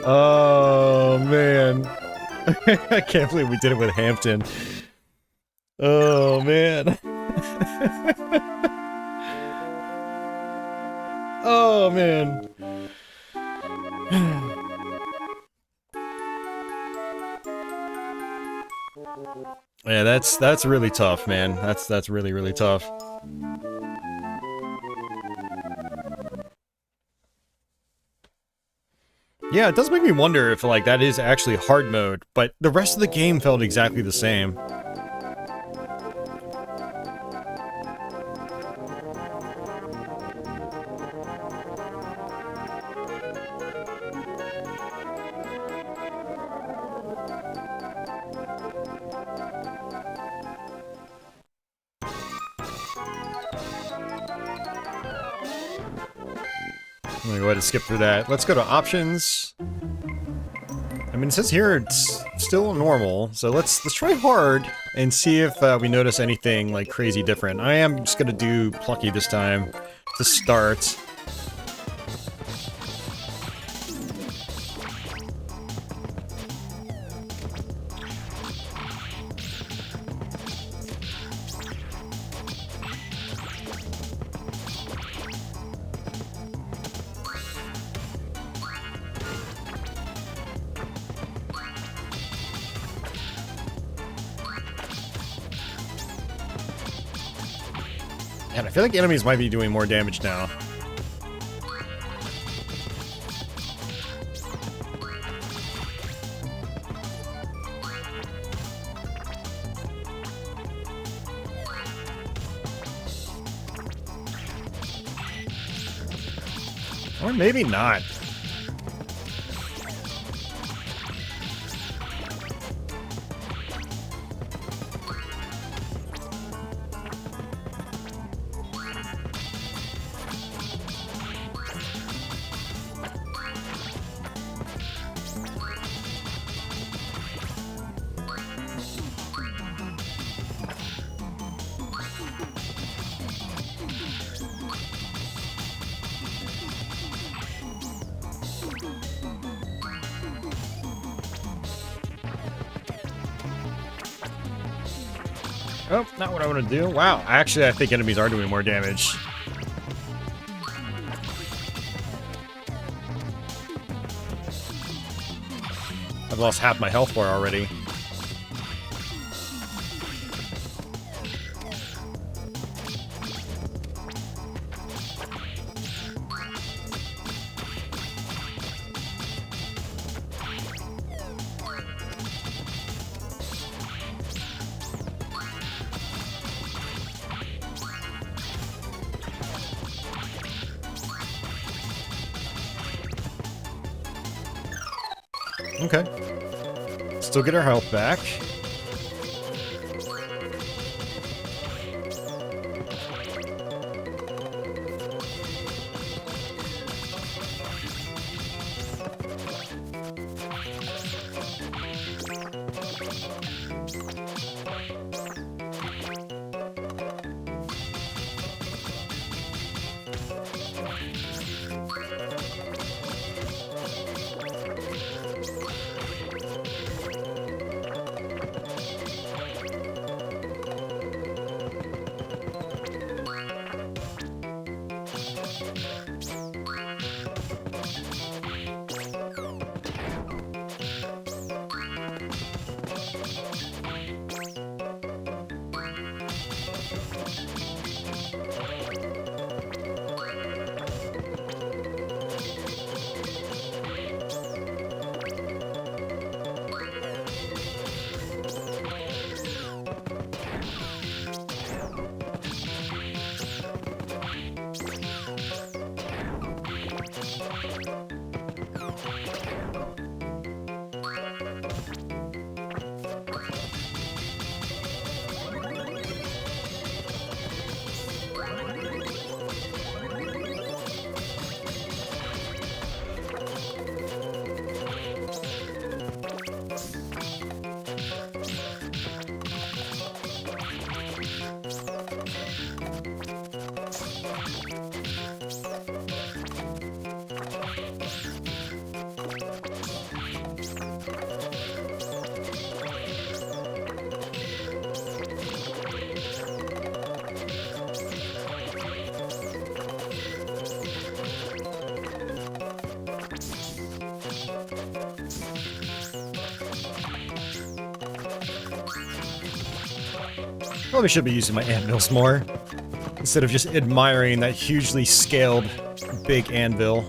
[SPEAKER 1] Oh, man. I can't believe we did it with Hampton. Oh, man. Oh, man. Yeah, that's really tough, man. That's really, really tough. Yeah, it does make me wonder if, like, that is actually hard mode, but the rest of the game felt exactly the same. I'm gonna go ahead and skip through that. Let's go to options. I mean, it says here it's still normal, so let's try hard and see if we notice anything like crazy different. I am just gonna do Plucky this time to start. And I feel like enemies might be doing more damage now. Or maybe not. Oh, not what I want to do. Wow, actually, I think enemies are doing more damage. I've lost half my health bar already. Okay. Still get our health back. Probably should be using my anvils more, instead of just admiring that hugely scaled big anvil.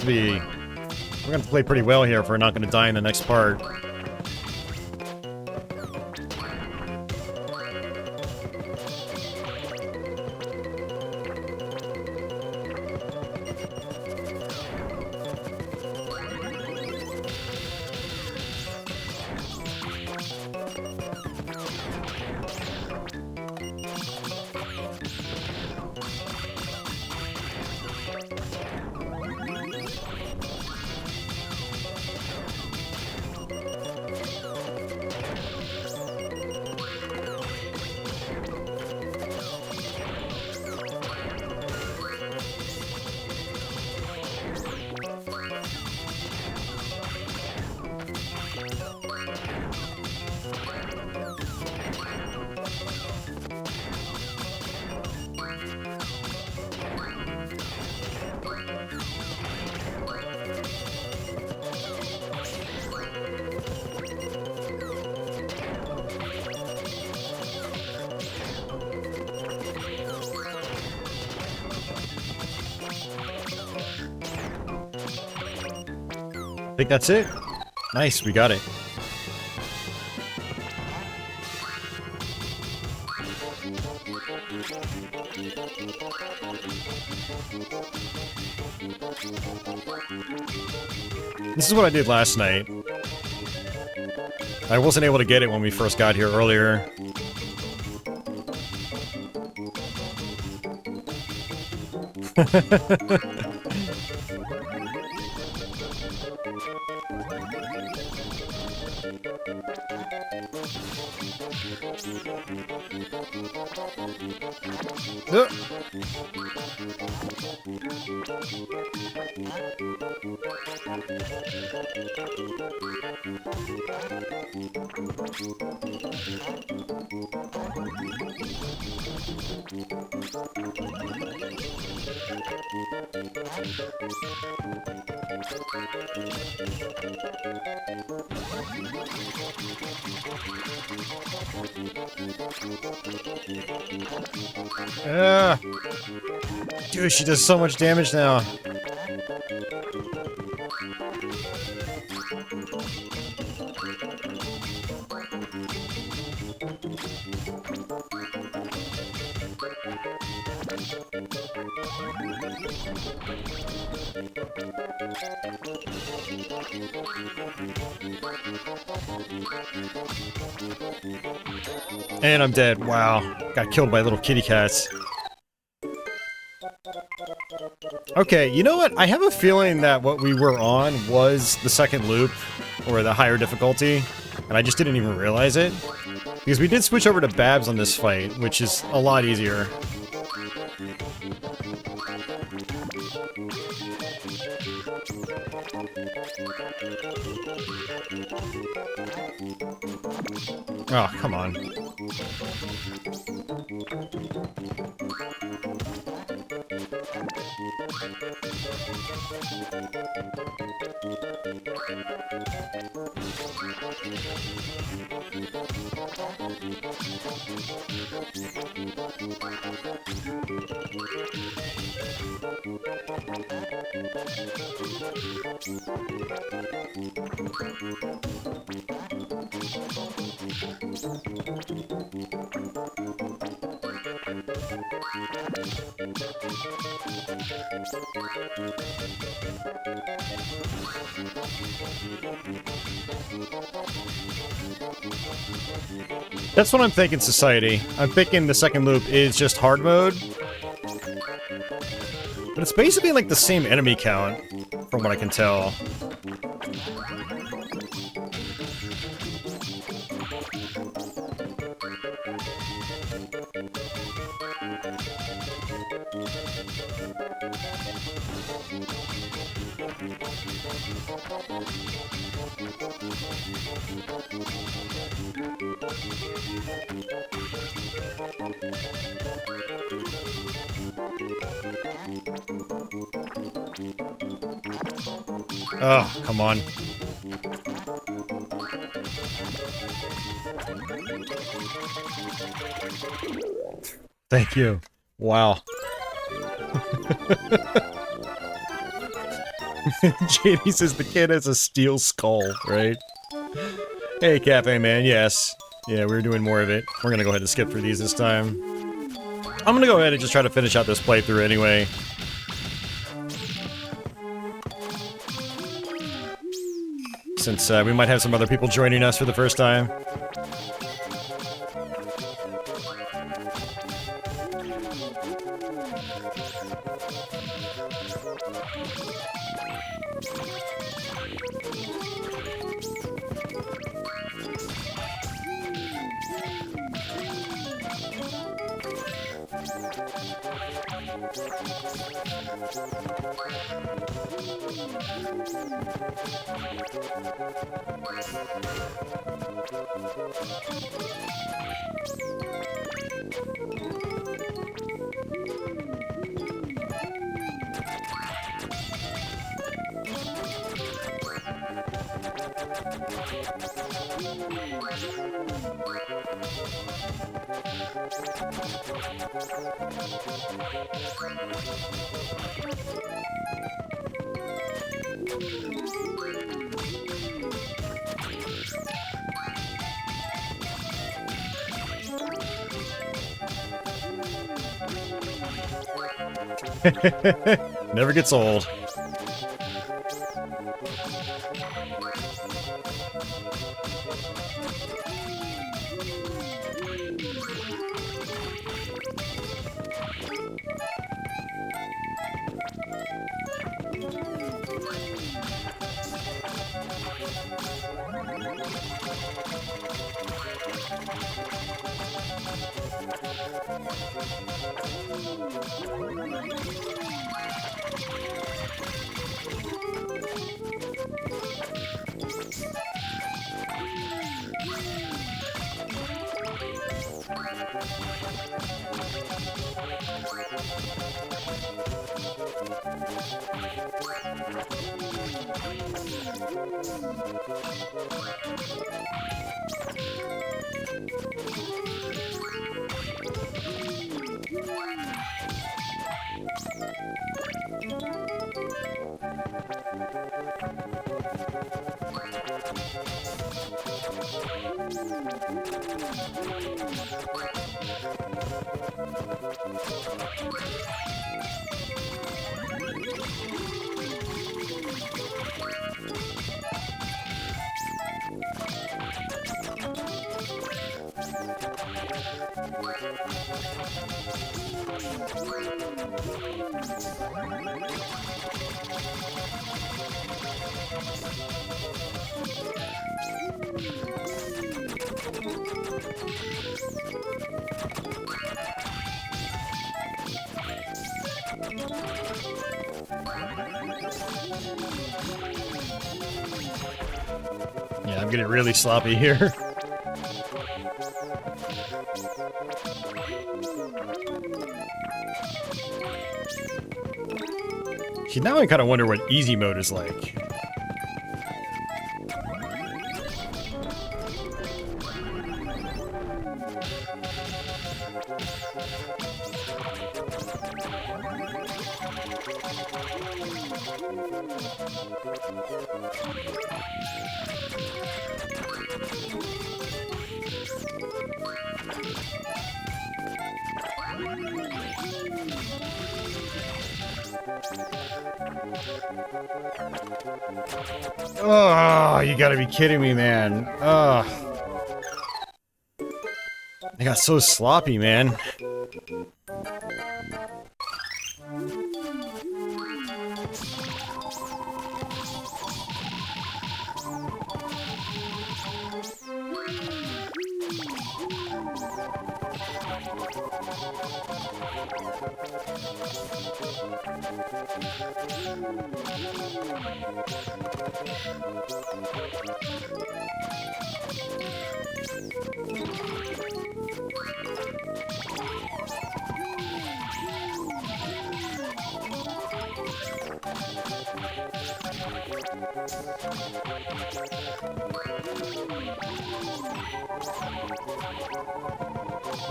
[SPEAKER 1] Okay, we're gonna have to play pretty well here if we're not gonna die in the next part. I think that's it. Nice, we got it. This is what I did last night. I wasn't able to get it when we first got here earlier. Dude, she does so much damage now. And I'm dead. Wow. Got killed by little kitty cats. Okay, you know what? I have a feeling that what we were on was the second loop, or the higher difficulty, and I just didn't even realize it. Because we did switch over to Babs on this fight, which is a lot easier. Oh, come on. That's what I'm thinking, Society. I'm thinking the second loop is just hard mode. But it's basically like the same enemy count, from what I can tell. Oh, come on. Thank you. Wow. JD says the kid has a steel skull, right? Hey, Cafe Man, yes. Yeah, we're doing more of it. We're gonna go ahead and skip through these this time. I'm gonna go ahead and just try to finish out this playthrough anyway. Since we might have some other people joining us for the first time. Never gets old. Yeah, I'm getting really sloppy here. See, now I kind of wonder what easy mode is like. Oh, you gotta be kidding me, man. Ugh. I got so sloppy, man.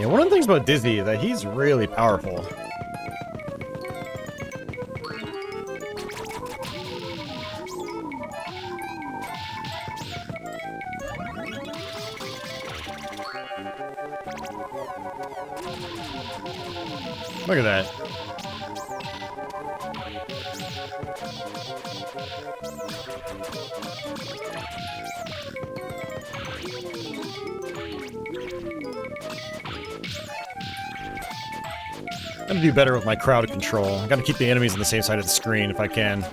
[SPEAKER 1] Yeah, one of the things about Dizzy is that he's really powerful. Look at that. I'm gonna do better with my crowd control. I gotta keep the enemies on the same side of the screen if I can.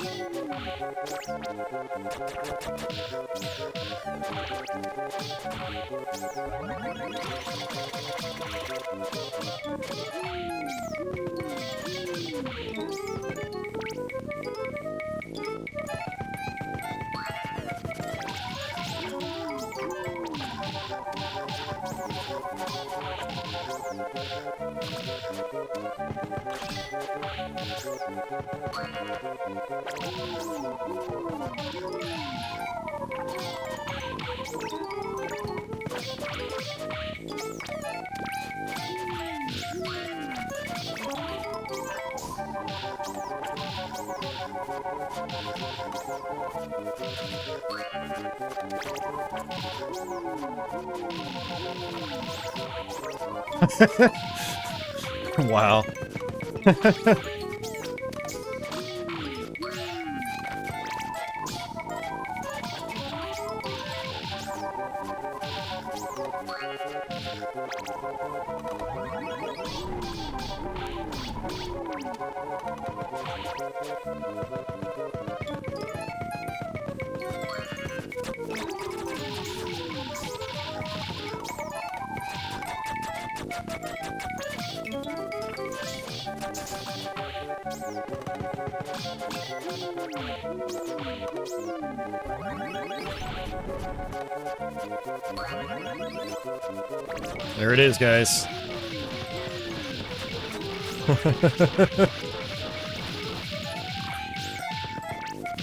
[SPEAKER 1] Wow. There it is, guys.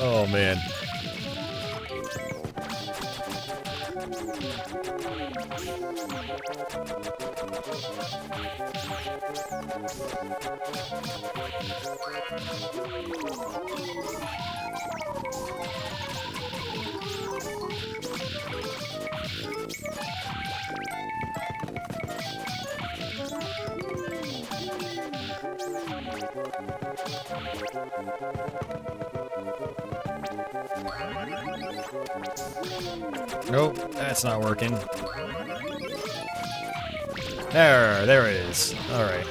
[SPEAKER 1] Oh, man. Nope, that's not working. There it is. All right.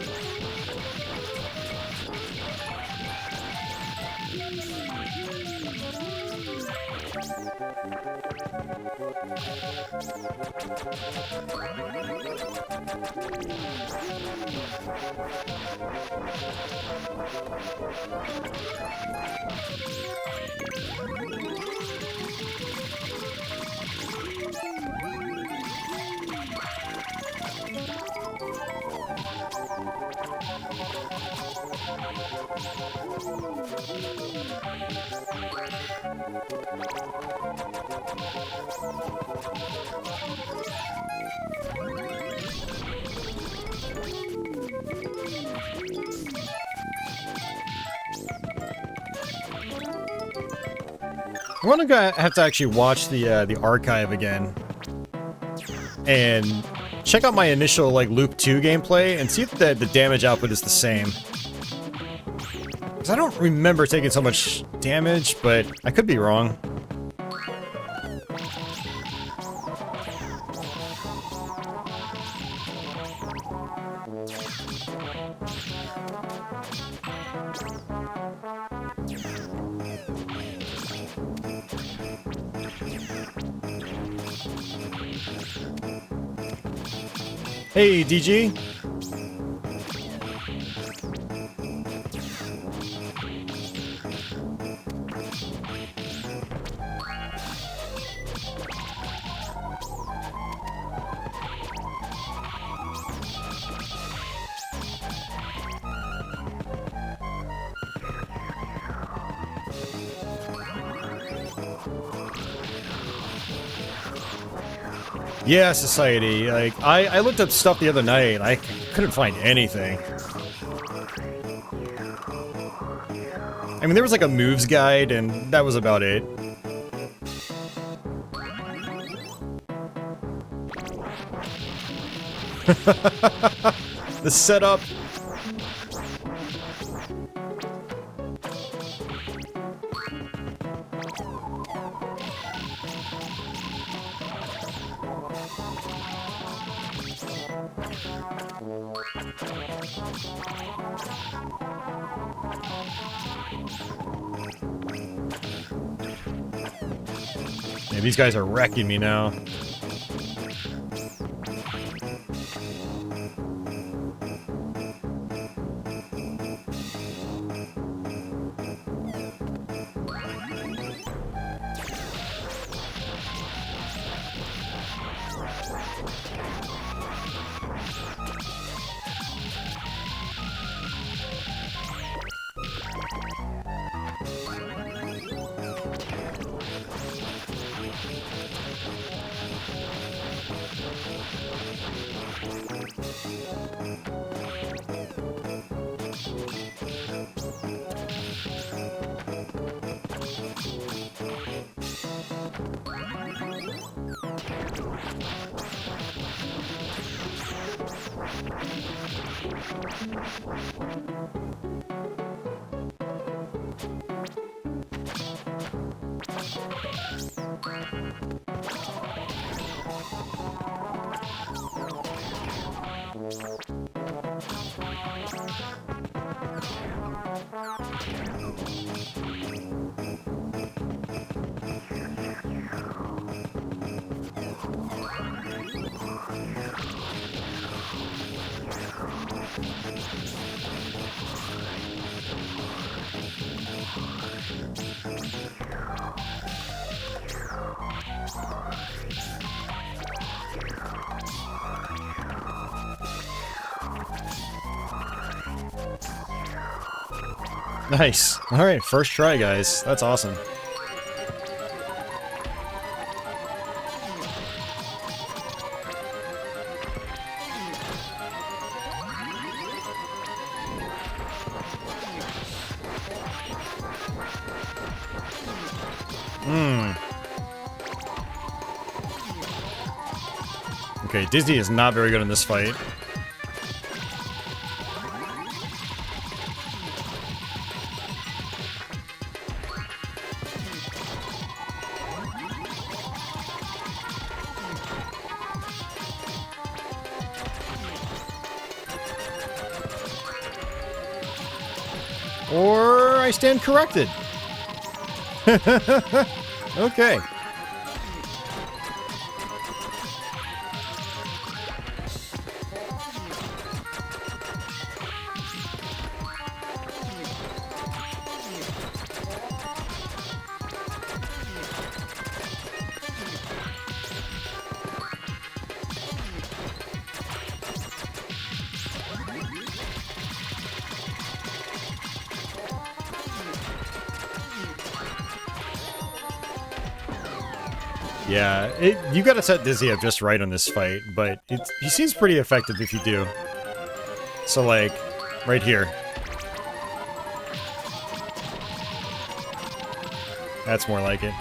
[SPEAKER 1] I want to have to actually watch the archive again and check out my initial like Loop 2 gameplay and see if the damage output is the same. Because I don't remember taking so much damage, but I could be wrong. Hey, DG. Yeah, society. Like, I looked up stuff the other night. I couldn't find anything. I mean, there was like a moves guide, and that was about it. The setup. Yeah, these guys are wrecking me now. Nice. Alright, first try, guys. That's awesome. Okay, Disney is not very good in this fight. Or I stand corrected. Okay. Yeah, you gotta set Dizzy up just right on this fight, but he seems pretty effective if you do. So, like, right here. That's more like it.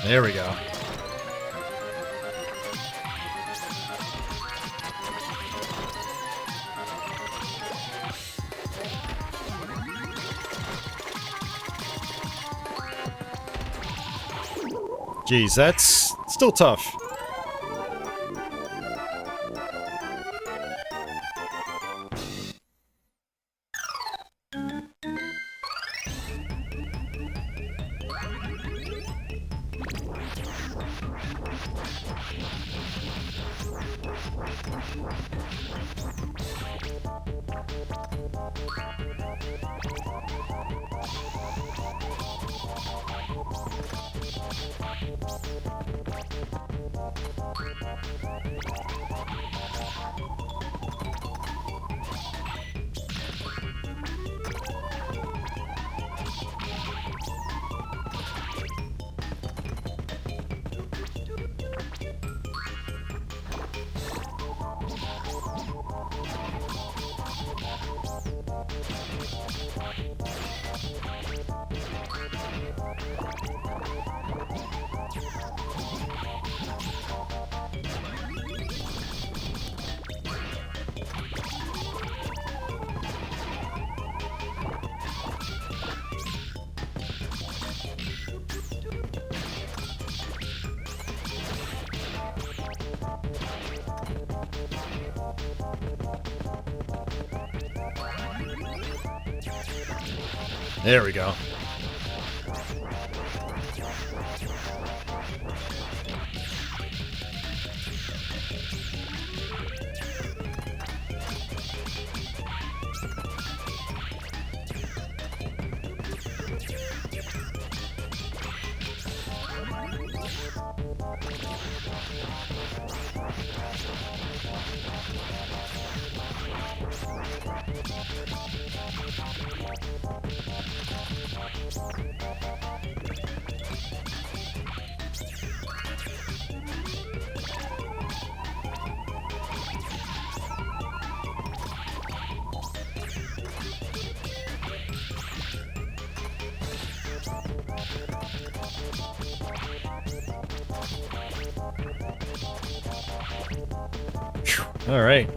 [SPEAKER 1] There we go. Geez, that's still tough. There we go. All right.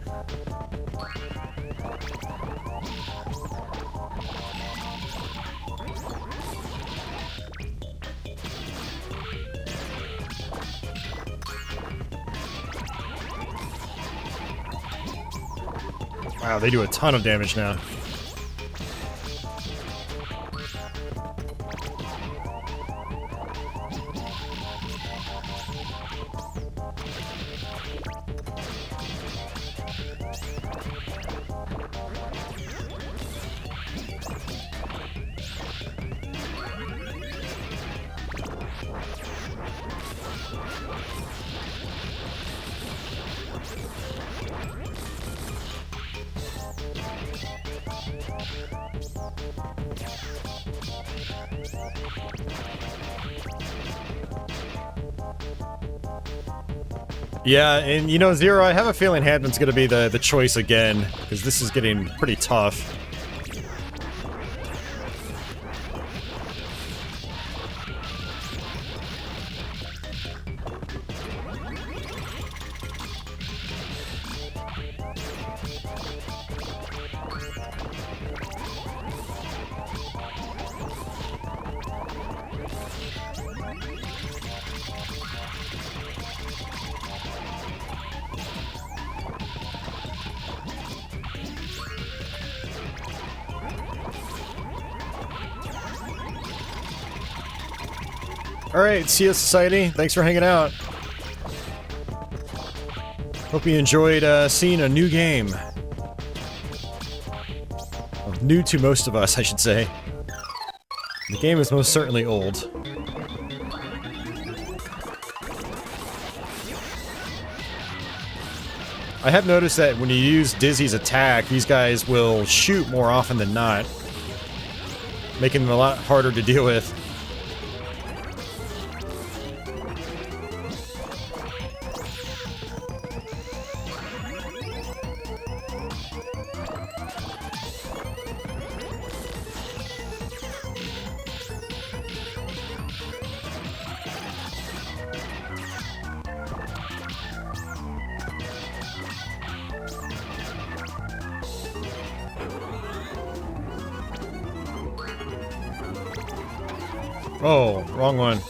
[SPEAKER 1] Wow, they do a ton of damage now. Yeah, and you know, Zero, I have a feeling Hadman's gonna be the choice again, because this is getting pretty tough. Alright, see you, Society. Thanks for hanging out. Hope you enjoyed seeing a new game. Well, new to most of us, I should say. The game is most certainly old. I have noticed that when you use Dizzy's attack, these guys will shoot more often than not, making them a lot harder to deal with. Oh, wrong one.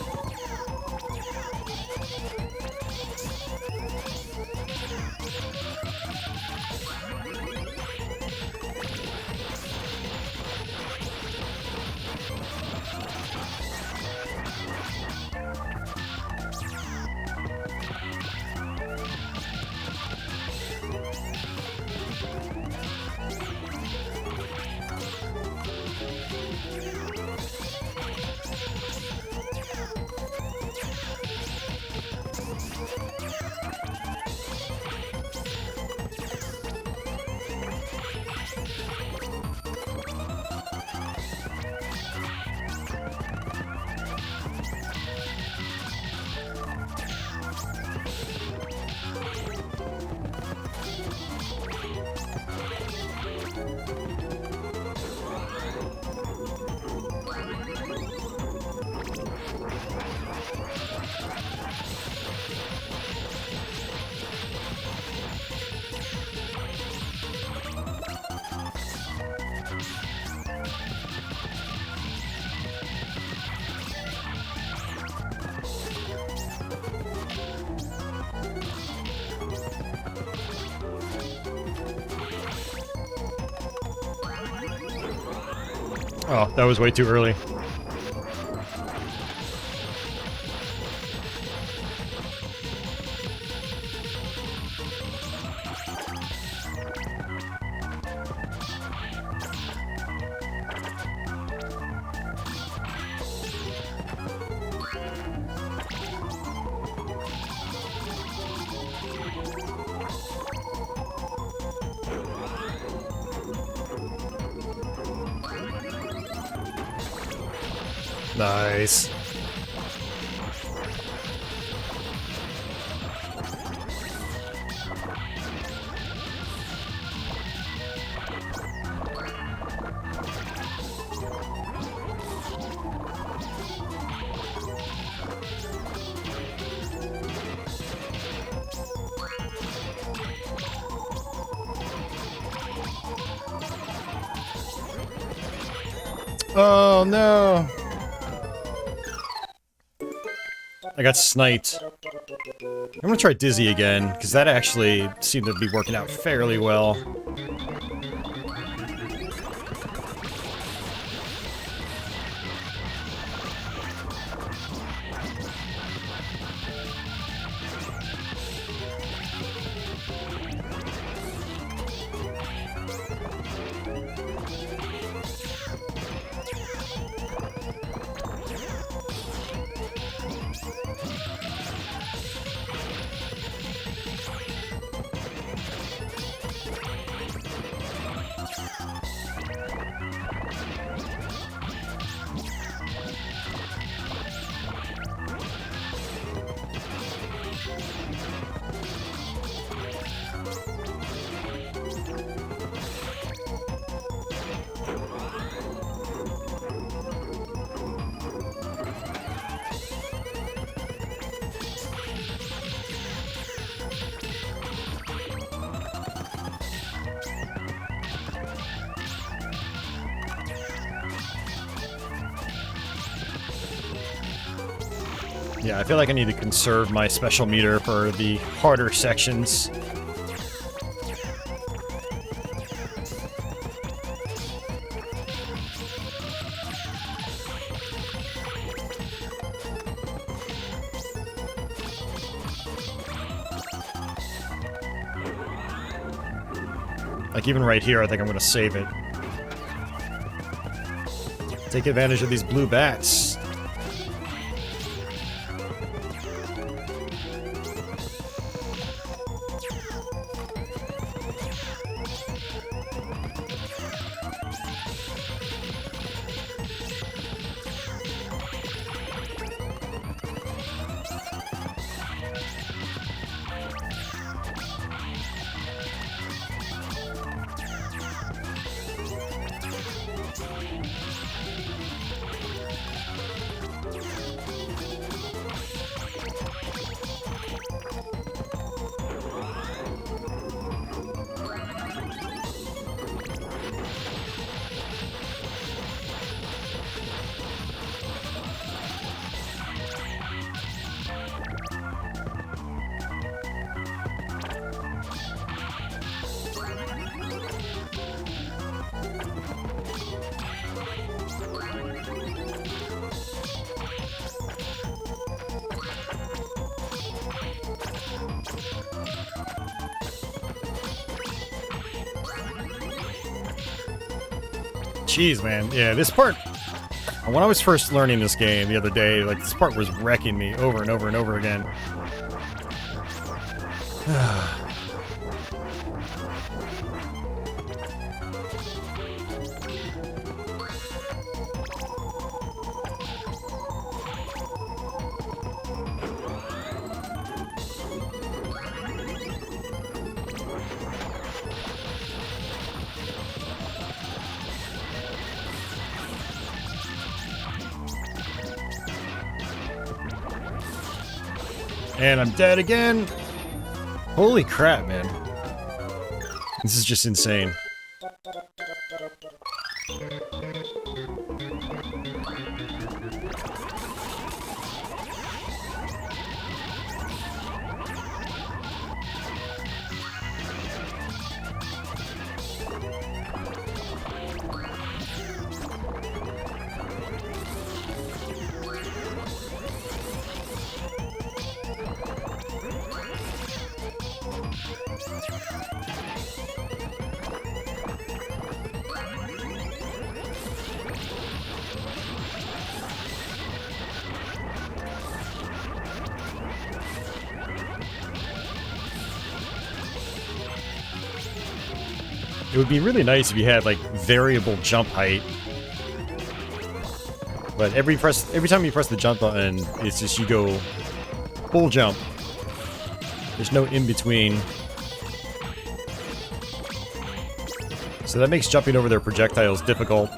[SPEAKER 1] Oh, that was way too early. Nice. Oh no. I got sniped. I'm gonna try Dizzy again, because that actually seemed to be working out fairly well. Yeah, I feel like I need to conserve my special meter for the harder sections. Like even right here, I think I'm gonna save it. Take advantage of these blue bats. Jeez, man. Yeah, this part, when I was first learning this game the other day, like, this part was wrecking me over and over and over again. And I'm dead again. Holy crap, man. This is just insane. It would be really nice if you had, like, variable jump height. But every time you press the jump button, it's just you go full jump. There's no in-between. So that makes jumping over their projectiles difficult.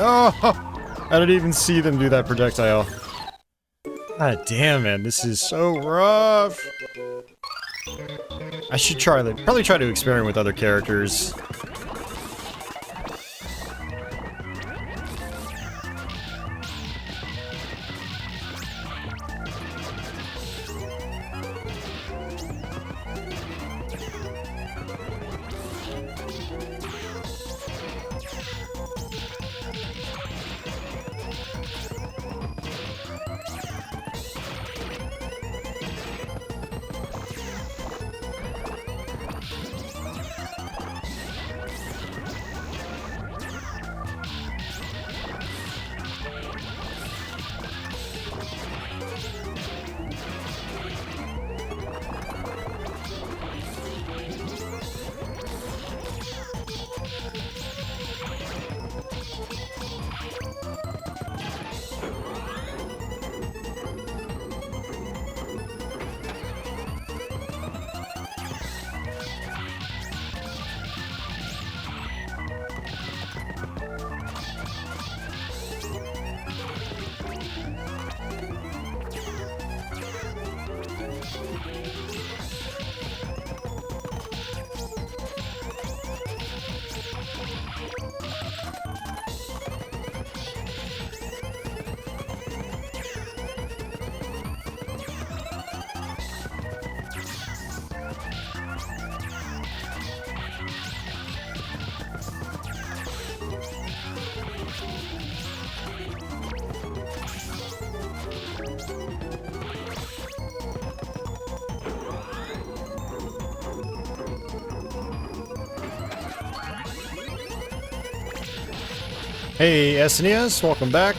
[SPEAKER 1] Oh, I didn't even see them do that projectile. God damn, man, this is so rough. I should probably try to experiment with other characters. Hey, SNES, welcome back.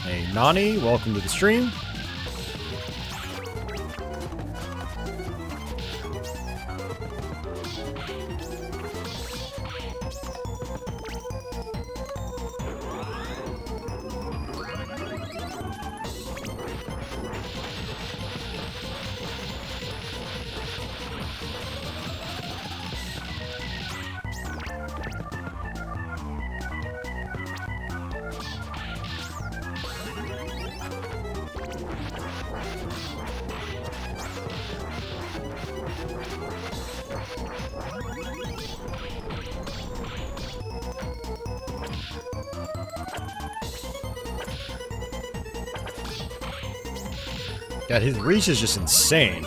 [SPEAKER 1] Hey, Nani, welcome to the stream. God, his reach is just insane.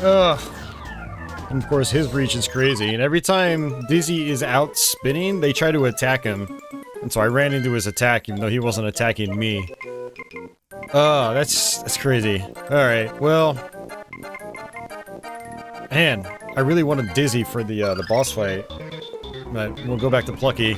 [SPEAKER 1] Ugh. And of course, his reach is crazy. And every time Dizzy is out spinning, they try to attack him. And so I ran into his attack, even though he wasn't attacking me. Oh, that's crazy. Alright, well... Man, I really wanted Dizzy for the boss fight. But we'll go back to Plucky.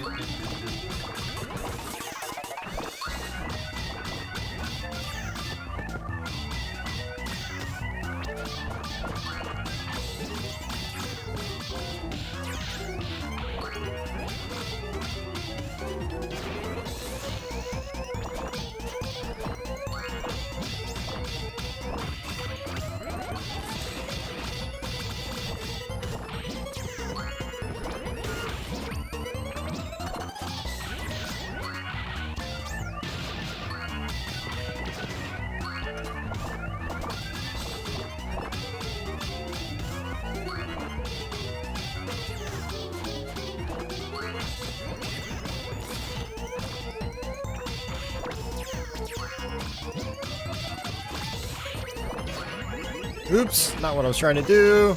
[SPEAKER 1] Oops, not what I was trying to do.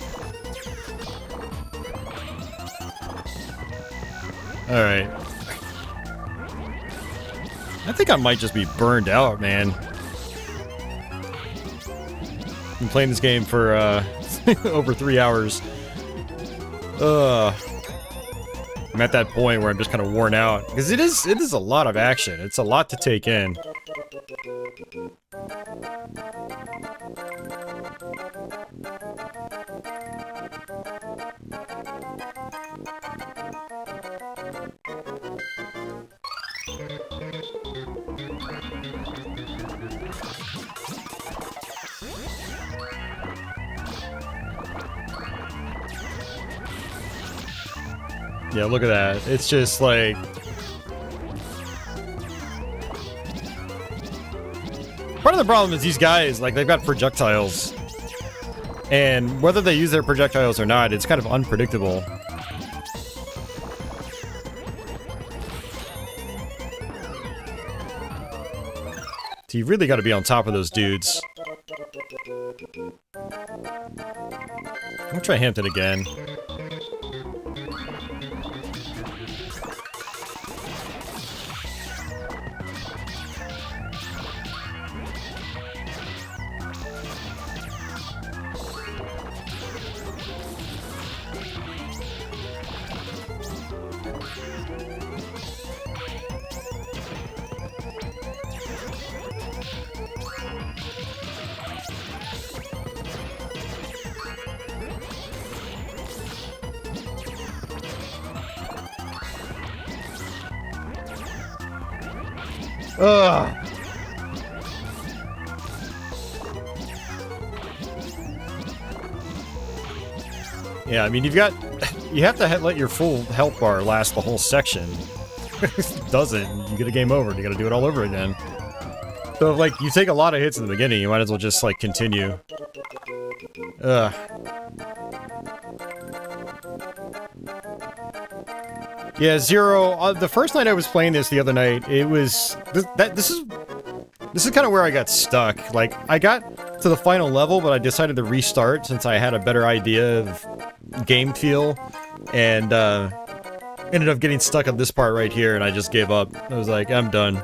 [SPEAKER 1] Alright. I think I might just be burned out, man. Been playing this game for over 3 hours. I'm at that point where I'm just kind of worn out. Because it is a lot of action. It's a lot to take in. Yeah, look at that. It's just like... Part of the problem is these guys, like, they've got projectiles. And whether they use their projectiles or not, it's kind of unpredictable. So you've really got to be on top of those dudes. I'll try Hampton again. Ugh. Yeah, I mean, you have to let your full health bar last the whole section. If it doesn't, you get a game over and you gotta do it all over again. So if, like, you take a lot of hits in the beginning, you might as well just, like, continue. Ugh. Yeah, Zero, the first night I was playing this the other night, it was... This is kind of where I got stuck. Like, I got to the final level, but I decided to restart since I had a better idea of game feel, and, ended up getting stuck on this part right here, and I just gave up. I was like, I'm done.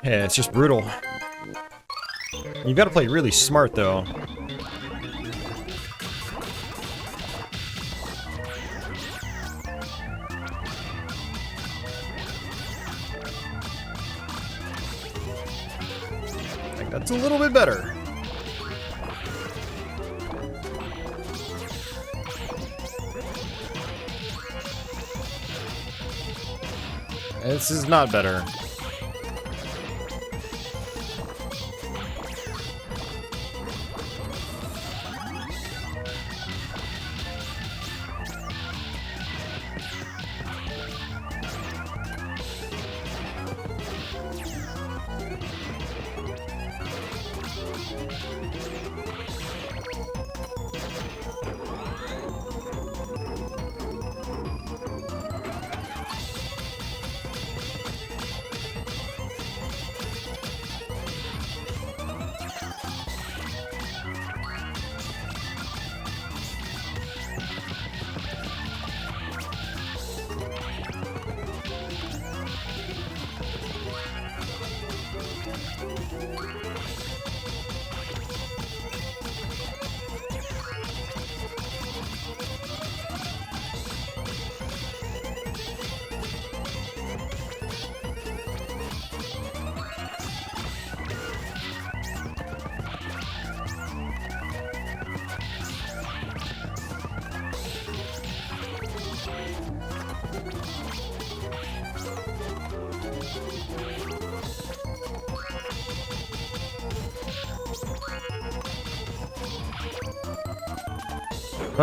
[SPEAKER 1] Yeah, it's just brutal. You've got to play really smart, though. I think that's a little bit better. This is not better.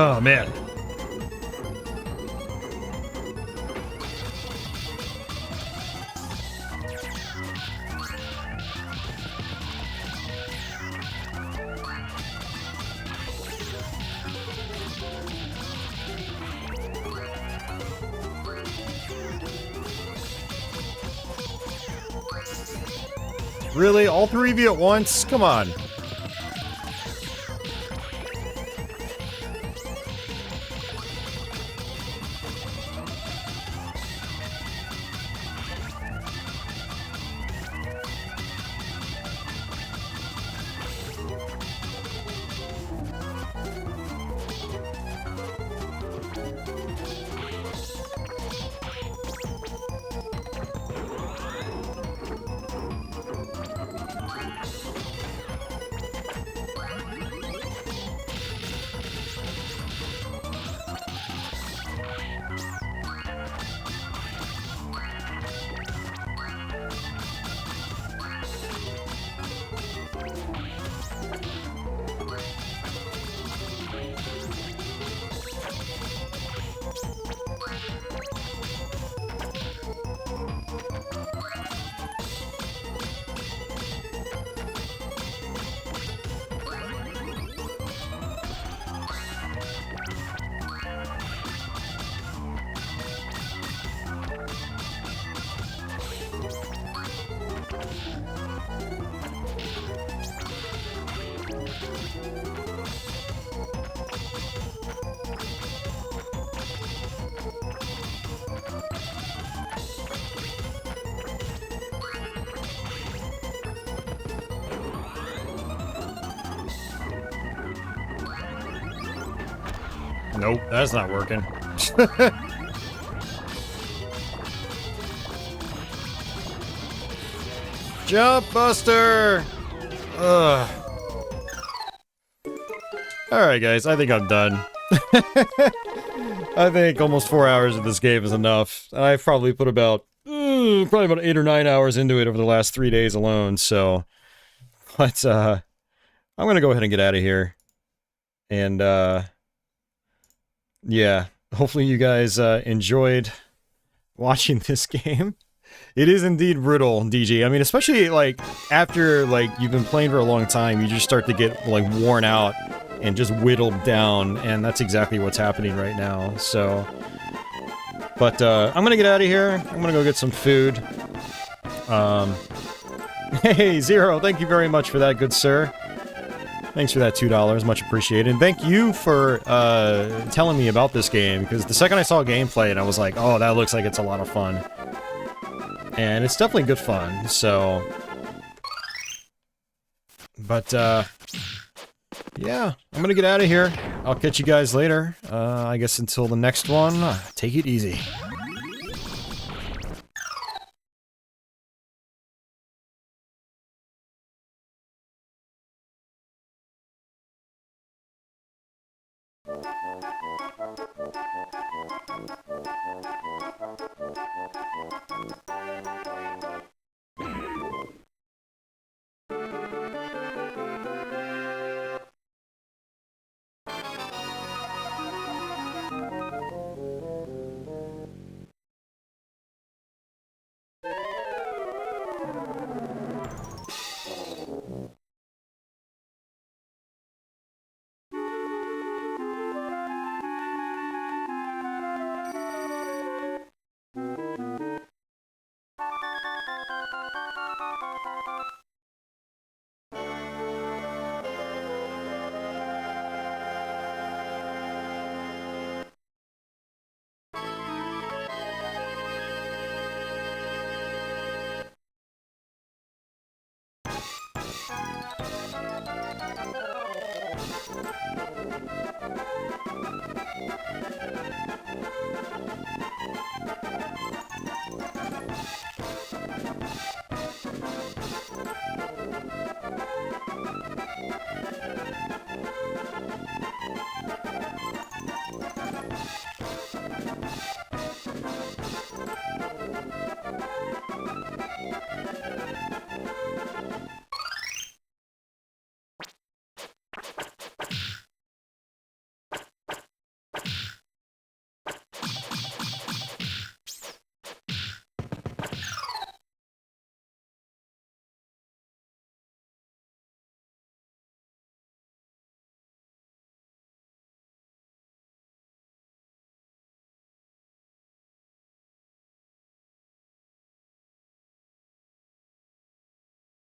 [SPEAKER 1] Oh, man. Really? All three of you at once? Come on. Nope, that's not working. Jump Buster! Ugh. Alright guys, I think I'm done. I think almost 4 hours of this game is enough. I've probably put about, probably about 8 or 9 hours into it over the last 3 days alone, so... But, I'm gonna go ahead and get out of here. And, yeah, hopefully you guys enjoyed watching this game. It is indeed brutal, DG. I mean, especially like after like you've been playing for a long time, you just start to get like worn out and just whittled down, and that's exactly what's happening right now. So, but I'm gonna get out of here. I'm gonna go get some food. Hey, Zero, thank you very much for that, good sir. Thanks for that $2, much appreciated. And thank you for telling me about this game, because the second I saw gameplay, and I was like, oh, that looks like it's a lot of fun. And it's definitely good fun, so... But, yeah, I'm gonna get out of here. I'll catch you guys later. I guess until the next one, take it easy.